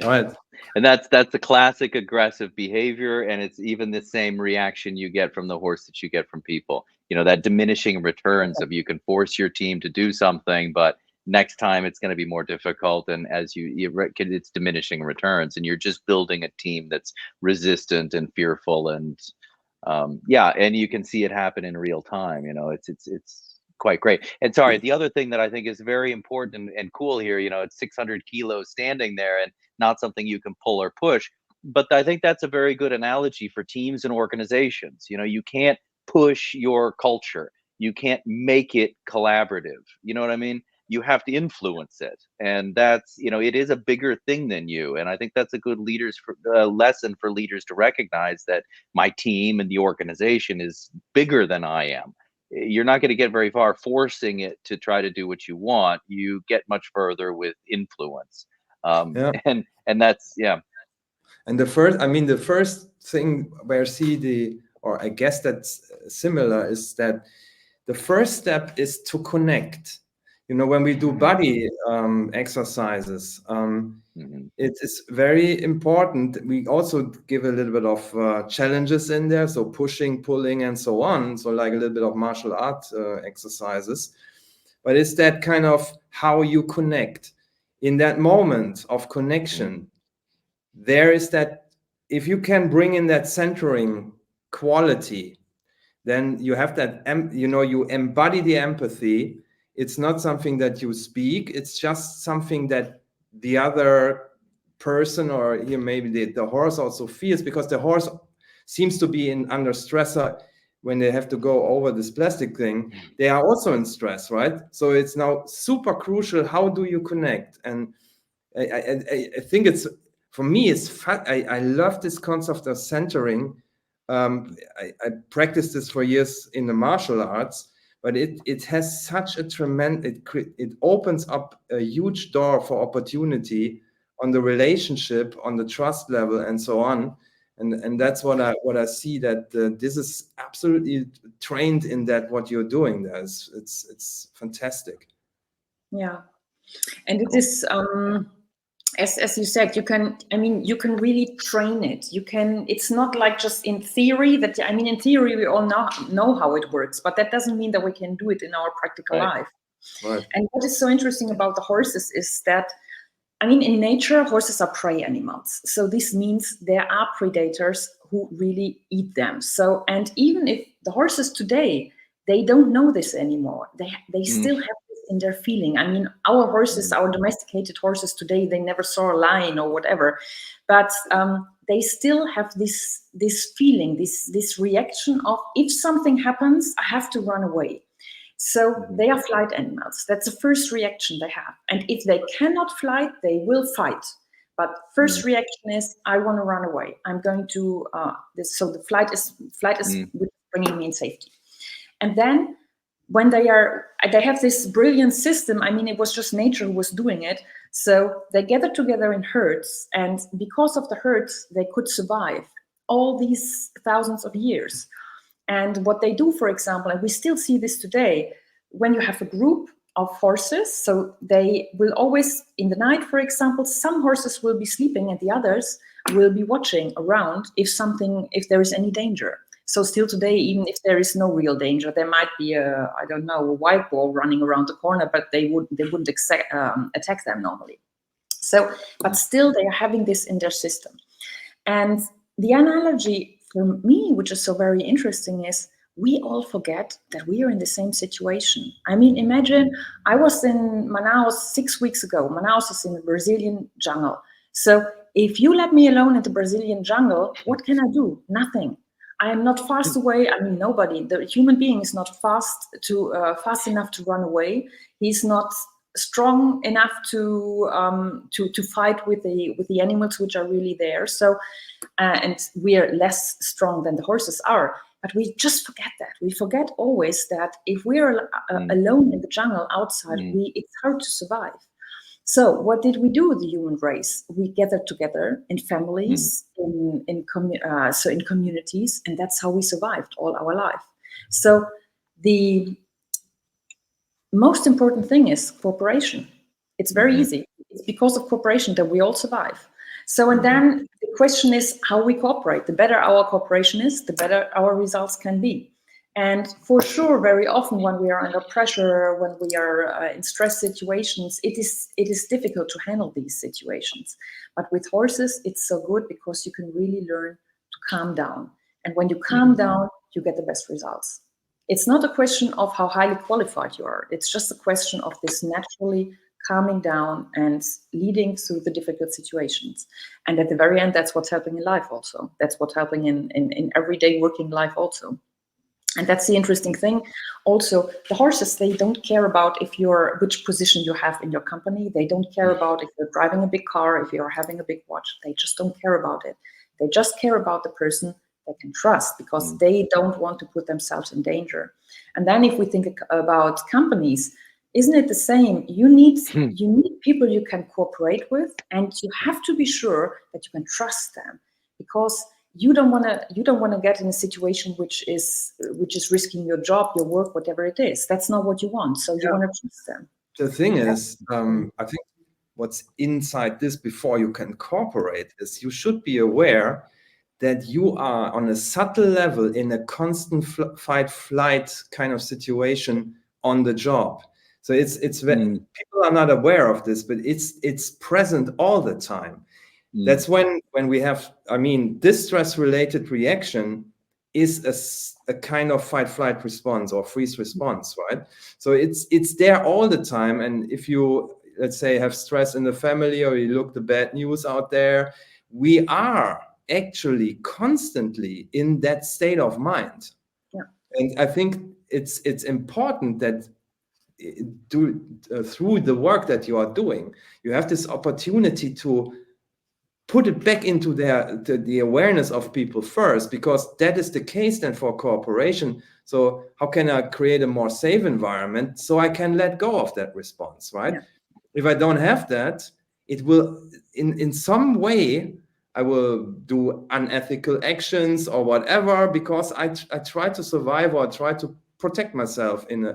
Right. And that's the classic aggressive behavior, and it's even the same reaction you get from the horse that you get from people. That diminishing returns of, you can force your team to do something, but next time it's going to be more difficult, and as it's diminishing returns, and you're just building a team that's resistant and fearful, and and you can see it happen in real time. It's quite great. And sorry, the other thing that I think is very important and cool here, it's 600 kilos standing there and not something you can pull or push. But I think that's a very good analogy for teams and organizations. You can't push your culture. You can't make it collaborative. You know what I mean? You have to influence it. And that's, it is a bigger thing than you. And I think that's a good lesson for leaders to recognize that my team and the organization is bigger than I am. You're not going to get very far forcing it to try to do what you want. You get much further with influence. And that's, And the first thing where I guess that's similar, is that the first step is to connect. When we do body exercises, it is very important. We also give a little bit of challenges in there, so pushing, pulling, and so on. So like a little bit of martial arts exercises. But it's that kind of how you connect. In that moment of connection, there is that, if you can bring in that centering quality, then you have that, you embody the empathy. It's not something that you speak. It's just something that the other person, or here maybe the horse also feels, because the horse seems to be under stress when they have to go over this plastic thing. They are also in stress, right? So it's now super crucial. How do you connect? And I think it's, for me, it's fun. I love this concept of centering. I practiced this for years in the martial arts. But it has such a tremendous, it opens up a huge door for opportunity on the relationship, on the trust level, and so on. And that's what I see, that this is absolutely trained in that, what you're doing there. It's fantastic. Yeah, and it is as you said, you can really train it. It's not like just in theory that, in theory we all know how it works, but that doesn't mean that we can do it in our practical life. Right. And what is so interesting about the horses is that, in nature, horses are prey animals. So this means there are predators who really eat them. So, and even if the horses today, they don't know this anymore, they still have in their feeling. Our horses, our domesticated horses today, they never saw a lion or whatever, but they still have this feeling, this reaction of, if something happens, I have to run away. So they are flight animals. That's the first reaction they have. And if they cannot fly, they will fight. But first reaction is, I want to run away. I'm going to so the flight is bringing me in safety. And then when they have this brilliant system. It was just nature who was doing it. So they gathered together in herds, and because of the herds, they could survive all these thousands of years. And what they do, for example, and we still see this today, when you have a group of horses, so they will always, in the night, for example, some horses will be sleeping and the others will be watching around if there is any danger. So still today, even if there is no real danger, there might be a white ball running around the corner, but they wouldn't attack them normally. So, but still they are having this in their system. And the analogy for me, which is so very interesting, is we all forget that we are in the same situation. Imagine I was in Manaus 6 weeks ago. Manaus is in the Brazilian jungle. So if you let me alone in the Brazilian jungle, what can I do? Nothing. I am not fast away. Nobody. The human being is not fast enough to run away. He's not strong enough to fight with the animals which are really there. So, and we are less strong than the horses are. But we just forget that. We forget always that if we are alone in the jungle outside, it's hard to survive. So what did we do, the human race? We gathered together in families, in communities, and that's how we survived all our life. So the most important thing is cooperation. It's very easy. It's because of cooperation that we all survive. So, and then the question is how we cooperate. The better our cooperation is, the better our results can be. And for sure, very often when we are under pressure, when we are in stress situations, it is difficult to handle these situations. But with horses, it's so good because you can really learn to calm down. And when you calm down, you get the best results. It's not a question of how highly qualified you are. It's just a question of this naturally calming down and leading through the difficult situations. And at the very end, that's what's helping in life also. That's what's helping in everyday working life also. And that's the interesting thing. Also, the horses, they don't care about which position you have in your company. They don't care about if you're driving a big car, if you're having a big watch. They just don't care about it. They just care about the person they can trust because they don't want to put themselves in danger. And then if we think about companies, isn't it the same? You need people you can cooperate with, and you have to be sure that you can trust them, because you don't want to get in a situation which is risking your job, your work, whatever it is. That's not what you want. So you want to trust them. The thing is, I think what's inside this before you can cooperate is you should be aware that you are on a subtle level in a constant fight-flight kind of situation on the job. So it's when people are not aware of this, but it's present all the time. That's when we have, this stress-related reaction is a kind of fight-flight response or freeze response, right? So it's there all the time. And if you, let's say, have stress in the family or you look the bad news out there, we are actually constantly in that state of mind. Yeah. And I think it's important that through the work that you are doing, you have this opportunity to put it back into the awareness of people first, because that is the case then for cooperation. So how can I create a more safe environment so I can let go of that response, right? Yeah. If I don't have that, it will in some way I will do unethical actions or whatever, because I try to survive, or try to protect myself in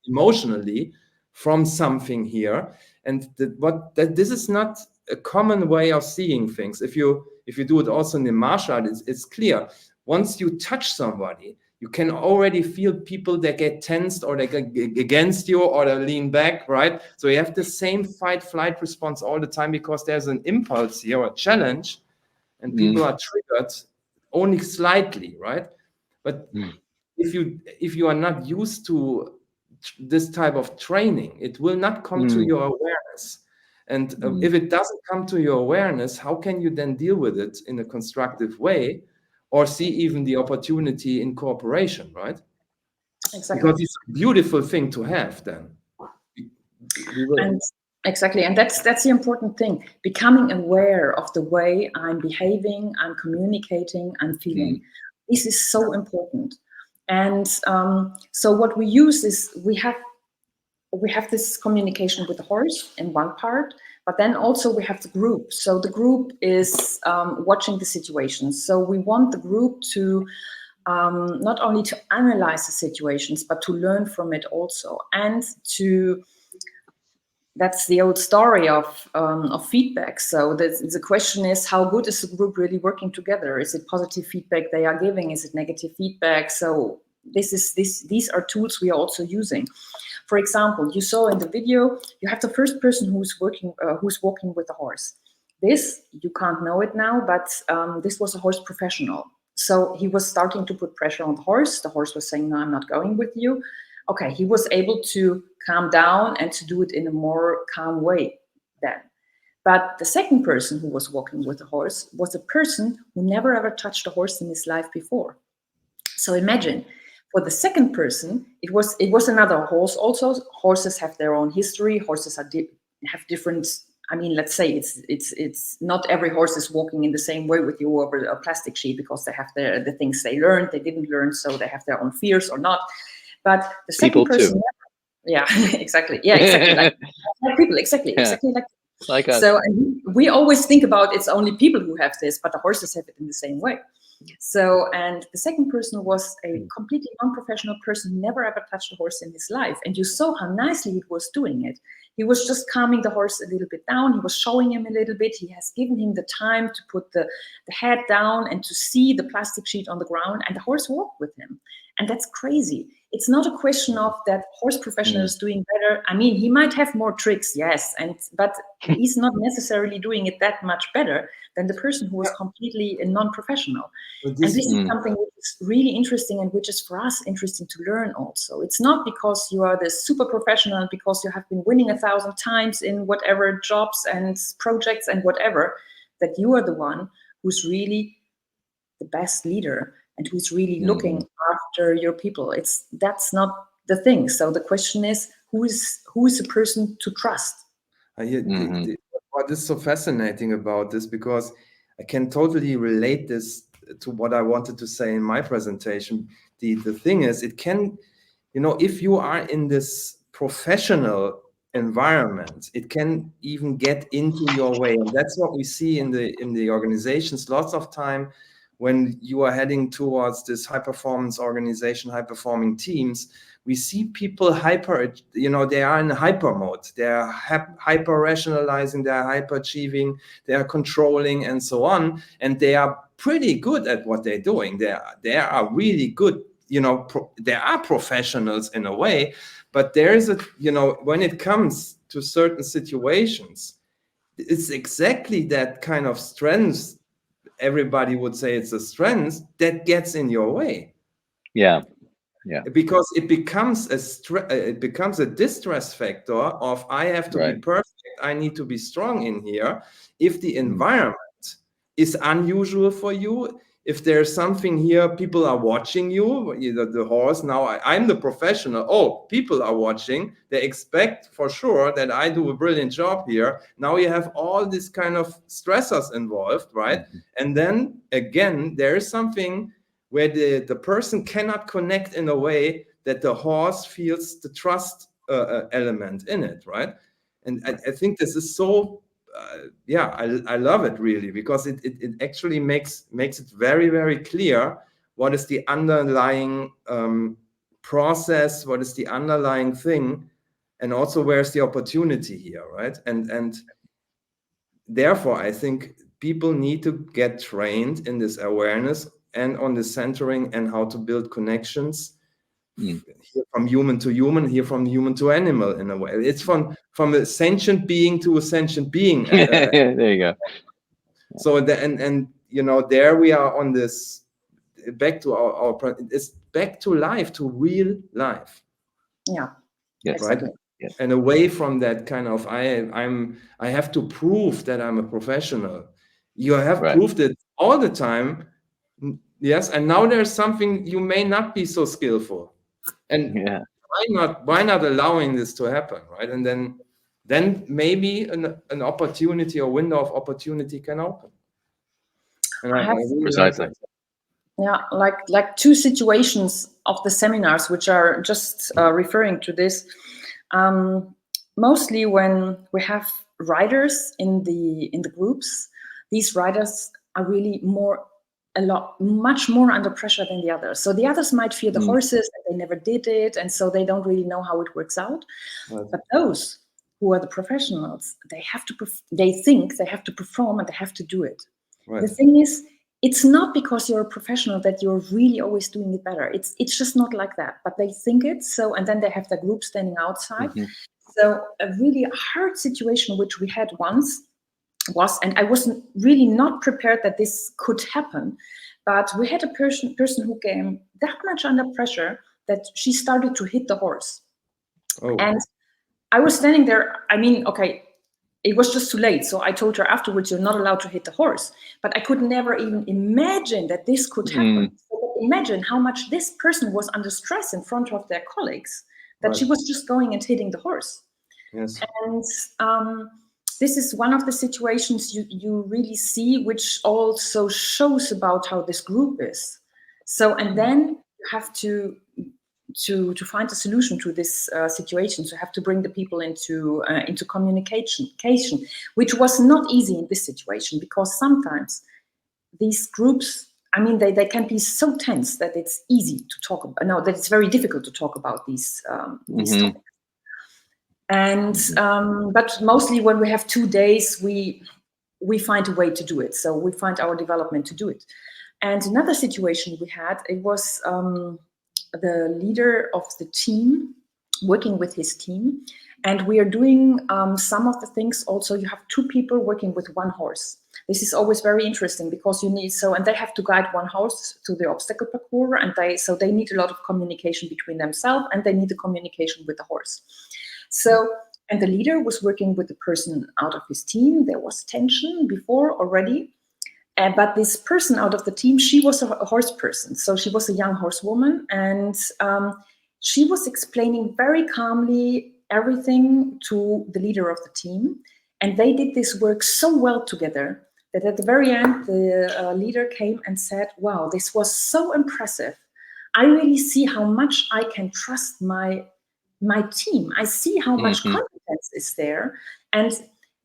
emotionally from something here. And this is not a common way of seeing things. If you do it also in the martial art, it's clear. Once you touch somebody, you can already feel people that get tensed, or they get against you, or they lean back, right? So you have the same fight-flight response all the time, because there's an impulse here, or a challenge, and people are triggered only slightly, right? But if you are not used to this type of training, it will not come to your awareness. And if it doesn't come to your awareness, how can you then deal with it in a constructive way, or see even the opportunity in cooperation, right? Exactly. Because it's a beautiful thing to have then. And exactly, and that's the important thing, becoming aware of the way I'm behaving, I'm communicating, I'm feeling. This is so important. And so what we use is, we have this communication with the horse in one part, but then also we have the group. So the group is watching the situation. So we want the group to not only to analyze the situations, but to learn from it also, and to, that's the old story of feedback. So the question is, how good is the group really working together? Is it positive feedback they are giving? Is it negative feedback? So these are tools we are also using. For example, you saw in the video, you have the first person who's walking with the horse. This, you can't know it now, but this was a horse professional. So he was starting to put pressure on the horse. The horse was saying, no, I'm not going with you. Okay, he was able to calm down and to do it in a more calm way then. But the second person who was walking with the horse was a person who never ever touched a horse in his life before. So imagine, for the second person, it was another horse also. Horses have their own history. Horses have different, I mean, let's say it's not every horse is walking in the same way with you over a plastic sheet, because they have the things they learned, they didn't learn, so they have their own fears or not. But the second person, yeah, exactly, yeah, exactly, like people, exactly like us. So and we always think about it's only people who have this, but the horses have it in the same way. So, and the second person was a completely non-professional person who never ever touched a horse in his life. And you saw how nicely he was doing it. He was just calming the horse a little bit down. He was showing him a little bit. He has given him the time to put the head down and to see the plastic sheet on the ground, and the horse walked with him. And that's crazy. It's not a question of that horse professional is doing better. I mean, he might have more tricks, yes, but he's not necessarily doing it that much better than the person who was completely a non-professional. And this is something which is really interesting, and which is for us interesting to learn also. It's not because you are the super professional, because you have been winning 1,000 times in whatever jobs and projects and whatever, that you are the one who's really the best leader and who's really looking after your people. That's not the thing. So the question is, who is the person to trust? What is so fascinating about this, because I can totally relate this to what I wanted to say in my presentation. The thing is, it can, if you are in this professional environment, it can even get into your way. And that's what we see in the organizations lots of time. When you are heading towards this high performance organization, high performing teams, we see people they are in hyper mode. They are hyper rationalizing, they are hyper achieving, they are controlling, and so on. And they are pretty good at what they're doing. They are really good. They are professionals in a way, but there is when it comes to certain situations, it's exactly that kind of strength. Everybody would say it's a strength that gets in your way. Yeah. Because it becomes a distress factor of, I have to be perfect, I need to be strong in here. If the environment is unusual for you, if there's something here, people are watching you, the horse, now I'm the professional, people are watching, they expect for sure that I do a brilliant job here. Now you have all this kind of stressors involved, right? And then again, there is something where the person cannot connect in a way that the horse feels the trust element in it, right? And I think this is so I love it really, because it actually makes it very, very clear what is the underlying process, what is the underlying thing, and also where's the opportunity here, right? And therefore, I think people need to get trained in this awareness and on the centering and how to build connections. Here from human to human, here from human to animal, in a way. It's from a sentient being to a sentient being. There you go. So there we are on this, back to our it's back to life, to real life. Yeah. Yes. Right. Yes. And away from that kind of I have to prove that I'm a professional. You have proved it all the time. Yes, and now there's something you may not be so skillful. And why not allowing this to happen, right? And then maybe an opportunity or window of opportunity can open. And I really precisely. like that. Yeah, like two situations of the seminars which are just referring to this. Mostly when we have writers in the groups, these writers are really much more under pressure than the others. So the others might fear the horses, and they never did it, and so they don't really know how it works out. Right. But those who are the professionals, they think they have to perform and they have to do it. Right. The thing is, it's not because you're a professional that you're really always doing it better. It's just not like that. But they think it so, and then they have their group standing outside. So a really hard situation which we had once was, and I wasn't really not prepared that this could happen, but we had a person who came that much under pressure that she started to hit the horse. Oh. And I was standing there. I mean, okay, it was just too late. So I told her afterwards, you're not allowed to hit the horse. But I could never even imagine that this could happen. So imagine how much this person was under stress in front of their colleagues, that she was just going and hitting the horse. Yes. And this is one of the situations you really see, which also shows about how this group is. So, and then you have to find a solution to this situation. So you have to bring the people into communication, which was not easy in this situation, because sometimes these groups, I mean, they can be so tense that it's easy to talk about. No, that it's very difficult to talk about these topics. And but mostly when we have 2 days, we find a way to do it. So we find our development to do it. And another situation we had, it was the leader of the team working with his team, and we are doing some of the things. Also, you have 2 people working with 1 horse. This is always very interesting, because you need and they have to guide 1 horse through the obstacle parcours, and they need a lot of communication between themselves, and they need the communication with the horse. So, and the leader was working with the person out of his team. There was tension before already. But this person out of the team, she was a horse person. So she was a young horsewoman, and she was explaining very calmly everything to the leader of the team. And they did this work so well together that at the very end, the leader came and said, wow, this was so impressive. I really see how much I can trust my team. I see how much competence is there. And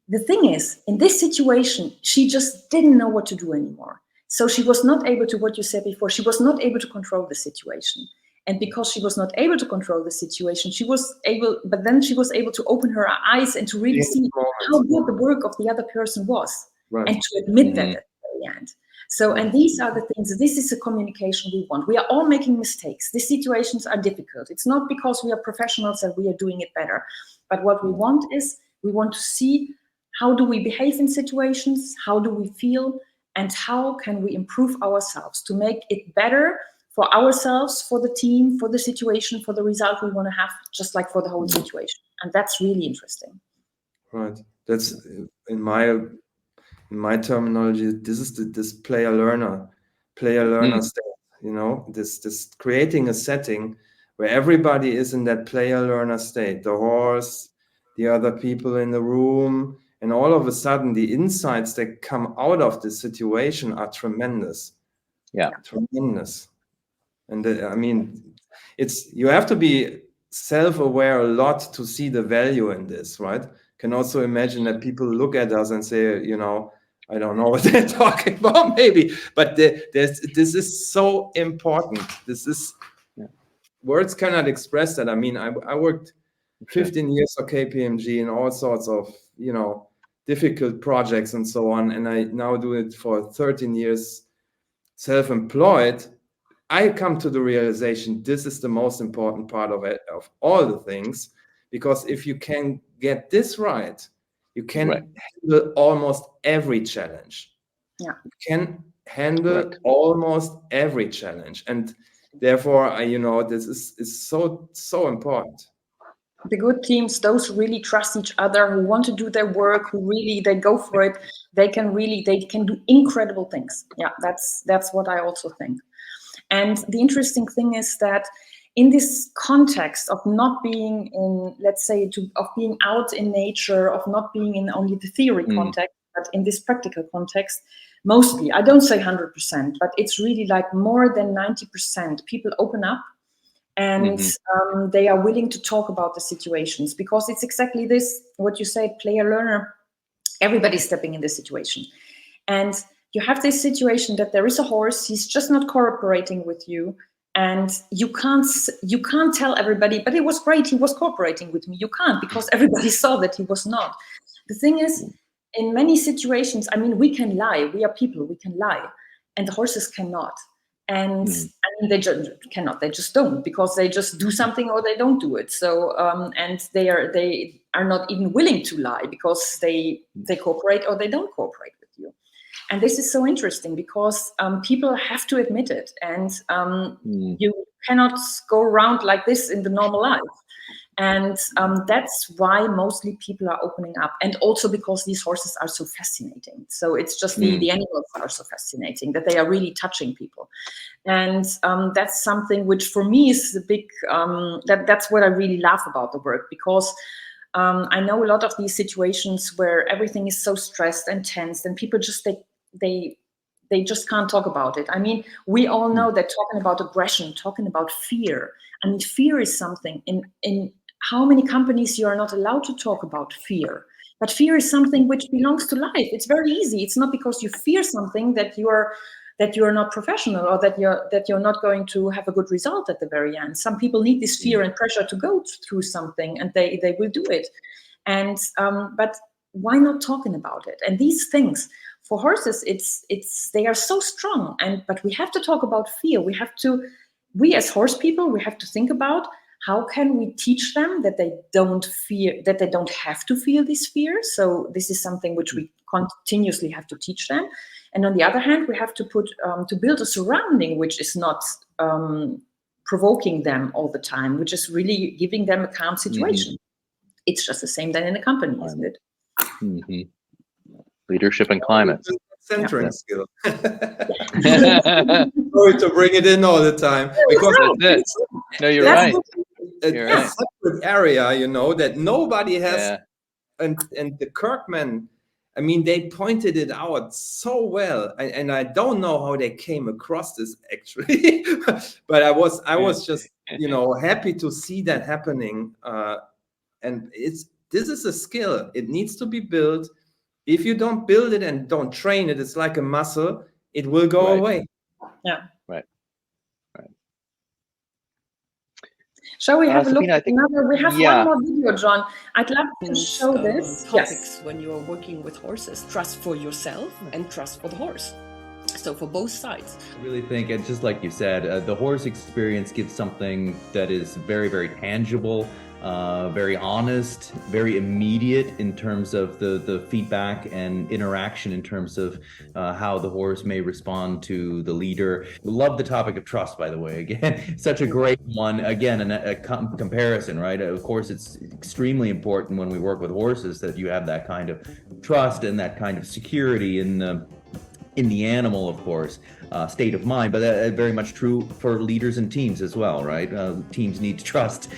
the thing is, in this situation, she just didn't know what to do anymore. So she was not able to, what you said before, she was not able to control the situation. And because she was not able to control the situation, she was able to open her eyes and to really see how good the work of the other person was, and to admit that at the very end. So, and these are the things, this is a communication we want. We are all making mistakes. These situations are difficult. It's not because we are professionals that we are doing it better. But what we want is, we want to see, how do we behave in situations? How do we feel? And how can we improve ourselves to make it better for ourselves, for the team, for the situation, for the result we want to have, just like for the whole situation. And that's really interesting. Right. That's in my terminology. This is this player-learner state. You know, this creating a setting where everybody is in that player-learner state. The horse, the other people in the room. And all of a sudden, the insights that come out of this situation are tremendous. Yeah, tremendous. And I mean, you have to be self-aware a lot to see the value in this, right? can also imagine that people look at us and say, I don't know what they're talking about, maybe, but this is so important. This is, words cannot express that. I mean, I worked 15 years for KPMG in all sorts of, difficult projects and so on. And I now do it for 13 years self-employed. I come to the realization this is the most important part of it, of all the things, because if you can get this right, you can handle almost every challenge. Yeah. You can handle almost every challenge. And therefore, this is so important. The good teams, those who really trust each other, who want to do their work, who really, they go for it, they can do incredible things. Yeah, that's what I also think. And the interesting thing is that in this context of not being in, let's say, of being out in nature, of not being in only the theory context, but in this practical context, mostly, I don't say 100%, but it's really like more than 90% people open up and they are willing to talk about the situations, because it's exactly this, what you said, player learner, everybody's stepping in this situation. And you have this situation that there is a horse, he's just not cooperating with you, and you can't tell everybody, but it was great, he was cooperating with me. You can't, because everybody saw that he was not. The thing is, in many situations, I mean, we can lie, we are people, we can lie, and the horses cannot. And I mean, they just cannot, they just don't, because they just do something or they don't do it. So, and they are not even willing to lie, because they cooperate or they don't cooperate with you. And this is so interesting, because people have to admit it, and you cannot go around like this in the normal life. And that's why mostly people are opening up, and also because these horses are so fascinating. So it's just the animals are so fascinating that they are really touching people. And that's something which for me is the big, that's what I really love about the work, because I know a lot of these situations where everything is so stressed and tense, and people just, they just can't talk about it. I mean, we all know that talking about aggression, talking about fear, I mean, fear is something in how many companies you are not allowed to talk about fear. But fear is something which belongs to life. It's very easy. It's not because you fear something that you are not professional, or that you're not going to have a good result at the very end. Some people need this fear and pressure to go through something, and they will do it. And but why not talking about it? And these things, for horses, they are so strong. But we have to talk about fear. We as horse people, we have to think about how can we teach them that they don't have to feel this fear. So this is something which we continuously have to teach them. And on the other hand, we have to build a surrounding which is not provoking them all the time, which is really giving them a calm situation. It's just the same then in a company, isn't it? Leadership and climate. Centering skill. Sorry to bring it in all the time, because that's it. No, you're right. A separate area, that nobody has. And the Kirkman, I mean, they pointed it out so well, and I don't know how they came across this actually, but I was just happy to see that happening. And this is a skill. It needs to be built. If you don't build it and don't train it, it's like a muscle. It will go away. Yeah. Right. Shall we have a look at another? We have one more video, John. I'd love to show this. Topics when you are working with horses: trust for yourself and trust for the horse. So for both sides. I really think, and just like you said, the horse experience gives something that is very, very tangible, very honest, very immediate in terms of the feedback and interaction in terms of how the horse may respond to the leader. Love the topic of trust, by the way. Again, such a great one. Again, a comparison, right? Of course, it's extremely important when we work with horses that you have that kind of trust and that kind of security in the animal, of course, state of mind, but very much true for leaders and teams as well, right? Teams need to trust,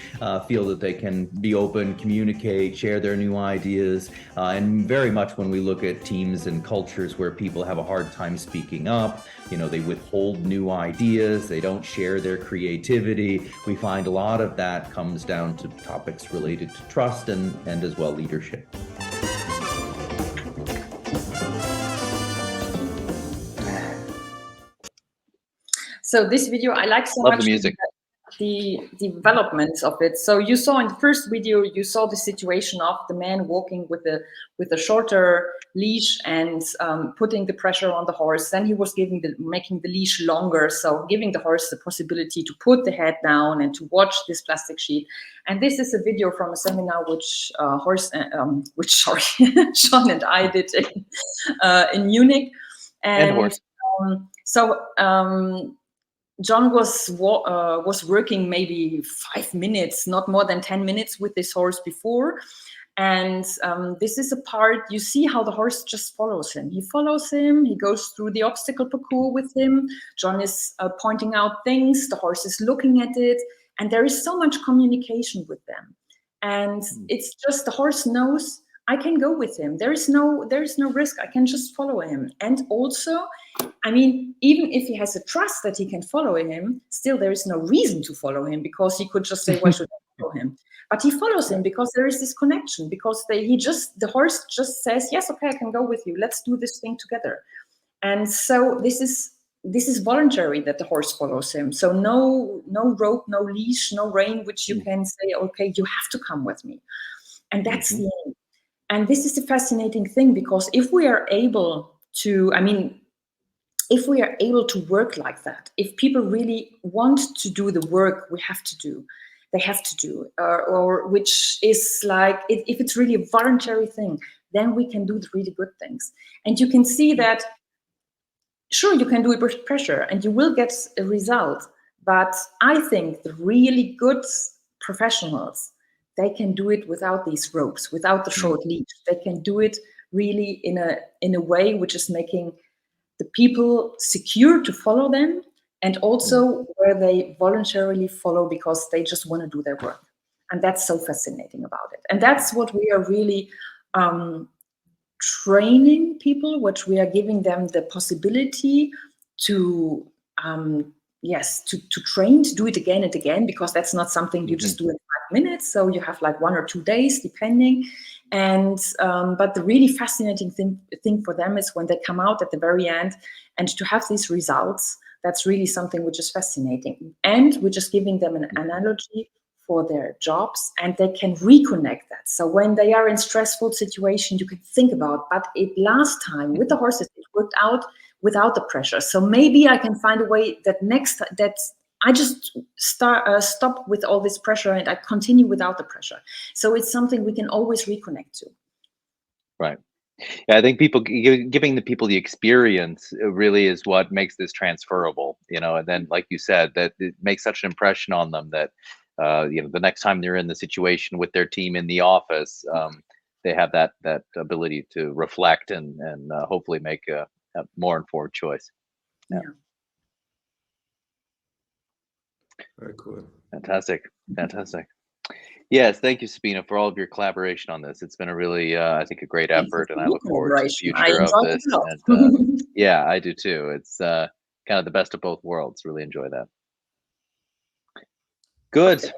feel that they can be open, communicate, share their new ideas, and very much when we look at teams and cultures where people have a hard time speaking up, they withhold new ideas, they don't share their creativity. We find a lot of that comes down to topics related to trust and as well leadership. So this video, I like so Love much the music. the development of it. So you saw in the first video, you saw the situation of the man walking with a shorter leash and putting the pressure on the horse. Then he was making the leash longer, so giving the horse the possibility to put the head down and to watch this plastic sheet. And this is a video from a seminar which Sean and I did in Munich. And horse. John was working maybe 5 minutes, not more than 10 minutes with this horse before. And this is a part, you see how the horse just follows him. He follows him, he goes through the obstacle parcours with him. John is pointing out things, the horse is looking at it, and there is so much communication with them. And it's just the horse knows I can go with him. There is no risk. I can just follow him. And also, I mean, even if he has a trust that he can follow him, still there is no reason to follow him, because he could just say, why should I follow him? But he follows him because there is this connection, because the horse just says, yes, okay, I can go with you. Let's do this thing together. And so this is voluntary that the horse follows him. So no rope, no leash, no rein, which you can say, okay, you have to come with me. And that's the aim. And this is a fascinating thing, because if we are able to, if we are able to work like that, if people really want to do the work they have to do, or which is like, if it's really a voluntary thing, then we can do the really good things. And you can see that, sure, you can do it with pressure and you will get a result. But I think the really good professionals, they can do it without these ropes, without the short leash. They can do it really in a way which is making the people secure to follow them, and also where they voluntarily follow because they just want to do their work. And that's so fascinating about it. And that's what we are really training people, which we are giving them the possibility to train, to do it again and again, because that's not something you just do in 5 minutes. So you have like 1 or 2 days, depending. And but the really fascinating thing for them is when they come out at the very end and to have these results. That's really something which is fascinating. And we're just giving them an analogy for their jobs, and they can reconnect that. So when they are in stressful situation, you can think about, but last time with the horses, it worked out without the pressure. So maybe I can find a way that that I just stop with all this pressure and I continue without the pressure. So it's something we can always reconnect to. Right. Yeah, I think giving the people the experience really is what makes this transferable, and then, like you said, that it makes such an impression on them that, the next time they're in the situation with their team in the office, they have that ability to reflect and hopefully make a more informed choice. Yeah. Very cool. Fantastic. Yes, thank you, Sabina, for all of your collaboration on this. It's been a really, I think, a great effort, and I look forward to the future of this. And yeah, I do too. It's kind of the best of both worlds. Really enjoy that. Good.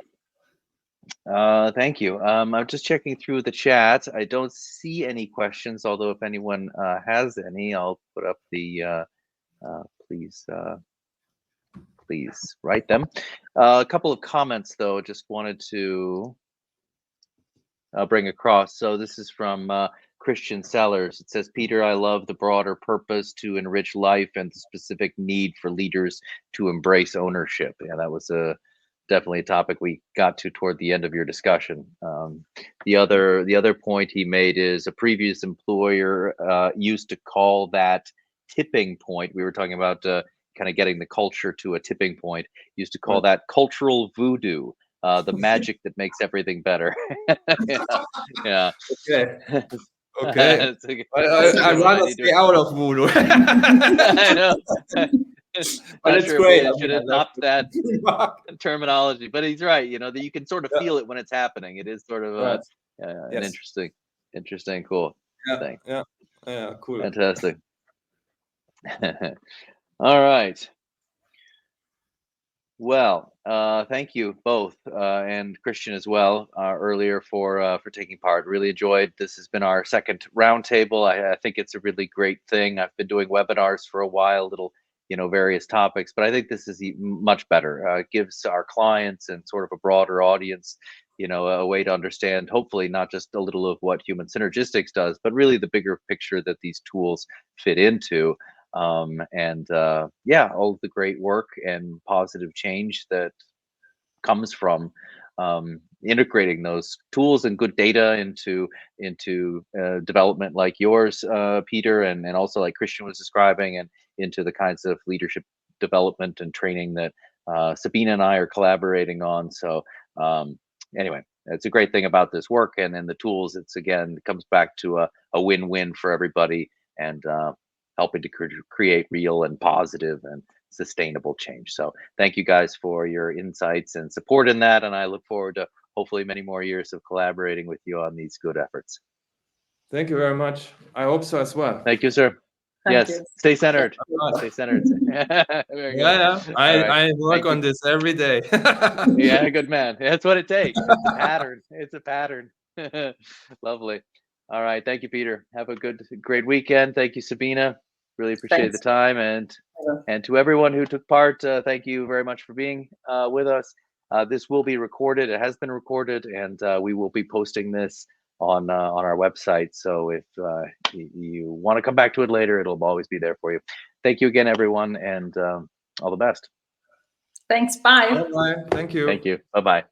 Thank you. I'm just checking through the chat. I don't see any questions, although if anyone has any, I'll put up the please write them. A couple of comments, though, just wanted to bring across. So this is from Christian Sellers. It says, Peter, I love the broader purpose to enrich life and the specific need for leaders to embrace ownership. Yeah, that was definitely a topic we got to toward the end of your discussion. The other point he made is a previous employer used to call that tipping point. We were talking about kind of getting the culture to a tipping point, used to call that cultural voodoo, the magic that makes everything better. Yeah. Okay. I'd rather stay out of voodoo. I know. But it's great. I should adopt that terminology, but he's right. That you can sort of feel it when it's happening. It is sort of an interesting, cool thing. Yeah, cool. Fantastic. All right. Well, thank you both, and Christian as well, earlier for taking part. Really enjoyed. This has been our second roundtable. I think it's a really great thing. I've been doing webinars for a while, little various topics. But I think this is much better. It gives our clients and sort of a broader audience, a way to understand, hopefully not just a little of what human synergistics does, but really the bigger picture that these tools fit into. All of the great work and positive change that comes from integrating those tools and good data into development like yours, Peter, and also like Christian was describing, and into the kinds of leadership development and training that Sabine and I are collaborating on. So anyway, it's a great thing about this work, and then the tools. It comes back to a win-win for everybody, and helping to create real and positive and sustainable change. So thank you guys for your insights and support in that, and I look forward to hopefully many more years of collaborating with you on these good efforts. Thank you very much. I hope so as well. Thank you, sir. Thank Yes, you. stay centered. Stay centered. Yeah. I work on this every day. Yeah, good man. That's what it takes. It's a pattern. Lovely. All right. Thank you, Peter. Have a great weekend. Thank you, Sabina. Really appreciate the time, and to everyone who took part, thank you very much for being with us. This will be recorded. It has been recorded, and we will be posting this on our website. So if you want to come back to it later, it'll always be there for you. Thank you again, everyone, and all the best. Thanks. Bye. Bye. Thank you. Thank you. Bye-bye.